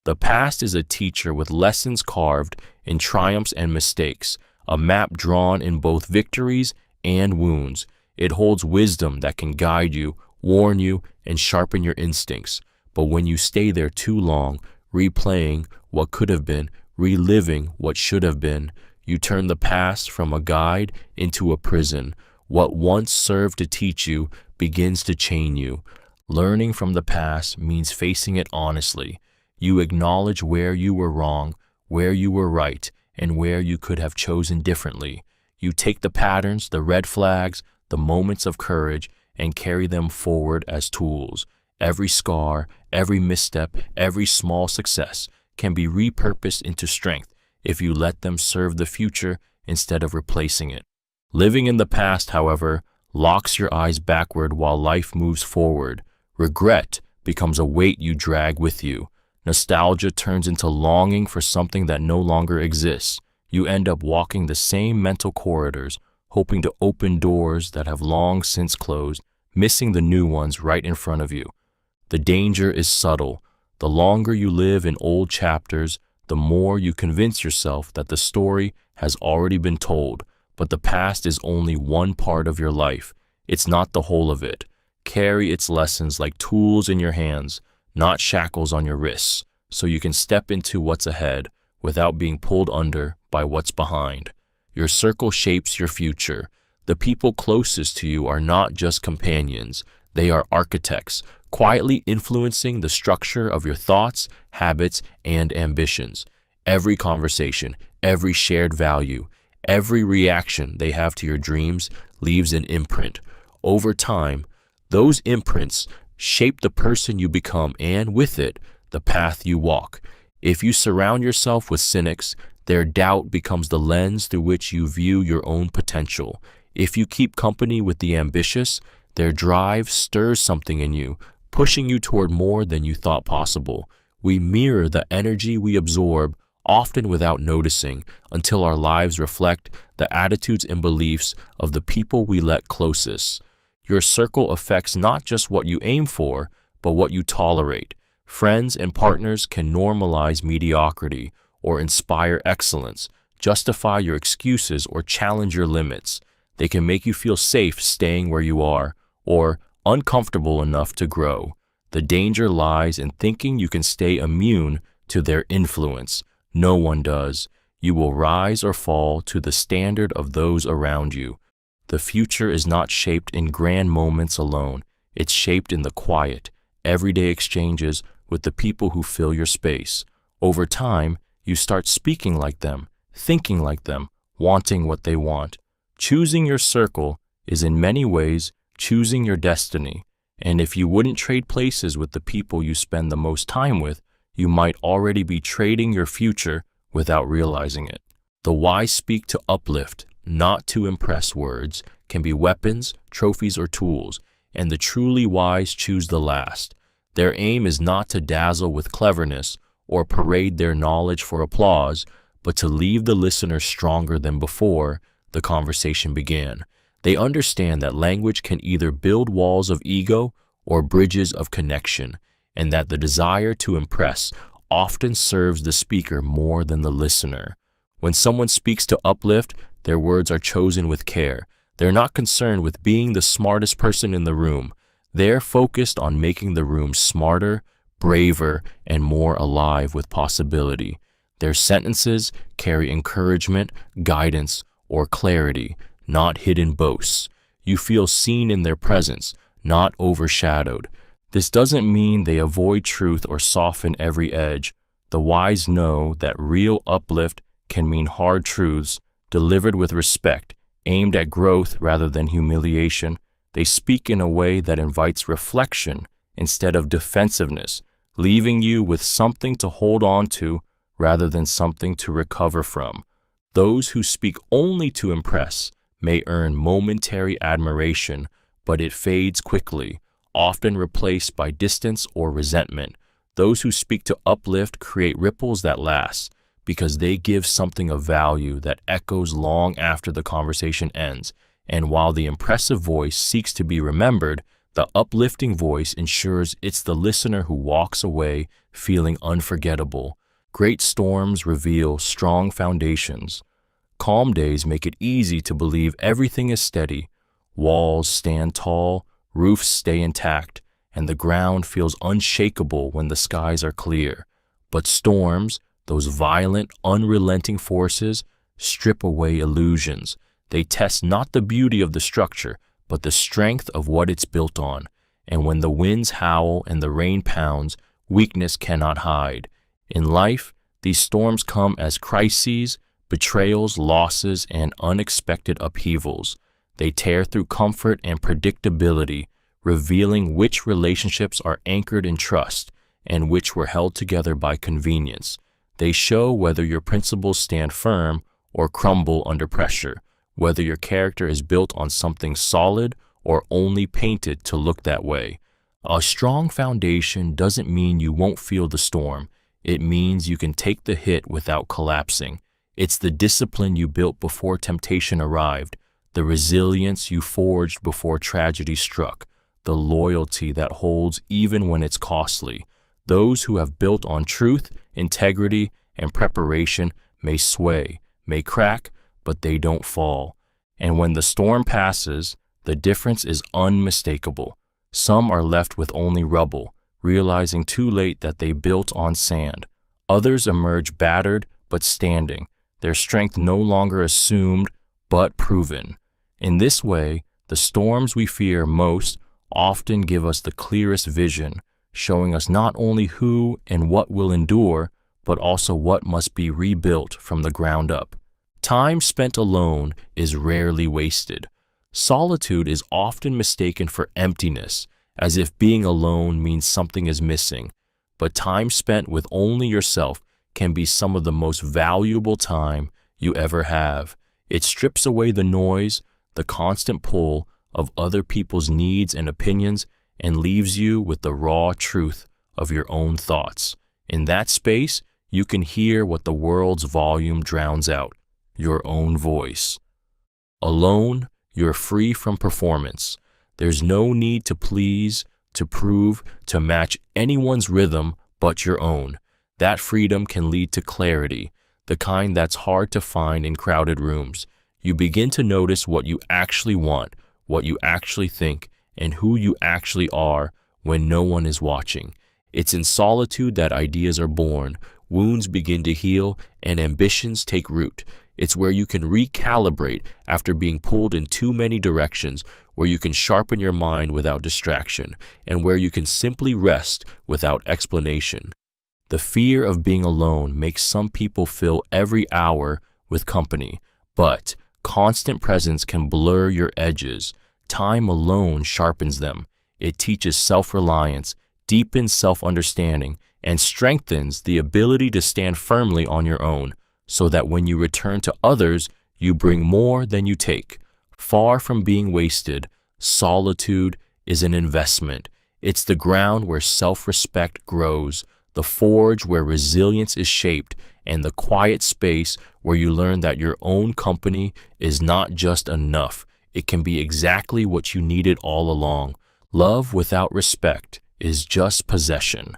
The past is a teacher with lessons carved in triumphs and mistakes, a map drawn in both victories and wounds. It holds wisdom that can guide you, warn you, and sharpen your instincts. But when you stay there too long, replaying what could have been, reliving what should have been, you turn the past from a guide into a prison. What once served to teach you begins to chain you. Learning from the past means facing it honestly. You acknowledge where you were wrong, where you were right, and where you could have chosen differently. You take the patterns, the red flags, the moments of courage, and carry them forward as tools. Every scar, every misstep, every small success can be repurposed into strength if you let them serve the future instead of replacing it. Living in the past, however, locks your eyes backward while life moves forward. Regret becomes a weight you drag with you. Nostalgia turns into longing for something that no longer exists. You end up walking the same mental corridors, hoping to open doors that have long since closed, missing the new ones right in front of you. The danger is subtle. The longer you live in old chapters, the more you convince yourself that the story has already been told. But the past is only one part of your life. It's not the whole of it. Carry its lessons like tools in your hands, not shackles on your wrists, so you can step into what's ahead without being pulled under by what's behind. Your circle shapes your future. The people closest to you are not just companions. They are architects, quietly influencing the structure of your thoughts, habits, and ambitions. Every conversation, every shared value, every reaction they have to your dreams leaves an imprint. Over time, those imprints shape the person you become and, with it, the path you walk. If you surround yourself with cynics, their doubt becomes the lens through which you view your own potential. If you keep company with the ambitious, their drive stirs something in you, pushing you toward more than you thought possible. We mirror the energy we absorb, often without noticing, until our lives reflect the attitudes and beliefs of the people we let closest. Your circle affects not just what you aim for, but what you tolerate. Friends and partners can normalize mediocrity or inspire excellence, justify your excuses, or challenge your limits. They can make you feel safe staying where you are, or uncomfortable enough to grow. The danger lies in thinking you can stay immune to their influence. No one does. You will rise or fall to the standard of those around you. The future is not shaped in grand moments alone. It's shaped in the quiet, everyday exchanges with the people who fill your space. Over time, you start speaking like them, thinking like them, wanting what they want. Choosing your circle is in many ways choosing your destiny. And if you wouldn't trade places with the people you spend the most time with, you might already be trading your future without realizing it. The wise speak to uplift, not to impress. Words can be weapons, trophies, or tools, and the truly wise choose the last. Their aim is not to dazzle with cleverness or parade their knowledge for applause, but to leave the listener stronger than before the conversation began. They understand that language can either build walls of ego or bridges of connection, and that the desire to impress often serves the speaker more than the listener. When someone speaks to uplift, their words are chosen with care. They're not concerned with being the smartest person in the room. They're focused on making the room smarter, braver, and more alive with possibility. Their sentences carry encouragement, guidance, or clarity, not hidden boasts. You feel seen in their presence, not overshadowed. This doesn't mean they avoid truth or soften every edge. The wise know that real uplift can mean hard truths delivered with respect, aimed at growth rather than humiliation. They speak in a way that invites reflection instead of defensiveness, leaving you with something to hold on to rather than something to recover from. Those who speak only to impress may earn momentary admiration, but it fades quickly, often replaced by distance or resentment. Those who speak to uplift create ripples that last, because they give something of value that echoes long after the conversation ends. And while the impressive voice seeks to be remembered, The uplifting voice ensures it's the listener who walks away feeling unforgettable. Great storms reveal strong foundations. Calm days make it easy to believe everything is steady. Walls stand tall, roofs stay intact, and the ground feels unshakable when the skies are clear. But storms, those violent, unrelenting forces, strip away illusions. They test not the beauty of the structure, but the strength of what it's built on. And when the winds howl and the rain pounds, weakness cannot hide. In life, these storms come as crises, betrayals, losses, and unexpected upheavals. They tear through comfort and predictability, revealing which relationships are anchored in trust and which were held together by convenience. They show whether your principles stand firm or crumble under pressure, whether your character is built on something solid or only painted to look that way. A strong foundation doesn't mean you won't feel the storm. It means you can take the hit without collapsing. It's the discipline you built before temptation arrived, the resilience you forged before tragedy struck, the loyalty that holds even when it's costly. Those who have built on truth, integrity, and preparation may sway, may crack, but they don't fall. And when the storm passes, the difference is unmistakable. Some are left with only rubble, realizing too late that they built on sand. Others emerge battered but standing, their strength no longer assumed but proven. In this way, the storms we fear most often give us the clearest vision, showing us not only who and what will endure, but also what must be rebuilt from the ground up. Time spent alone is rarely wasted. Solitude is often mistaken for emptiness, as if being alone means something is missing. But time spent with only yourself can be some of the most valuable time you ever have. It strips away the noise, the constant pull of other people's needs and opinions, and leaves you with the raw truth of your own thoughts. In that space, you can hear what the world's volume drowns out, your own voice. Alone, you're free from performance. There's no need to please, to prove, to match anyone's rhythm but your own. That freedom can lead to clarity, the kind that's hard to find in crowded rooms. You begin to notice what you actually want, what you actually think, and who you actually are when no one is watching. It's in solitude that ideas are born, wounds begin to heal, and ambitions take root. It's where you can recalibrate after being pulled in too many directions, where you can sharpen your mind without distraction, and where you can simply rest without explanation. The fear of being alone makes some people fill every hour with company, but constant presence can blur your edges. Time alone sharpens them. It teaches self-reliance, deepens self-understanding, and strengthens the ability to stand firmly on your own, so that when you return to others, you bring more than you take. Far from being wasted, solitude is an investment. It's the ground where self-respect grows, the forge where resilience is shaped, and the quiet space where you learn that your own company is not just enough. It can be exactly what you needed all along. Love without respect is just possession.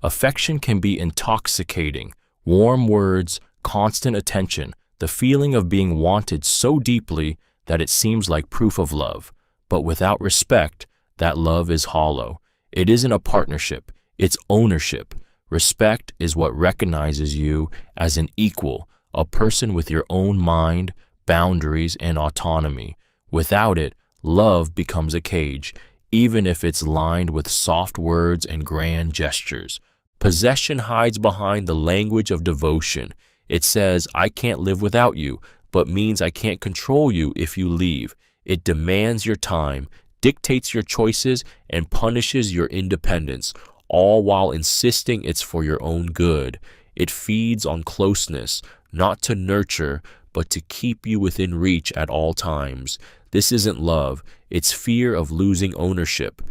Affection can be intoxicating. Warm words, constant attention, the feeling of being wanted so deeply that it seems like proof of love. But without respect, that love is hollow. It isn't a partnership, it's ownership. Respect is what recognizes you as an equal, a person with your own mind, boundaries, and autonomy. Without it, love becomes a cage, even if it's lined with soft words and grand gestures. Possession hides behind the language of devotion. It says, I can't live without you, but means I can't control you if you leave. It demands your time, dictates your choices, and punishes your independence, all while insisting it's for your own good. It feeds on closeness, not to nurture, but to keep you within reach at all times. This isn't love, it's fear of losing ownership.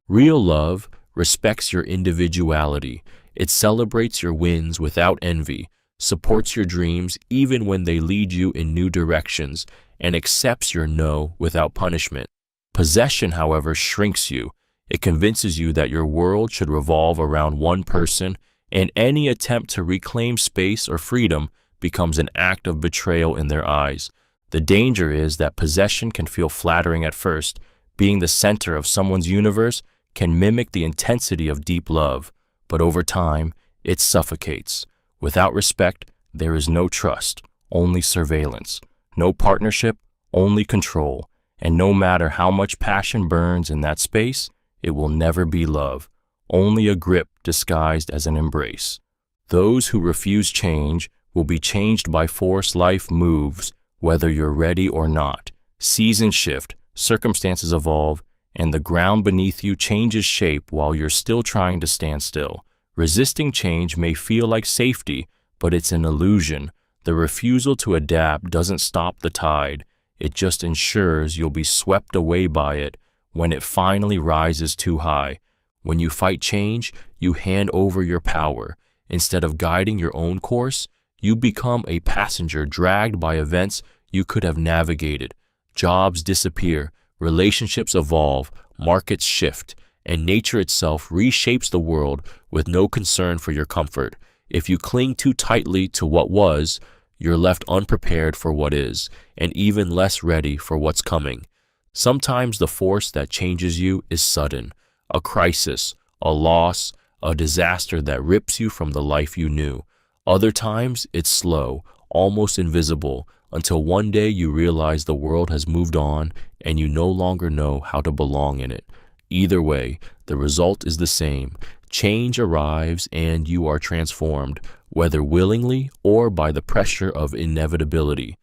Real love respects your individuality. It celebrates your wins without envy, supports your dreams even when they lead you in new directions, and accepts your no without punishment. Possession, however, shrinks you. It convinces you that your world should revolve around one person, and any attempt to reclaim space or freedom becomes an act of betrayal in their eyes. The danger is that possession can feel flattering at first. Being the center of someone's universe can mimic the intensity of deep love, but over time, it suffocates. Without respect, there is no trust, only surveillance. No partnership, only control. And no matter how much passion burns in that space, it will never be love, only a grip disguised as an embrace. Those who refuse change will be changed by force. Life moves, whether you're ready or not. Seasons shift, circumstances evolve, and the ground beneath you changes shape while you're still trying to stand still. Resisting change may feel like safety, but it's an illusion. The refusal to adapt doesn't stop the tide. It just ensures you'll be swept away by it when it finally rises too high. When you fight change, you hand over your power. Instead of guiding your own course, you become a passenger dragged by events you could have navigated. Jobs disappear, relationships evolve, markets shift, and nature itself reshapes the world with no concern for your comfort. If you cling too tightly to what was, you're left unprepared for what is, and even less ready for what's coming. Sometimes the force that changes you is sudden, a crisis, a loss, a disaster that rips you from the life you knew. Other times, it's slow, almost invisible, until one day you realize the world has moved on and you no longer know how to belong in it. Either way, the result is the same. Change arrives and you are transformed, whether willingly or by the pressure of inevitability.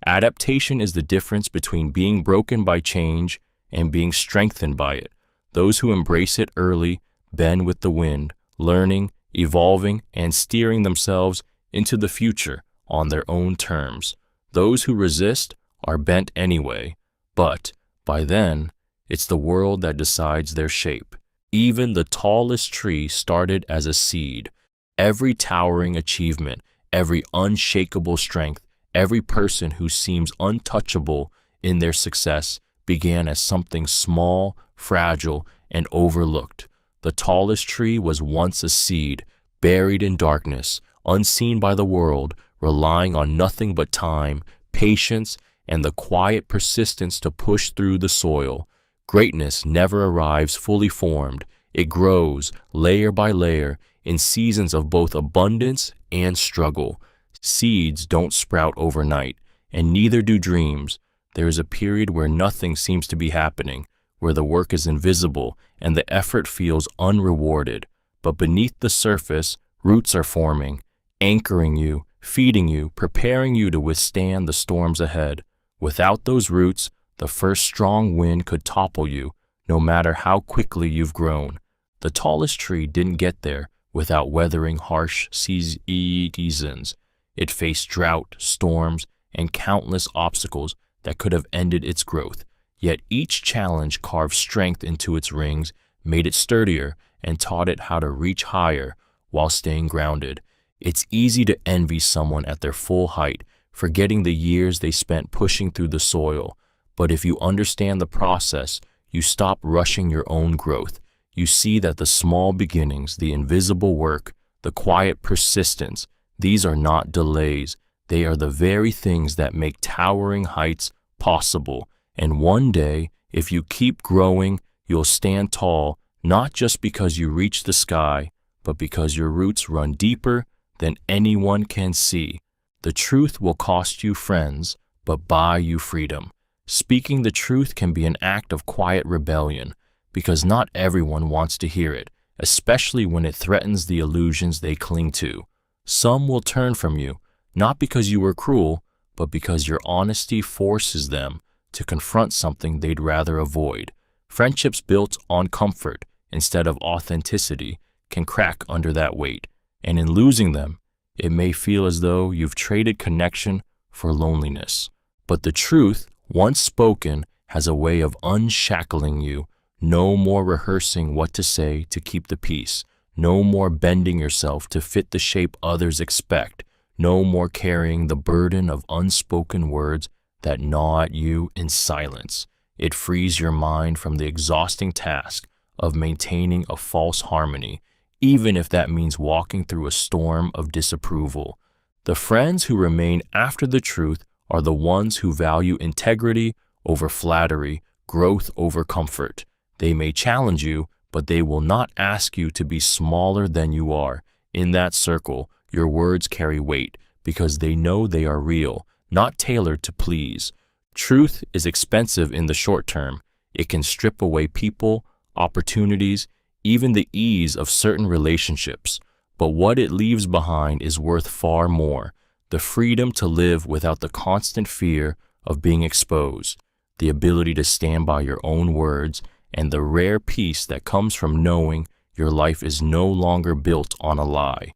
Adaptation is the difference between being broken by change and being strengthened by it. Those who embrace it early bend with the wind, learning, evolving, and steering themselves into the future on their own terms. Those who resist are bent anyway, but by then, it's the world that decides their shape. Even the tallest tree started as a seed. Every towering achievement, every unshakable strength, every person who seems untouchable in their success began as something small, fragile, and overlooked. The tallest tree was once a seed, buried in darkness, unseen by the world, relying on nothing but time, patience, and the quiet persistence to push through the soil. Greatness never arrives fully formed. It grows, layer by layer, in seasons of both abundance and struggle. Seeds don't sprout overnight, and neither do dreams. There is a period where nothing seems to be happening, where the work is invisible and the effort feels unrewarded. But beneath the surface, roots are forming, anchoring you, feeding you, preparing you to withstand the storms ahead. Without those roots, the first strong wind could topple you, no matter how quickly you've grown. The tallest tree didn't get there without weathering harsh seasons. It faced drought, storms, and countless obstacles that could have ended its growth. Yet each challenge carved strength into its rings, made it sturdier, and taught it how to reach higher while staying grounded. It's easy to envy someone at their full height, forgetting the years they spent pushing through the soil. But if you understand the process, you stop rushing your own growth. You see that the small beginnings, the invisible work, the quiet persistence, these are not delays. They are the very things that make towering heights possible. And one day, if you keep growing, you'll stand tall, not just because you reach the sky, but because your roots run deeper than anyone can see. The truth will cost you friends, but buy you freedom. Speaking the truth can be an act of quiet rebellion, because not everyone wants to hear it, especially when it threatens the illusions they cling to. Some will turn from you, not because you were cruel, but because your honesty forces them to confront something they'd rather avoid. Friendships built on comfort instead of authenticity can crack under that weight, and in losing them, it may feel as though you've traded connection for loneliness. But the truth, once spoken, has a way of unshackling you. No more rehearsing what to say to keep the peace. No more bending yourself to fit the shape others expect. No more carrying the burden of unspoken words that gnaw at you in silence. It frees your mind from the exhausting task of maintaining a false harmony, even if that means walking through a storm of disapproval. The friends who remain after the truth are the ones who value integrity over flattery, growth over comfort. They may challenge you, but they will not ask you to be smaller than you are. In that circle, your words carry weight because they know they are real, not tailored to please. Truth is expensive in the short term. It can strip away people, opportunities, even the ease of certain relationships. But what it leaves behind is worth far more: the freedom to live without the constant fear of being exposed, the ability to stand by your own words, and the rare peace that comes from knowing your life is no longer built on a lie.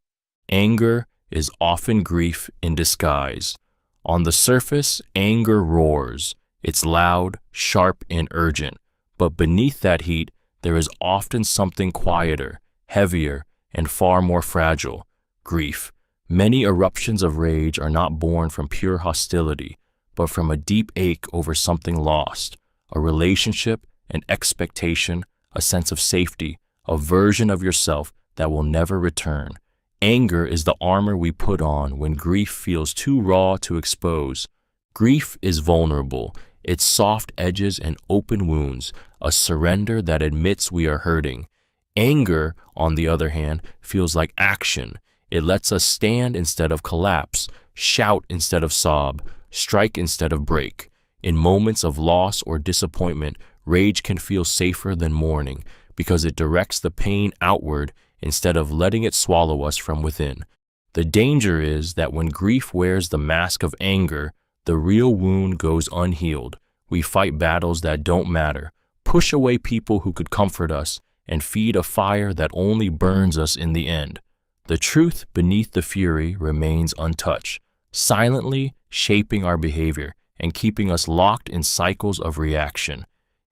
Anger is often grief in disguise. On the surface, anger roars. It's loud, sharp, and urgent. But beneath that heat, there is often something quieter, heavier, and far more fragile: grief. Many eruptions of rage are not born from pure hostility, but from a deep ache over something lost: a relationship, an expectation, a sense of safety, a version of yourself that will never return. Anger is the armor we put on when grief feels too raw to expose. Grief is vulnerable. Its soft edges and open wounds, a surrender that admits we are hurting. Anger, on the other hand, feels like action. It lets us stand instead of collapse, shout instead of sob, strike instead of break. In moments of loss or disappointment, rage can feel safer than mourning because it directs the pain outward instead of letting it swallow us from within. The danger is that when grief wears the mask of anger, the real wound goes unhealed. We fight battles that don't matter, push away people who could comfort us, and feed a fire that only burns us in the end. The truth beneath the fury remains untouched, silently shaping our behavior and keeping us locked in cycles of reaction.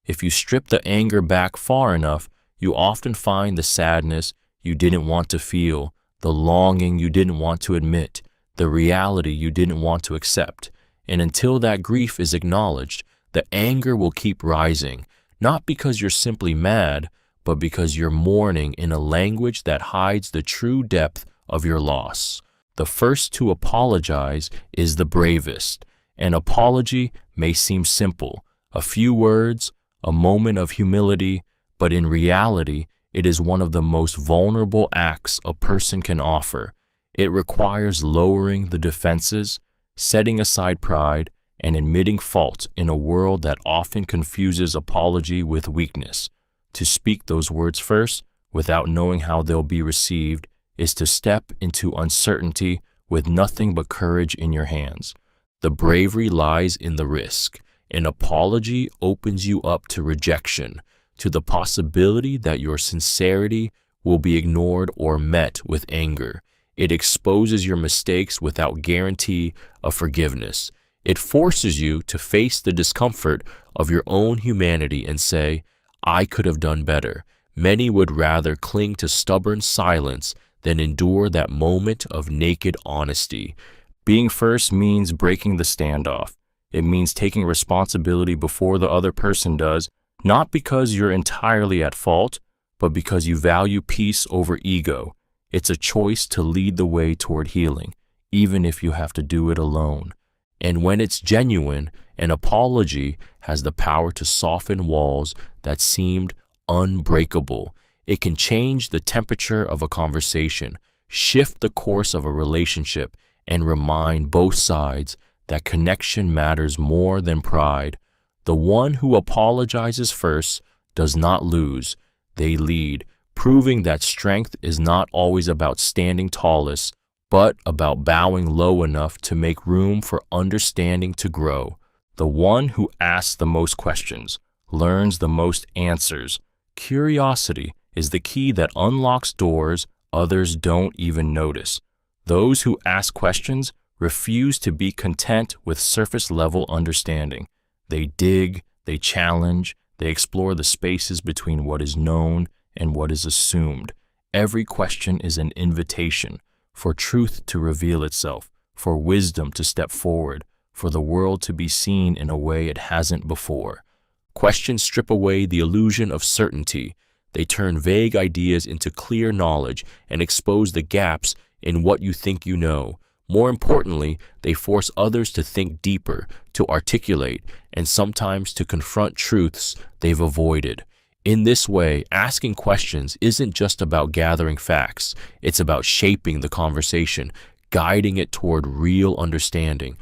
If you strip the anger back far enough, you often find the sadness you didn't want to feel, the longing you didn't want to admit, the reality you didn't want to accept. And until that grief is acknowledged, the anger will keep rising, not because you're simply mad, but because you're mourning in a language that hides the true depth of your loss. The first to apologize is the bravest. An apology may seem simple, a few words, a moment of humility, but in reality, it is one of the most vulnerable acts a person can offer. It requires lowering the defenses, setting aside pride, and admitting fault in a world that often confuses apology with weakness. To speak those words first, without knowing how they'll be received, is to step into uncertainty with nothing but courage in your hands. The bravery lies in the risk. An apology opens you up to rejection, to the possibility that your sincerity will be ignored or met with anger. It exposes your mistakes without guarantee of forgiveness. It forces you to face the discomfort of your own humanity and say, "I could have done better." Many would rather cling to stubborn silence than endure that moment of naked honesty. Being first means breaking the standoff. It means taking responsibility before the other person does, not because you're entirely at fault, but because you value peace over ego. It's a choice to lead the way toward healing, even if you have to do it alone. And when it's genuine, an apology has the power to soften walls that seemed unbreakable. It can change the temperature of a conversation, shift the course of a relationship, and remind both sides that connection matters more than pride. The one who apologizes first does not lose, they lead, proving that strength is not always about standing tallest, but about bowing low enough to make room for understanding to grow. The one who asks the most questions learns the most answers. Curiosity is the key that unlocks doors others don't even notice. Those who ask questions refuse to be content with surface-level understanding. They dig, they challenge, they explore the spaces between what is known and what is assumed. Every question is an invitation for truth to reveal itself, for wisdom to step forward, for the world to be seen in a way it hasn't before. Questions strip away the illusion of certainty. They turn vague ideas into clear knowledge and expose the gaps in what you think you know. More importantly, they force others to think deeper, to articulate, and sometimes to confront truths they've avoided. In this way, asking questions isn't just about gathering facts, it's about shaping the conversation, guiding it toward real understanding.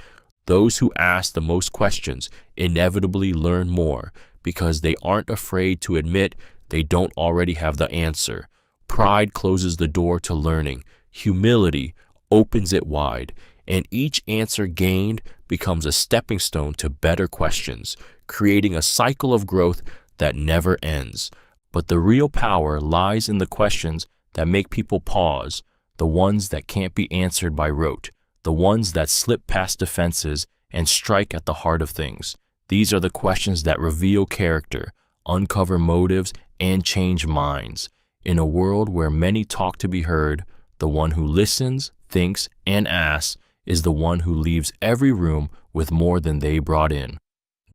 Those who ask the most questions inevitably learn more because they aren't afraid to admit they don't already have the answer. Pride closes the door to learning. Humility opens it wide, and each answer gained becomes a stepping stone to better questions, creating a cycle of growth that never ends. But the real power lies in the questions that make people pause, the ones that can't be answered by rote, the ones that slip past defenses and strike at the heart of things. These are the questions that reveal character, uncover motives, and change minds. In a world where many talk to be heard, the one who listens, thinks, and asks is the one who leaves every room with more than they brought in.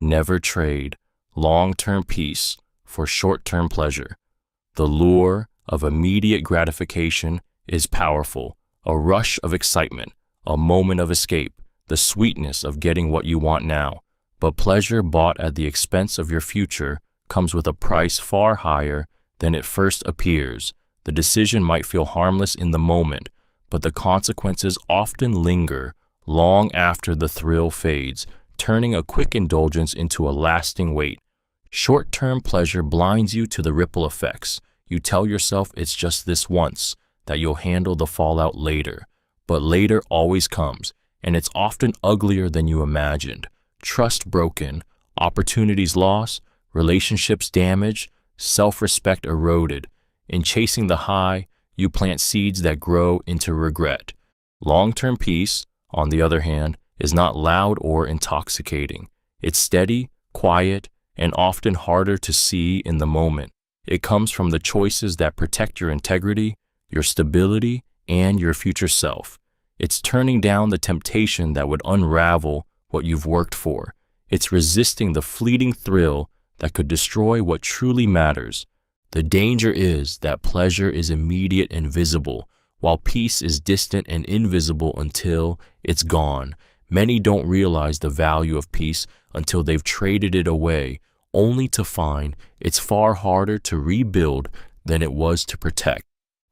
Never trade long-term peace for short-term pleasure. The lure of immediate gratification is powerful, a rush of excitement, a moment of escape, the sweetness of getting what you want now. But pleasure bought at the expense of your future comes with a price far higher than it first appears. The decision might feel harmless in the moment, but the consequences often linger long after the thrill fades, turning a quick indulgence into a lasting weight. Short-term pleasure blinds you to the ripple effects. You tell yourself it's just this once, that you'll handle the fallout later. But later always comes, and it's often uglier than you imagined. Trust broken, opportunities lost, relationships damaged, self-respect eroded. In chasing the high, you plant seeds that grow into regret. Long-term peace, on the other hand, is not loud or intoxicating. It's steady, quiet, and often harder to see in the moment. It comes from the choices that protect your integrity, your stability, and your future self. It's turning down the temptation that would unravel what you've worked for. It's resisting the fleeting thrill that could destroy what truly matters. The danger is that pleasure is immediate and visible, while peace is distant and invisible until it's gone. Many don't realize the value of peace until they've traded it away, only to find it's far harder to rebuild than it was to protect.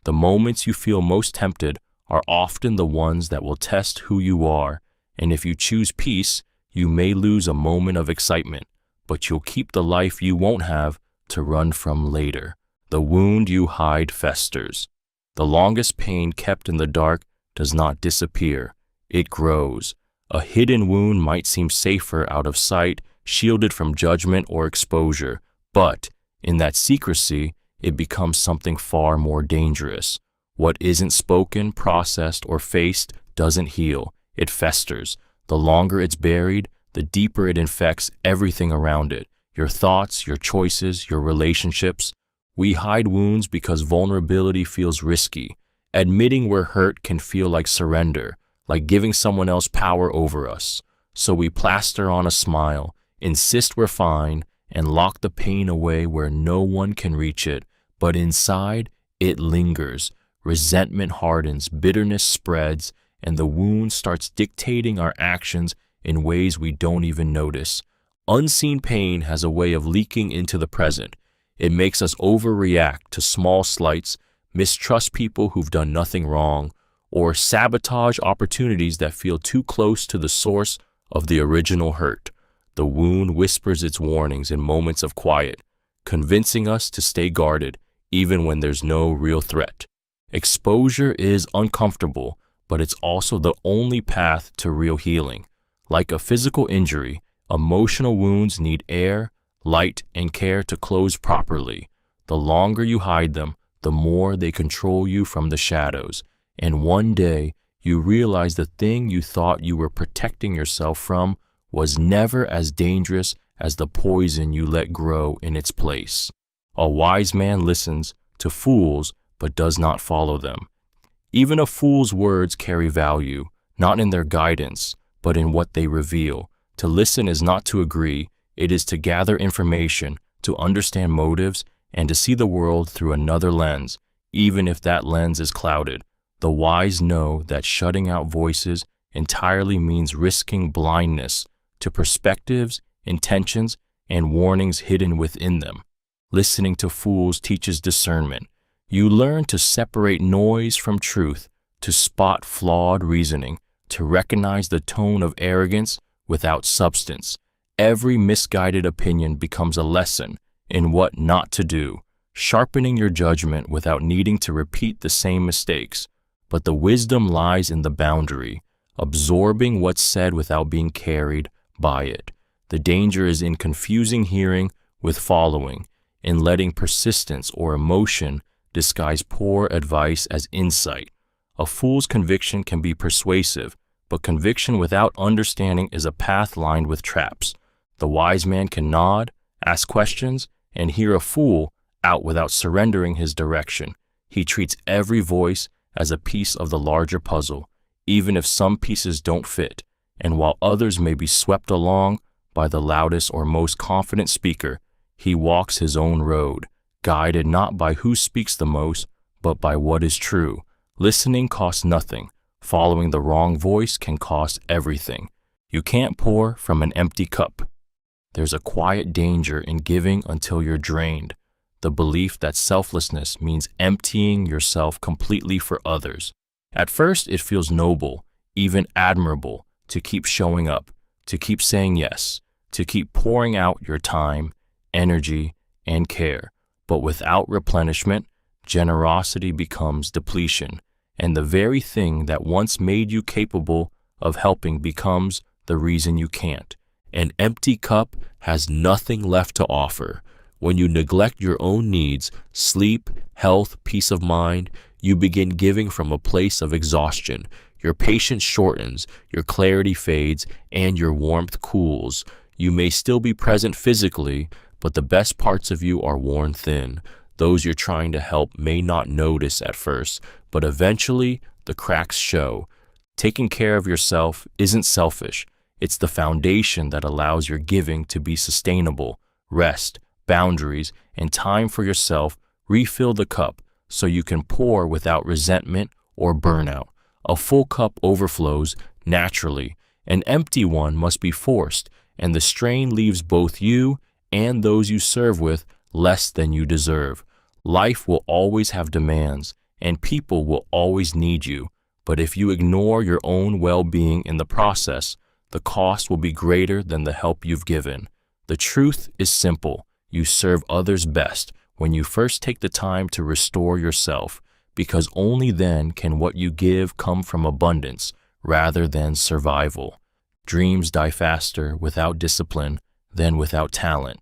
The moments you feel most tempted are often the ones that will test who you are, and if you choose peace, you may lose a moment of excitement, but you'll keep the life you won't have to run from later. The wound you hide festers. The longest pain kept in the dark does not disappear, it grows. A hidden wound might seem safer out of sight, shielded from judgment or exposure, but in that secrecy, it becomes something far more dangerous. What isn't spoken, processed, or faced doesn't heal, it festers. The longer it's buried, the deeper it infects everything around it. Your thoughts, your choices, your relationships. We hide wounds because vulnerability feels risky. Admitting we're hurt can feel like surrender, like giving someone else power over us. So we plaster on a smile, insist we're fine, and lock the pain away where no one can reach it. But inside, it lingers. Resentment hardens, bitterness spreads, and the wound starts dictating our actions in ways we don't even notice. Unseen pain has a way of leaking into the present. It makes us overreact to small slights, mistrust people who've done nothing wrong, or sabotage opportunities that feel too close to the source of the original hurt. The wound whispers its warnings in moments of quiet, convincing us to stay guarded even when there's no real threat. Exposure is uncomfortable, but it's also the only path to real healing. Like a physical injury, emotional wounds need air, light, and care to close properly. The longer you hide them, the more they control you from the shadows. And one day, you realize the thing you thought you were protecting yourself from was never as dangerous as the poison you let grow in its place. A wise man listens to fools but does not follow them. Even a fool's words carry value, not in their guidance, but in what they reveal. To listen is not to agree, it is to gather information, to understand motives, and to see the world through another lens, even if that lens is clouded. The wise know that shutting out voices entirely means risking blindness to perspectives, intentions, and warnings hidden within them. Listening to fools teaches discernment. You learn to separate noise from truth, to spot flawed reasoning, to recognize the tone of arrogance without substance. Every misguided opinion becomes a lesson in what not to do, sharpening your judgment without needing to repeat the same mistakes. But the wisdom lies in the boundary, absorbing what's said without being carried by it. The danger is in confusing hearing with following, in letting persistence or emotion disguise poor advice as insight. A fool's conviction can be persuasive, but conviction without understanding is a path lined with traps. The wise man can nod, ask questions, and hear a fool out without surrendering his direction. He treats every voice as a piece of the larger puzzle, even if some pieces don't fit, and while others may be swept along by the loudest or most confident speaker, he walks his own road, guided not by who speaks the most, but by what is true. Listening costs nothing. Following the wrong voice can cost everything. You can't pour from an empty cup. There's a quiet danger in giving until you're drained. The belief that selflessness means emptying yourself completely for others. At first, it feels noble, even admirable, to keep showing up, to keep saying yes, to keep pouring out your time, energy, and care. But without replenishment, generosity becomes depletion, and the very thing that once made you capable of helping becomes the reason you can't. An empty cup has nothing left to offer. When you neglect your own needs, sleep, health, peace of mind, you begin giving from a place of exhaustion. Your patience shortens, your clarity fades, and your warmth cools. You may still be present physically, but the best parts of you are worn thin. Those you're trying to help may not notice at first, but eventually the cracks show. Taking care of yourself isn't selfish. It's the foundation that allows your giving to be sustainable. Rest, boundaries, and time for yourself refill the cup so you can pour without resentment or burnout. A full cup overflows naturally. An empty one must be forced, and the strain leaves both you and those you serve with less than you deserve. Life will always have demands, and people will always need you. But if you ignore your own well-being in the process, the cost will be greater than the help you've given. The truth is simple. You serve others best when you first take the time to restore yourself, because only then can what you give come from abundance rather than survival. Dreams die faster without discipline than without talent.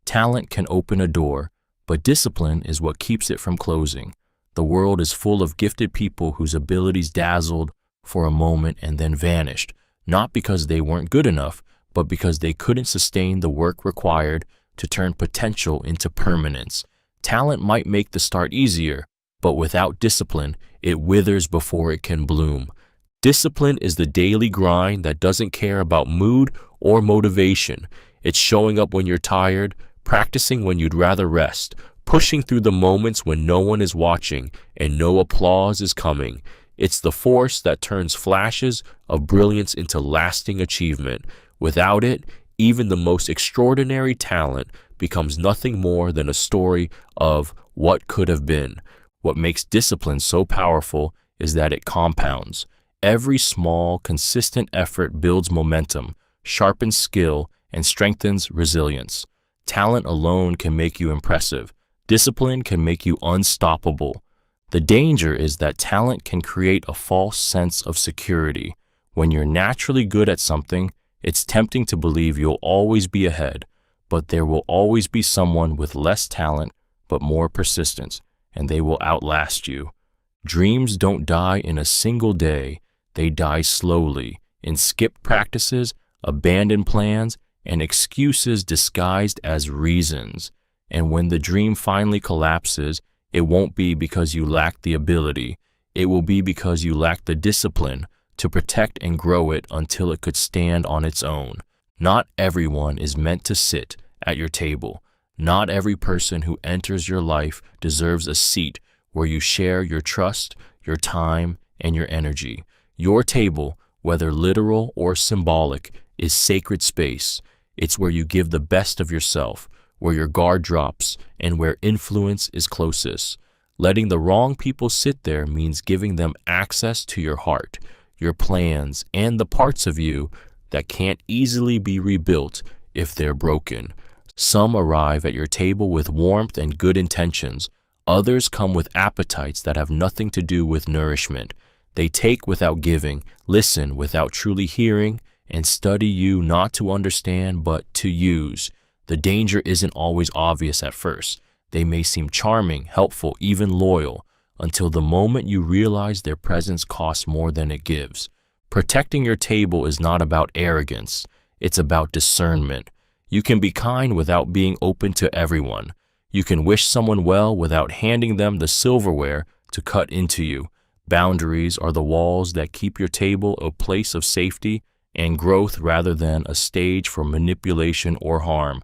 Talent can open a door, but discipline is what keeps it from closing. The world is full of gifted people whose abilities dazzled for a moment and then vanished, not because they weren't good enough, but because they couldn't sustain the work required to turn potential into permanence. Talent might make the start easier, but without discipline, it withers before it can bloom. Discipline is the daily grind that doesn't care about mood or motivation. It's showing up when you're tired, practicing when you'd rather rest, pushing through the moments when no one is watching and no applause is coming. It's the force that turns flashes of brilliance into lasting achievement. Without it, even the most extraordinary talent becomes nothing more than a story of what could have been. What makes discipline so powerful is that it compounds. Every small, consistent effort builds momentum, sharpens skill, and strengthens resilience. Talent alone can make you impressive. Discipline can make you unstoppable. The danger is that talent can create a false sense of security. When you're naturally good at something, it's tempting to believe you'll always be ahead, but there will always be someone with less talent but more persistence, and they will outlast you. Dreams don't die in a single day. They die slowly, in skipped practices, abandoned plans, and excuses disguised as reasons. And when the dream finally collapses, it won't be because you lack the ability. It will be because you lack the discipline to protect and grow it until it could stand on its own. Not everyone is meant to sit at your table. Not every person who enters your life deserves a seat where you share your trust, your time, and your energy. Your table, whether literal or symbolic, is sacred space. It's where you give the best of yourself, where your guard drops, and where influence is closest. Letting the wrong people sit there means giving them access to your heart, your plans, and the parts of you that can't easily be rebuilt if they're broken. Some arrive at your table with warmth and good intentions. Others come with appetites that have nothing to do with nourishment. They take without giving, listen without truly hearing, and study you not to understand but to use. The danger isn't always obvious at first. They may seem charming, helpful, even loyal, until the moment you realize their presence costs more than it gives. Protecting your table is not about arrogance. It's about discernment. You can be kind without being open to everyone. You can wish someone well without handing them the silverware to cut into you. Boundaries are the walls that keep your table a place of safety and growth rather than a stage for manipulation or harm.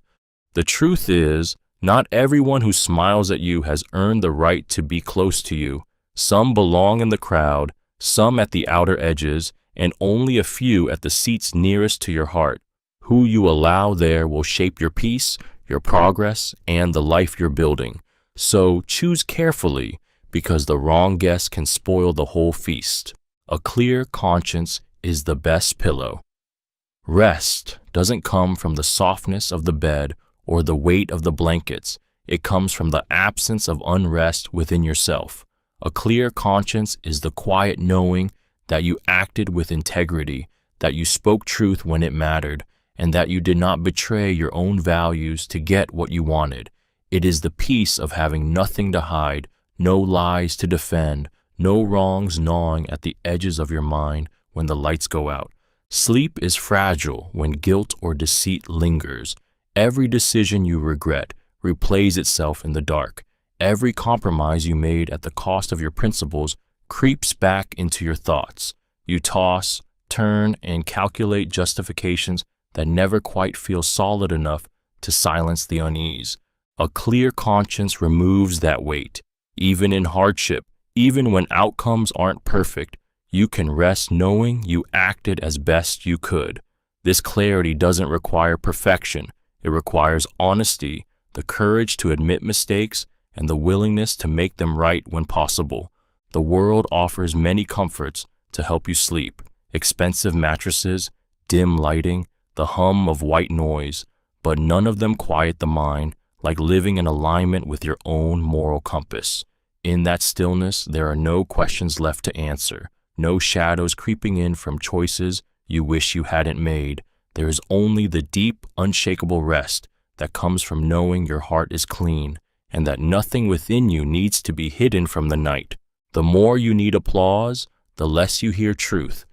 The truth is, not everyone who smiles at you has earned the right to be close to you. Some belong in the crowd, some at the outer edges, and only a few at the seats nearest to your heart. Who you allow there will shape your peace, your progress, and the life you're building. So choose carefully, because the wrong guest can spoil the whole feast. A clear conscience is the best pillow. Rest doesn't come from the softness of the bed or the weight of the blankets. It comes from the absence of unrest within yourself. A clear conscience is the quiet knowing that you acted with integrity, that you spoke truth when it mattered, and that you did not betray your own values to get what you wanted. It is the peace of having nothing to hide, no lies to defend, no wrongs gnawing at the edges of your mind when the lights go out. Sleep is fragile when guilt or deceit lingers. Every decision you regret replays itself in the dark. Every compromise you made at the cost of your principles creeps back into your thoughts. You toss, turn, and calculate justifications that never quite feel solid enough to silence the unease. A clear conscience removes that weight. Even in hardship, even when outcomes aren't perfect, you can rest knowing you acted as best you could. This clarity doesn't require perfection. It requires honesty, the courage to admit mistakes, and the willingness to make them right when possible. The world offers many comforts to help you sleep: expensive mattresses, dim lighting, the hum of white noise, but none of them quiet the mind like living in alignment with your own moral compass. In that stillness, there are no questions left to answer, no shadows creeping in from choices you wish you hadn't made. There is only the deep, unshakable rest that comes from knowing your heart is clean and that nothing within you needs to be hidden from the night. The more you need applause, the less you hear truth.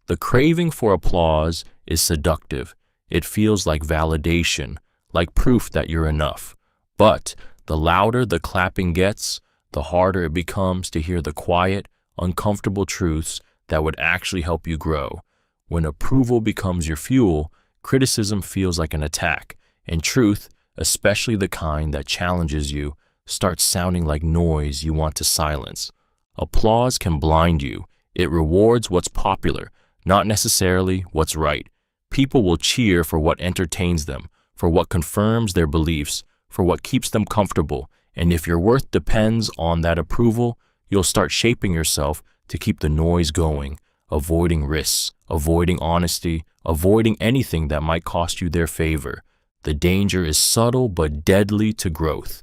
The craving for applause is seductive. It feels like validation, like proof that you're enough. But the louder the clapping gets, the harder it becomes to hear the quiet, uncomfortable truths that would actually help you grow. When approval becomes your fuel, criticism feels like an attack, and truth, especially the kind that challenges you, starts sounding like noise you want to silence. Applause can blind you. It rewards what's popular, not necessarily what's right. People will cheer for what entertains them, for what confirms their beliefs, for what keeps them comfortable, and if your worth depends on that approval, you'll start shaping yourself to keep the noise going, avoiding risks, avoiding honesty, avoiding anything that might cost you their favor. The danger is subtle but deadly to growth.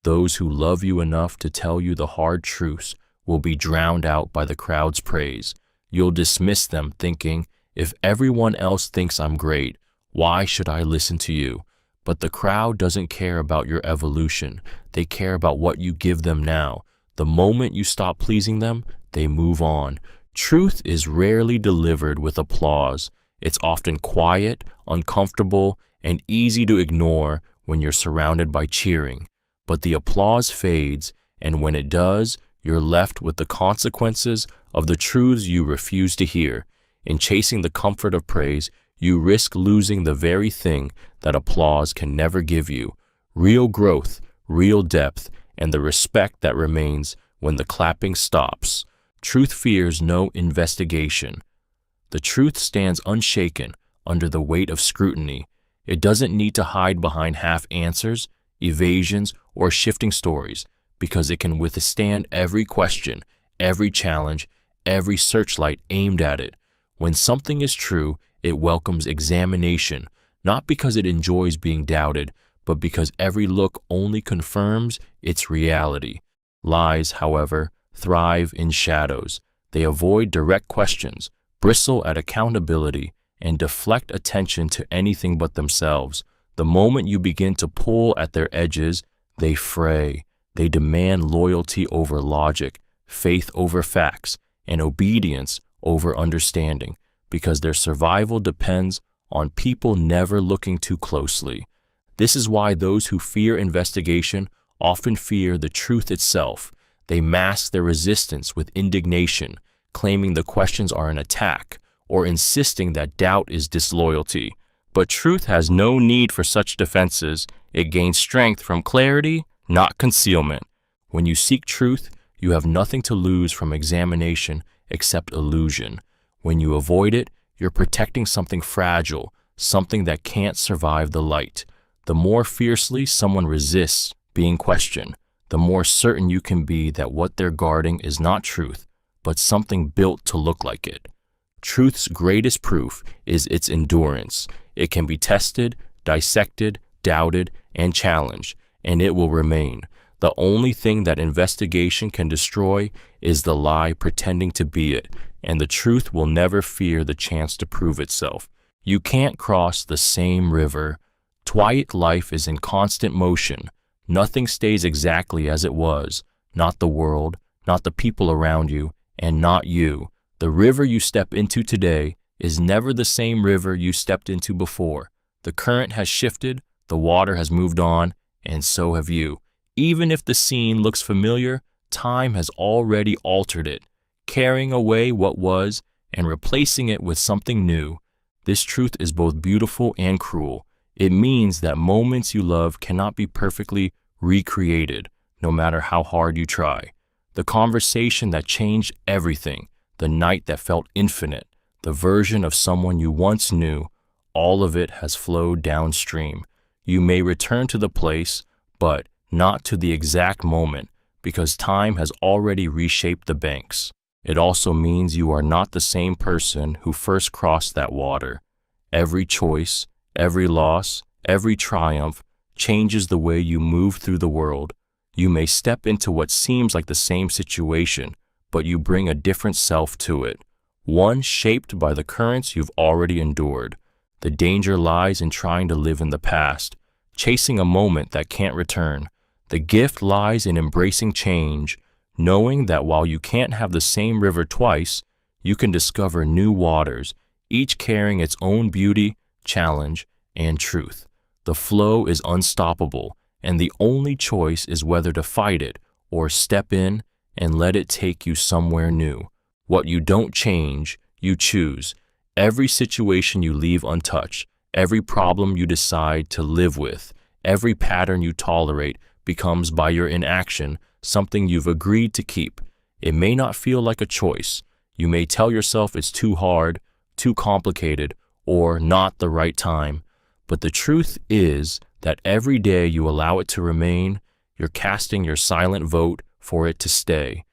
Those who love you enough to tell you the hard truths will be drowned out by the crowd's praise. You'll dismiss them thinking, if everyone else thinks I'm great, why should I listen to you? But the crowd doesn't care about your evolution. They care about what you give them now. The moment you stop pleasing them, they move on. Truth is rarely delivered with applause. It's often quiet, uncomfortable, and easy to ignore when you're surrounded by cheering. But the applause fades, and when it does, you're left with the consequences of the truths you refuse to hear. In chasing the comfort of praise, you risk losing the very thing that applause can never give you: real growth, real depth, and the respect that remains when the clapping stops. Truth fears no investigation. The truth stands unshaken under the weight of scrutiny. It doesn't need to hide behind half answers, evasions, or shifting stories, because it can withstand every question, every challenge, every searchlight aimed at it. When something is true, it welcomes examination, not because it enjoys being doubted, but because every look only confirms its reality. Lies, however, thrive in shadows. They avoid direct questions, bristle at accountability, and deflect attention to anything but themselves. The moment you begin to pull at their edges, they fray. They demand loyalty over logic, faith over facts, and obedience over understanding, because their survival depends on people never looking too closely. This is why those who fear investigation often fear the truth itself. They mask their resistance with indignation, claiming the questions are an attack, or insisting that doubt is disloyalty. But truth has no need for such defenses. It gains strength from clarity, not concealment. When you seek truth, you have nothing to lose from examination except illusion. When you avoid it, you're protecting something fragile, something that can't survive the light. The more fiercely someone resists being questioned, the more certain you can be that what they're guarding is not truth, but something built to look like it. Truth's greatest proof is its endurance. It can be tested, dissected, doubted, and challenged, and it will remain. The only thing that investigation can destroy is the lie pretending to be it, and the truth will never fear the chance to prove itself. You can't cross the same river. Quiet life is in constant motion. Nothing stays exactly as it was. Not the world, not the people around you, and not you. The river you step into today is never the same river you stepped into before. The current has shifted, the water has moved on, and so have you. Even if the scene looks familiar, time has already altered it, carrying away what was and replacing it with something new. This truth is both beautiful and cruel. It means that moments you love cannot be perfectly recreated, no matter how hard you try. The conversation that changed everything, the night that felt infinite, the version of someone you once knew, all of it has flowed downstream. You may return to the place, but not to the exact moment, because time has already reshaped the banks. It also means you are not the same person who first crossed that water. Every choice, every loss, every triumph changes the way you move through the world. You may step into what seems like the same situation, but you bring a different self to it, one shaped by the currents you've already endured. The danger lies in trying to live in the past, chasing a moment that can't return. The gift lies in embracing change, knowing that while you can't have the same river twice, you can discover new waters, each carrying its own beauty, challenge, and truth. The flow is unstoppable, and the only choice is whether to fight it or step in and let it take you somewhere new. What you don't change, you choose. Every situation you leave untouched, every problem you decide to live with, every pattern you tolerate becomes, by your inaction, something you've agreed to keep. It may not feel like a choice. You may tell yourself it's too hard, too complicated, or not the right time. But the truth is that every day you allow it to remain, you're casting your silent vote for it to stay.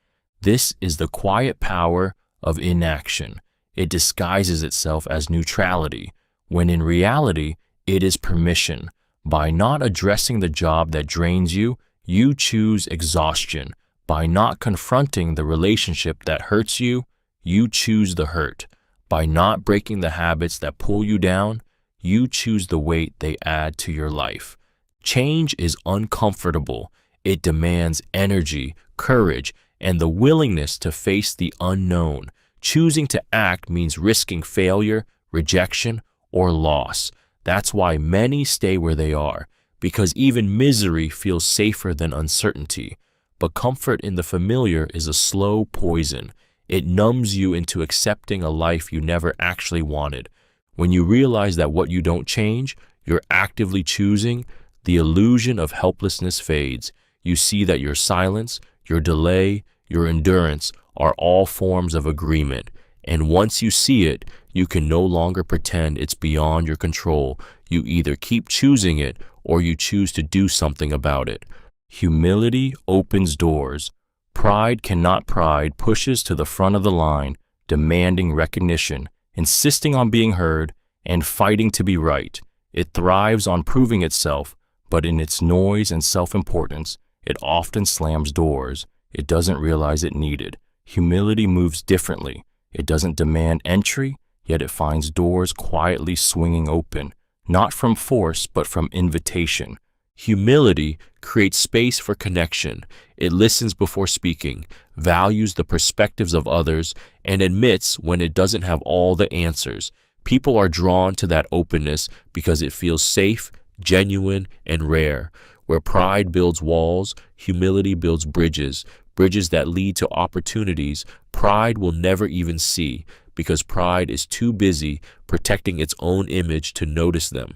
This is the quiet power of inaction. It disguises itself as neutrality, when in reality, it is permission. By not addressing the job that drains you, you choose exhaustion. By not confronting the relationship that hurts you, you choose the hurt. By not breaking the habits that pull you down, you choose the weight they add to your life. Change is uncomfortable. It demands energy, courage, and the willingness to face the unknown. Choosing to act means risking failure, rejection, or loss. That's why many stay where they are, because even misery feels safer than uncertainty. But comfort in the familiar is a slow poison. It numbs you into accepting a life you never actually wanted. When you realize that what you don't change, you're actively choosing, the illusion of helplessness fades. You see that your silence, your delay, your endurance are all forms of agreement. And once you see it, you can no longer pretend it's beyond your control. You either keep choosing it or you choose to do something about it. Humility opens doors. Pride cannot. Pride pushes to the front of the line, demanding recognition, insisting on being heard, and fighting to be right. It thrives on proving itself, but in its noise and self-importance, it often slams doors it doesn't realize it needed. Humility moves differently. It doesn't demand entry, yet it finds doors quietly swinging open, not from force, but from invitation. Humility creates space for connection. It listens before speaking, values the perspectives of others, and admits when it doesn't have all the answers. People are drawn to that openness because it feels safe, genuine, and rare. Where pride builds walls, humility builds bridges, bridges that lead to opportunities pride will never even see, because pride is too busy protecting its own image to notice them.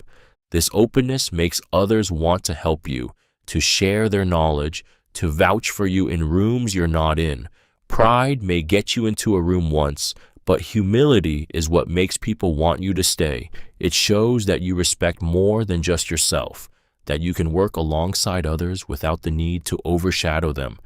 This openness makes others want to help you, to share their knowledge, to vouch for you in rooms you're not in. Pride may get you into a room once, but humility is what makes people want you to stay. It shows that you respect more than just yourself, that you can work alongside others without the need to overshadow them.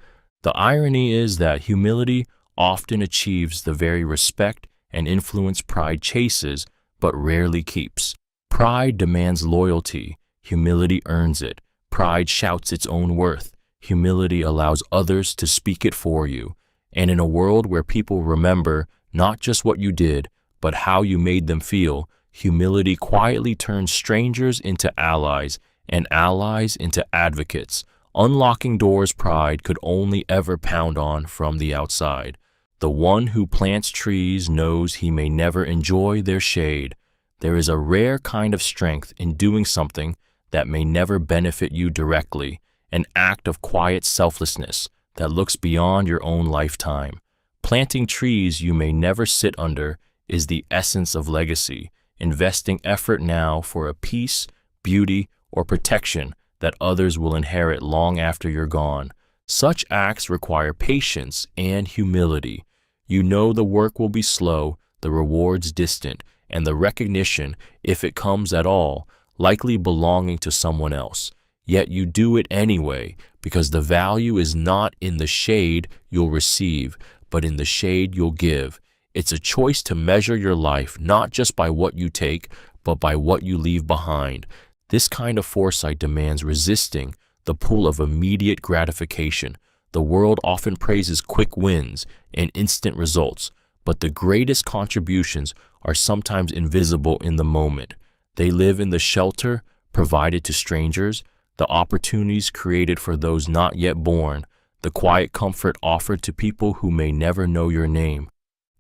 The irony is that humility often achieves the very respect and influence pride chases, but rarely keeps. Pride demands loyalty. Humility earns it. Pride shouts its own worth. Humility allows others to speak it for you. And in a world where people remember not just what you did, but how you made them feel, humility quietly turns strangers into allies and allies into advocates, unlocking doors pride could only ever pound on from the outside. The one who plants trees knows he may never enjoy their shade. There is a rare kind of strength in doing something that may never benefit you directly, an act of quiet selflessness that looks beyond your own lifetime. Planting trees you may never sit under is the essence of legacy, investing effort now for a peace, beauty, or protection that others will inherit long after you're gone. Such acts require patience and humility. You know the work will be slow, the rewards distant, and the recognition, if it comes at all, likely belonging to someone else. Yet you do it anyway, because the value is not in the shade you'll receive, but in the shade you'll give. It's a choice to measure your life not just by what you take, but by what you leave behind. This kind of foresight demands resisting the pull of immediate gratification. The world often praises quick wins and instant results, but the greatest contributions are sometimes invisible in the moment. They live in the shelter provided to strangers, the opportunities created for those not yet born, the quiet comfort offered to people who may never know your name.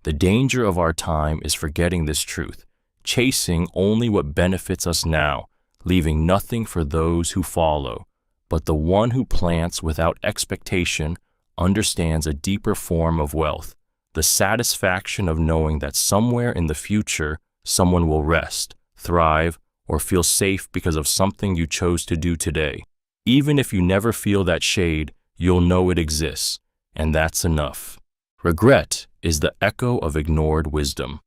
The danger of our time is forgetting this truth, chasing only what benefits us now, leaving nothing for those who follow. But the one who plants without expectation understands a deeper form of wealth, the satisfaction of knowing that somewhere in the future someone will rest, thrive, or feel safe because of something you chose to do today. Even if you never feel that shade, you'll know it exists, and that's enough. Regret is the echo of ignored wisdom.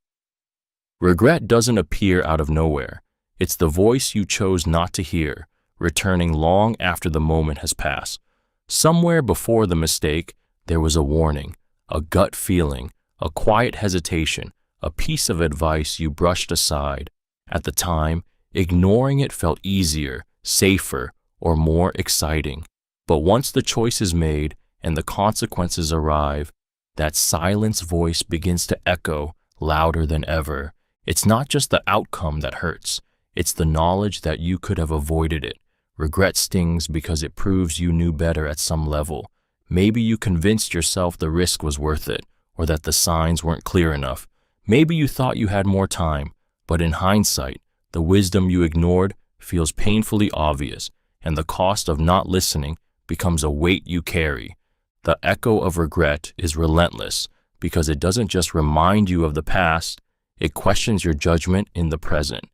Regret doesn't appear out of nowhere. It's the voice you chose not to hear, returning long after the moment has passed. Somewhere before the mistake, there was a warning, a gut feeling, a quiet hesitation, a piece of advice you brushed aside. At the time, ignoring it felt easier, safer, or more exciting. But once the choice is made and the consequences arrive, that silence voice begins to echo louder than ever. It's not just the outcome that hurts. It's the knowledge that you could have avoided it. Regret stings because it proves you knew better at some level. Maybe you convinced yourself the risk was worth it, or that the signs weren't clear enough. Maybe you thought you had more time, but in hindsight, the wisdom you ignored feels painfully obvious, and the cost of not listening becomes a weight you carry. The echo of regret is relentless because it doesn't just remind you of the past, it questions your judgment in the present.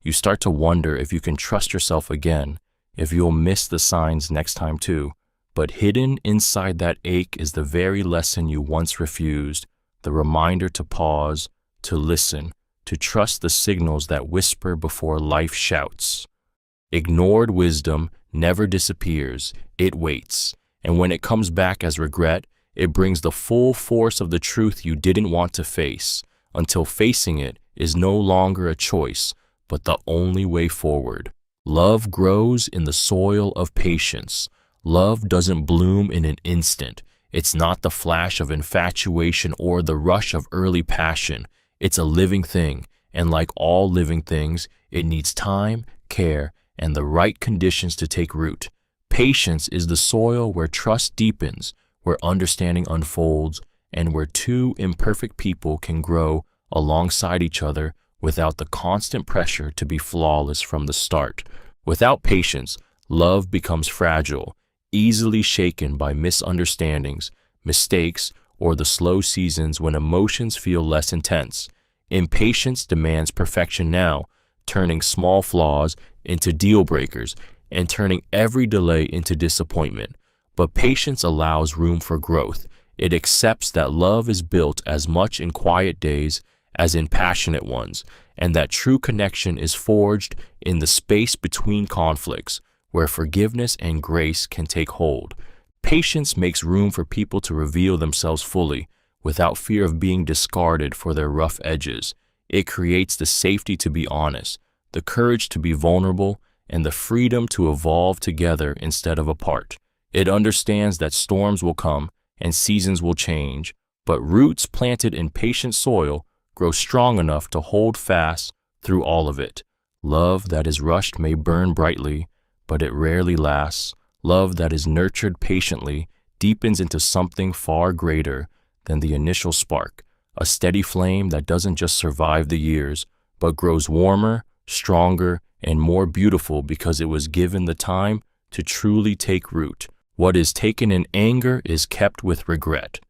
You start to wonder if you can trust yourself again, if you'll miss the signs next time too. But hidden inside that ache is the very lesson you once refused, the reminder to pause, to listen, to trust the signals that whisper before life shouts. Ignored wisdom never disappears, it waits, and when it comes back as regret, it brings the full force of the truth you didn't want to face, until facing it is no longer a choice, but the only way forward. Love grows in the soil of patience. Love doesn't bloom in an instant. It's not the flash of infatuation or the rush of early passion. It's a living thing, and like all living things, it needs time, care, and the right conditions to take root. Patience is the soil where trust deepens, where understanding unfolds, and where two imperfect people can grow alongside each other without the constant pressure to be flawless from the start. Without patience, love becomes fragile, easily shaken by misunderstandings, mistakes, or the slow seasons when emotions feel less intense. Impatience demands perfection now, turning small flaws into deal breakers and turning every delay into disappointment. But patience allows room for growth. It accepts that love is built as much in quiet days as in passionate ones, and that true connection is forged in the space between conflicts, where forgiveness and grace can take hold. Patience makes room for people to reveal themselves fully, without fear of being discarded for their rough edges. It creates the safety to be honest, the courage to be vulnerable, and the freedom to evolve together instead of apart. It understands that storms will come and seasons will change, but roots planted in patient soil grow strong enough to hold fast through all of it. Love that is rushed may burn brightly, but it rarely lasts. Love that is nurtured patiently deepens into something far greater than the initial spark, a steady flame that doesn't just survive the years, but grows warmer, stronger, and more beautiful because it was given the time to truly take root. What is taken in anger is kept with regret.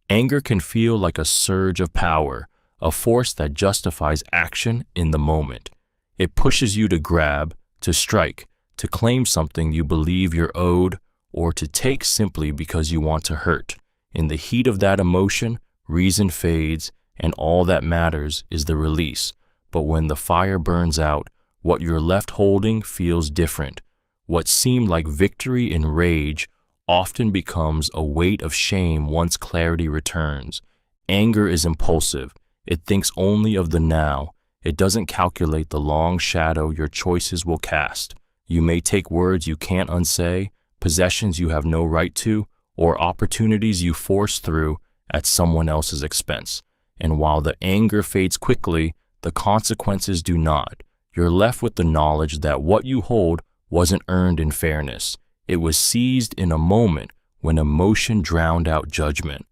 Anger can feel like a surge of power, a force that justifies action in the moment. It pushes you to grab, to strike, to claim something you believe you're owed, or to take simply because you want to hurt. In the heat of that emotion, reason fades, and all that matters is the release. But when the fire burns out, what you're left holding feels different. What seemed like victory in rage often becomes a weight of shame once clarity returns. Anger is impulsive. It thinks only of the now. It doesn't calculate the long shadow your choices will cast. You may take words you can't unsay, possessions you have no right to, or opportunities you force through at someone else's expense. And while the anger fades quickly, the consequences do not. You're left with the knowledge that what you hold wasn't earned in fairness. It was seized in a moment when emotion drowned out judgment.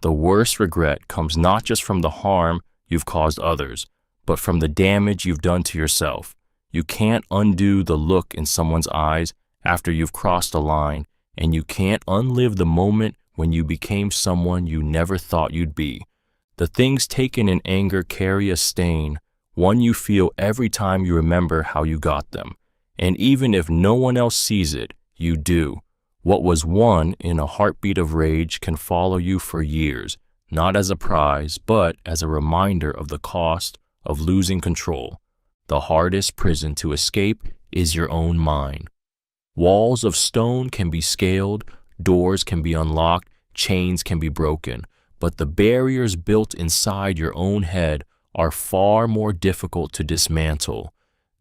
The worst regret comes not just from the harm you've caused others, but from the damage you've done to yourself. You can't undo the look in someone's eyes after you've crossed a line, and you can't unlive the moment when you became someone you never thought you'd be. The things taken in anger carry a stain, one you feel every time you remember how you got them. And even if no one else sees it, you do. What was won in a heartbeat of rage can follow you for years, not as a prize, but as a reminder of the cost of losing control. The hardest prison to escape is your own mind. Walls of stone can be scaled, doors can be unlocked, chains can be broken, but the barriers built inside your own head are far more difficult to dismantle.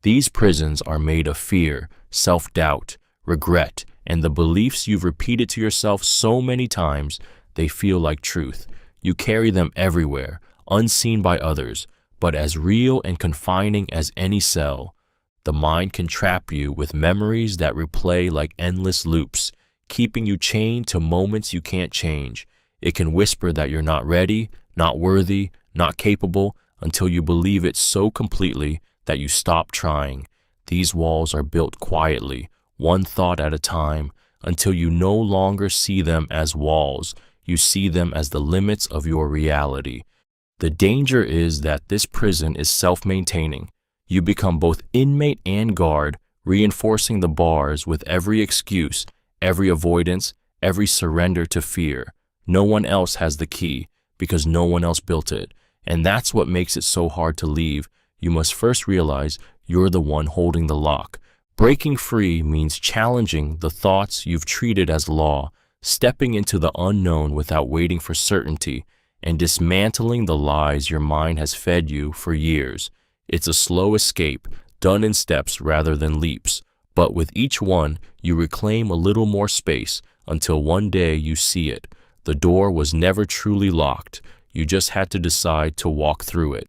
These prisons are made of fear, self-doubt, regret, and the beliefs you've repeated to yourself so many times they feel like truth. You carry them everywhere, unseen by others, but as real and confining as any cell. The mind can trap you with memories that replay like endless loops, keeping you chained to moments you can't change. It can whisper that you're not ready, not worthy, not capable, until you believe it so completely that you stop trying. These walls are built quietly, one thought at a time, until you no longer see them as walls. You see them as the limits of your reality. The danger is that this prison is self-maintaining. You become both inmate and guard, reinforcing the bars with every excuse, every avoidance, every surrender to fear. No one else has the key because no one else built it. And that's what makes it so hard to leave. You must first realize you're the one holding the lock. Breaking free means challenging the thoughts you've treated as law, stepping into the unknown without waiting for certainty, and dismantling the lies your mind has fed you for years. It's a slow escape, done in steps rather than leaps. But with each one, you reclaim a little more space until one day you see it. The door was never truly locked. You just had to decide to walk through it.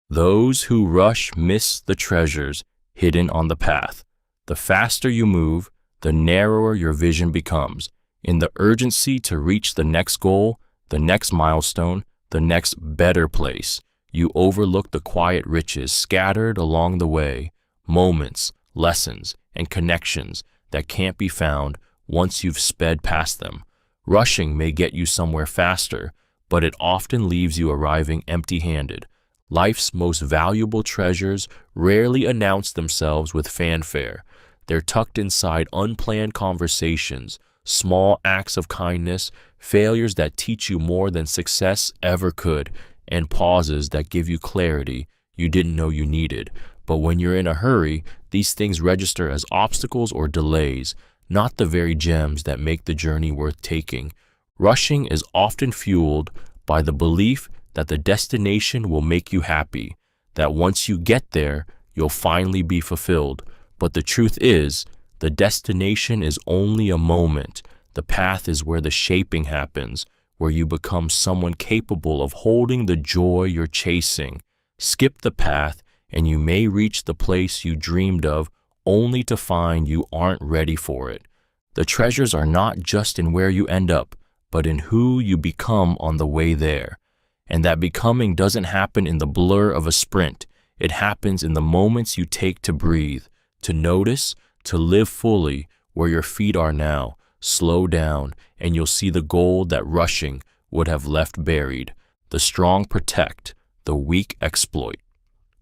Those who rush miss the treasures hidden on the path. The faster you move, the narrower your vision becomes. In the urgency to reach the next goal, the next milestone, the next better place, you overlook the quiet riches scattered along the way, moments, lessons, and connections that can't be found once you've sped past them. Rushing may get you somewhere faster, but it often leaves you arriving empty-handed. Life's most valuable treasures rarely announce themselves with fanfare. They're tucked inside unplanned conversations, small acts of kindness, failures that teach you more than success ever could, and pauses that give you clarity you didn't know you needed. But when you're in a hurry, these things register as obstacles or delays, not the very gems that make the journey worth taking. Rushing is often fueled by the belief that the destination will make you happy, that once you get there, you'll finally be fulfilled. But the truth is, the destination is only a moment. The path is where the shaping happens, where you become someone capable of holding the joy you're chasing. Skip the path, and you may reach the place you dreamed of, only to find you aren't ready for it. The treasures are not just in where you end up, but in who you become on the way there. And that becoming doesn't happen in the blur of a sprint. It happens in the moments you take to breathe, to notice, to live fully where your feet are now. Slow down, and you'll see the gold that rushing would have left buried. The strong protect, the weak exploit.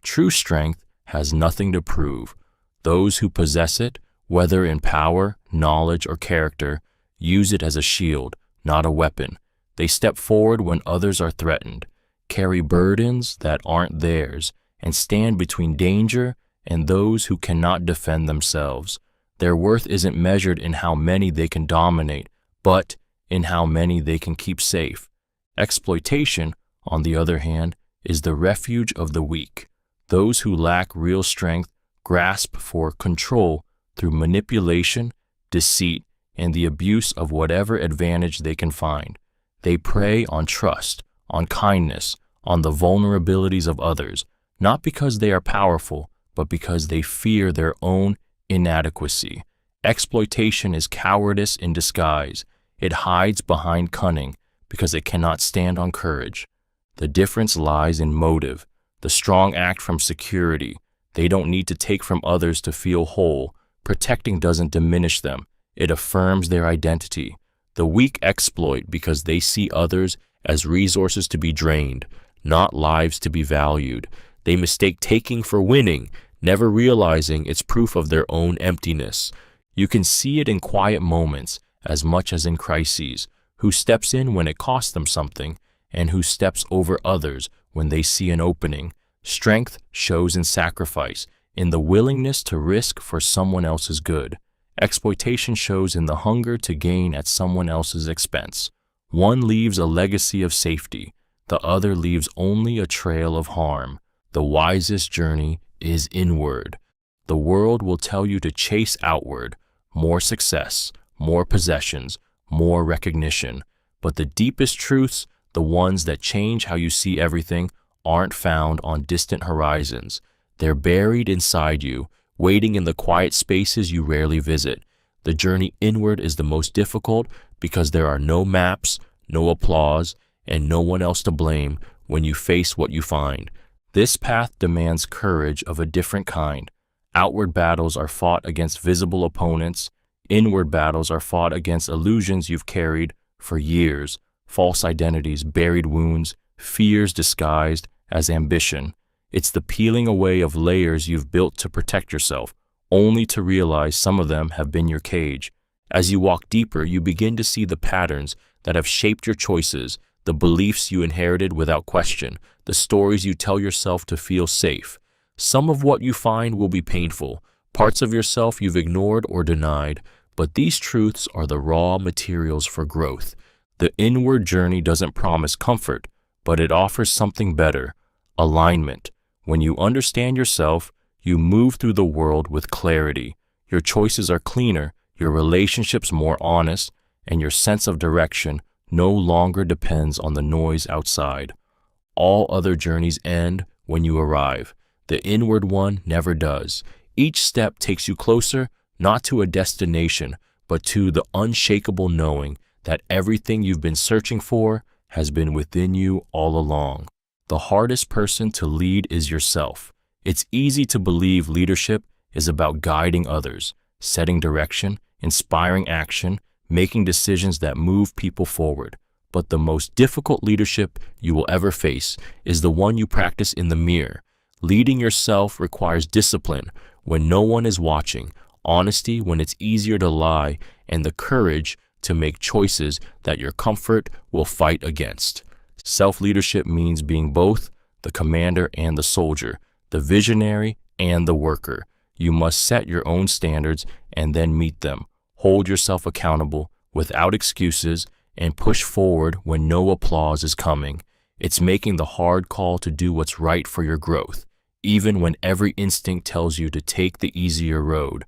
True strength has nothing to prove. Those who possess it, whether in power, knowledge, or character, use it as a shield, not a weapon. They step forward when others are threatened, carry burdens that aren't theirs, and stand between danger and those who cannot defend themselves. Their worth isn't measured in how many they can dominate, but in how many they can keep safe. Exploitation, on the other hand, is the refuge of the weak. Those who lack real strength grasp for control through manipulation, deceit, and the abuse of whatever advantage they can find. They prey on trust, on kindness, on the vulnerabilities of others, not because they are powerful, but because they fear their own inadequacy. Exploitation is cowardice in disguise. It hides behind cunning because it cannot stand on courage. The difference lies in motive. The strong act from security. They don't need to take from others to feel whole. Protecting doesn't diminish them. It affirms their identity. The weak exploit because they see others as resources to be drained, not lives to be valued. They mistake taking for winning, never realizing it's proof of their own emptiness. You can see it in quiet moments as much as in crises. Who steps in when it costs them something, and who steps over others when they see an opening. Strength shows in sacrifice, in the willingness to risk for someone else's good. Exploitation shows in the hunger to gain at someone else's expense. One leaves a legacy of safety, the other leaves only a trail of harm. The wisest journey is inward. The world will tell you to chase outward, more success, more possessions, more recognition. But the deepest truths, the ones that change how you see everything, aren't found on distant horizons. They're buried inside you, waiting in the quiet spaces you rarely visit. The journey inward is the most difficult because there are no maps, no applause, and no one else to blame when you face what you find. This path demands courage of a different kind. Outward battles are fought against visible opponents. Inward battles are fought against illusions you've carried for years, false identities, buried wounds, fears disguised as ambition. It's the peeling away of layers you've built to protect yourself, only to realize some of them have been your cage. As you walk deeper, you begin to see the patterns that have shaped your choices, the beliefs you inherited without question, the stories you tell yourself to feel safe. Some of what you find will be painful, parts of yourself you've ignored or denied, but these truths are the raw materials for growth. The inward journey doesn't promise comfort, but it offers something better: alignment. When you understand yourself, you move through the world with clarity. Your choices are cleaner, your relationships more honest, and your sense of direction no longer depends on the noise outside. All other journeys end when you arrive. The inward one never does. Each step takes you closer, not to a destination, but to the unshakable knowing that everything you've been searching for has been within you all along. The hardest person to lead is yourself. It's easy to believe leadership is about guiding others, setting direction, inspiring action, making decisions that move people forward. But the most difficult leadership you will ever face is the one you practice in the mirror. Leading yourself requires discipline when no one is watching, honesty when it's easier to lie, and the courage to make choices that your comfort will fight against. Self-leadership means being both the commander and the soldier, the visionary and the worker. You must set your own standards and then meet them. Hold yourself accountable without excuses and push forward when no applause is coming. It's making the hard call to do what's right for your growth, even when every instinct tells you to take the easier road.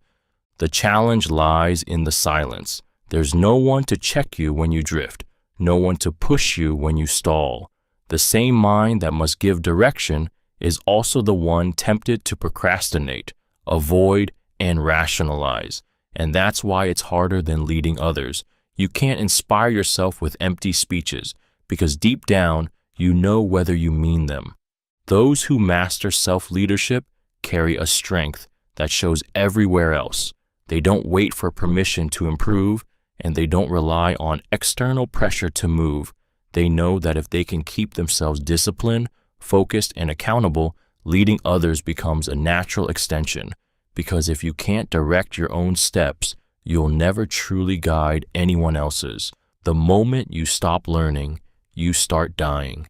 The challenge lies in the silence. There's no one to check you when you drift, no one to push you when you stall. The same mind that must give direction is also the one tempted to procrastinate, avoid, and rationalize. And that's why it's harder than leading others. You can't inspire yourself with empty speeches, because deep down, you know whether you mean them. Those who master self-leadership carry a strength that shows everywhere else. They don't wait for permission to improve, and they don't rely on external pressure to move. They know that if they can keep themselves disciplined, focused, and accountable, leading others becomes a natural extension. Because if you can't direct your own steps, you'll never truly guide anyone else's. The moment you stop learning, you start dying.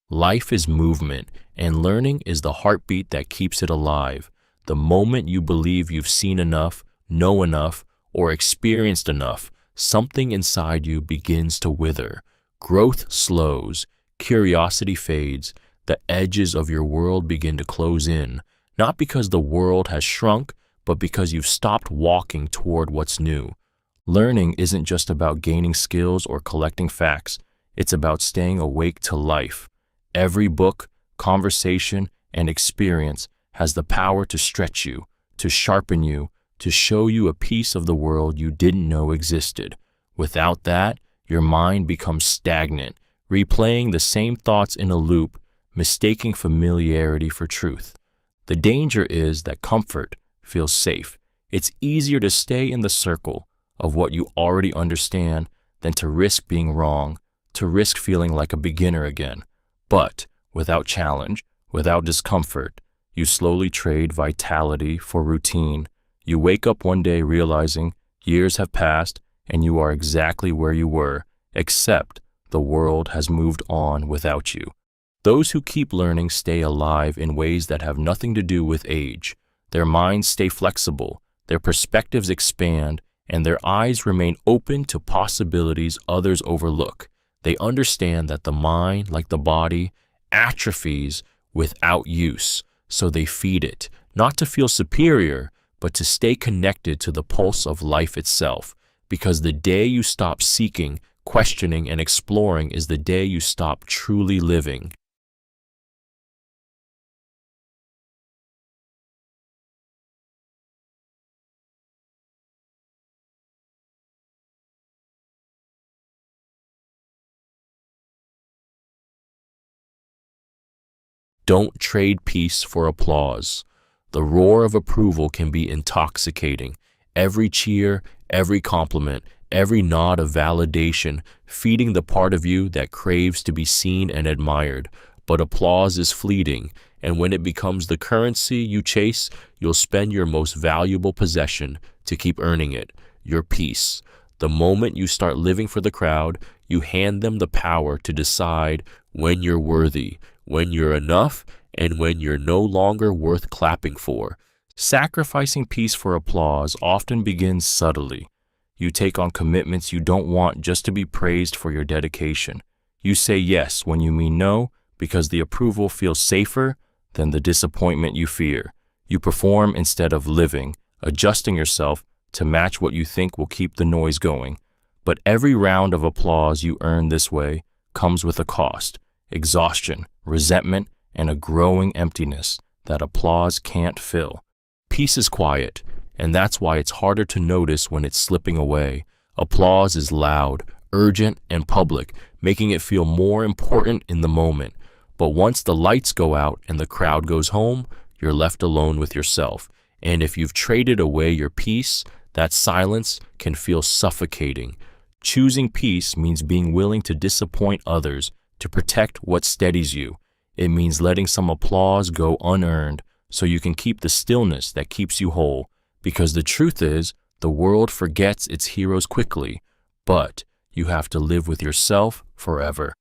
Life is movement, and learning is the heartbeat that keeps it alive. The moment you believe you've seen enough, know enough, or experienced enough, something inside you begins to wither. Growth slows, curiosity fades, the edges of your world begin to close in, not because the world has shrunk, but because you've stopped walking toward what's new. Learning isn't just about gaining skills or collecting facts. It's about staying awake to life. Every book, conversation, and experience has the power to stretch you, to sharpen you, to show you a piece of the world you didn't know existed. Without that, your mind becomes stagnant, replaying the same thoughts in a loop, mistaking familiarity for truth. The danger is that comfort feels safe. It's easier to stay in the circle of what you already understand than to risk being wrong, to risk feeling like a beginner again. But without challenge, without discomfort, you slowly trade vitality for routine. You wake up one day realizing years have passed and you are exactly where you were, except the world has moved on without you. Those who keep learning stay alive in ways that have nothing to do with age. Their minds stay flexible, their perspectives expand, and their eyes remain open to possibilities others overlook. They understand that the mind, like the body, atrophies without use, so they feed it, not to feel superior, but to stay connected to the pulse of life itself. Because the day you stop seeking, questioning, and exploring is the day you stop truly living. Don't trade peace for applause. The roar of approval can be intoxicating. Every cheer, every compliment, every nod of validation, feeding the part of you that craves to be seen and admired. But applause is fleeting, And when it becomes the currency you chase, you'll spend your most valuable possession to keep earning it, your peace. The moment you start living for the crowd, you hand them the power to decide when you're worthy, when you're enough, and when you're no longer worth clapping for. Sacrificing peace for applause often begins subtly. You take on commitments you don't want just to be praised for your dedication. You say yes when you mean no because the approval feels safer than the disappointment you fear. You perform instead of living, adjusting yourself to match what you think will keep the noise going. But every round of applause you earn this way comes with a cost: exhaustion, resentment, and a growing emptiness that applause can't fill. Peace is quiet, and that's why it's harder to notice when it's slipping away. Applause is loud, urgent, and public, making it feel more important in the moment. But once the lights go out and the crowd goes home, you're left alone with yourself. And if you've traded away your peace, that silence can feel suffocating. Choosing peace means being willing to disappoint others to protect what steadies you. It means letting some applause go unearned so you can keep the stillness that keeps you whole. Because the truth is, the world forgets its heroes quickly, but you have to live with yourself forever.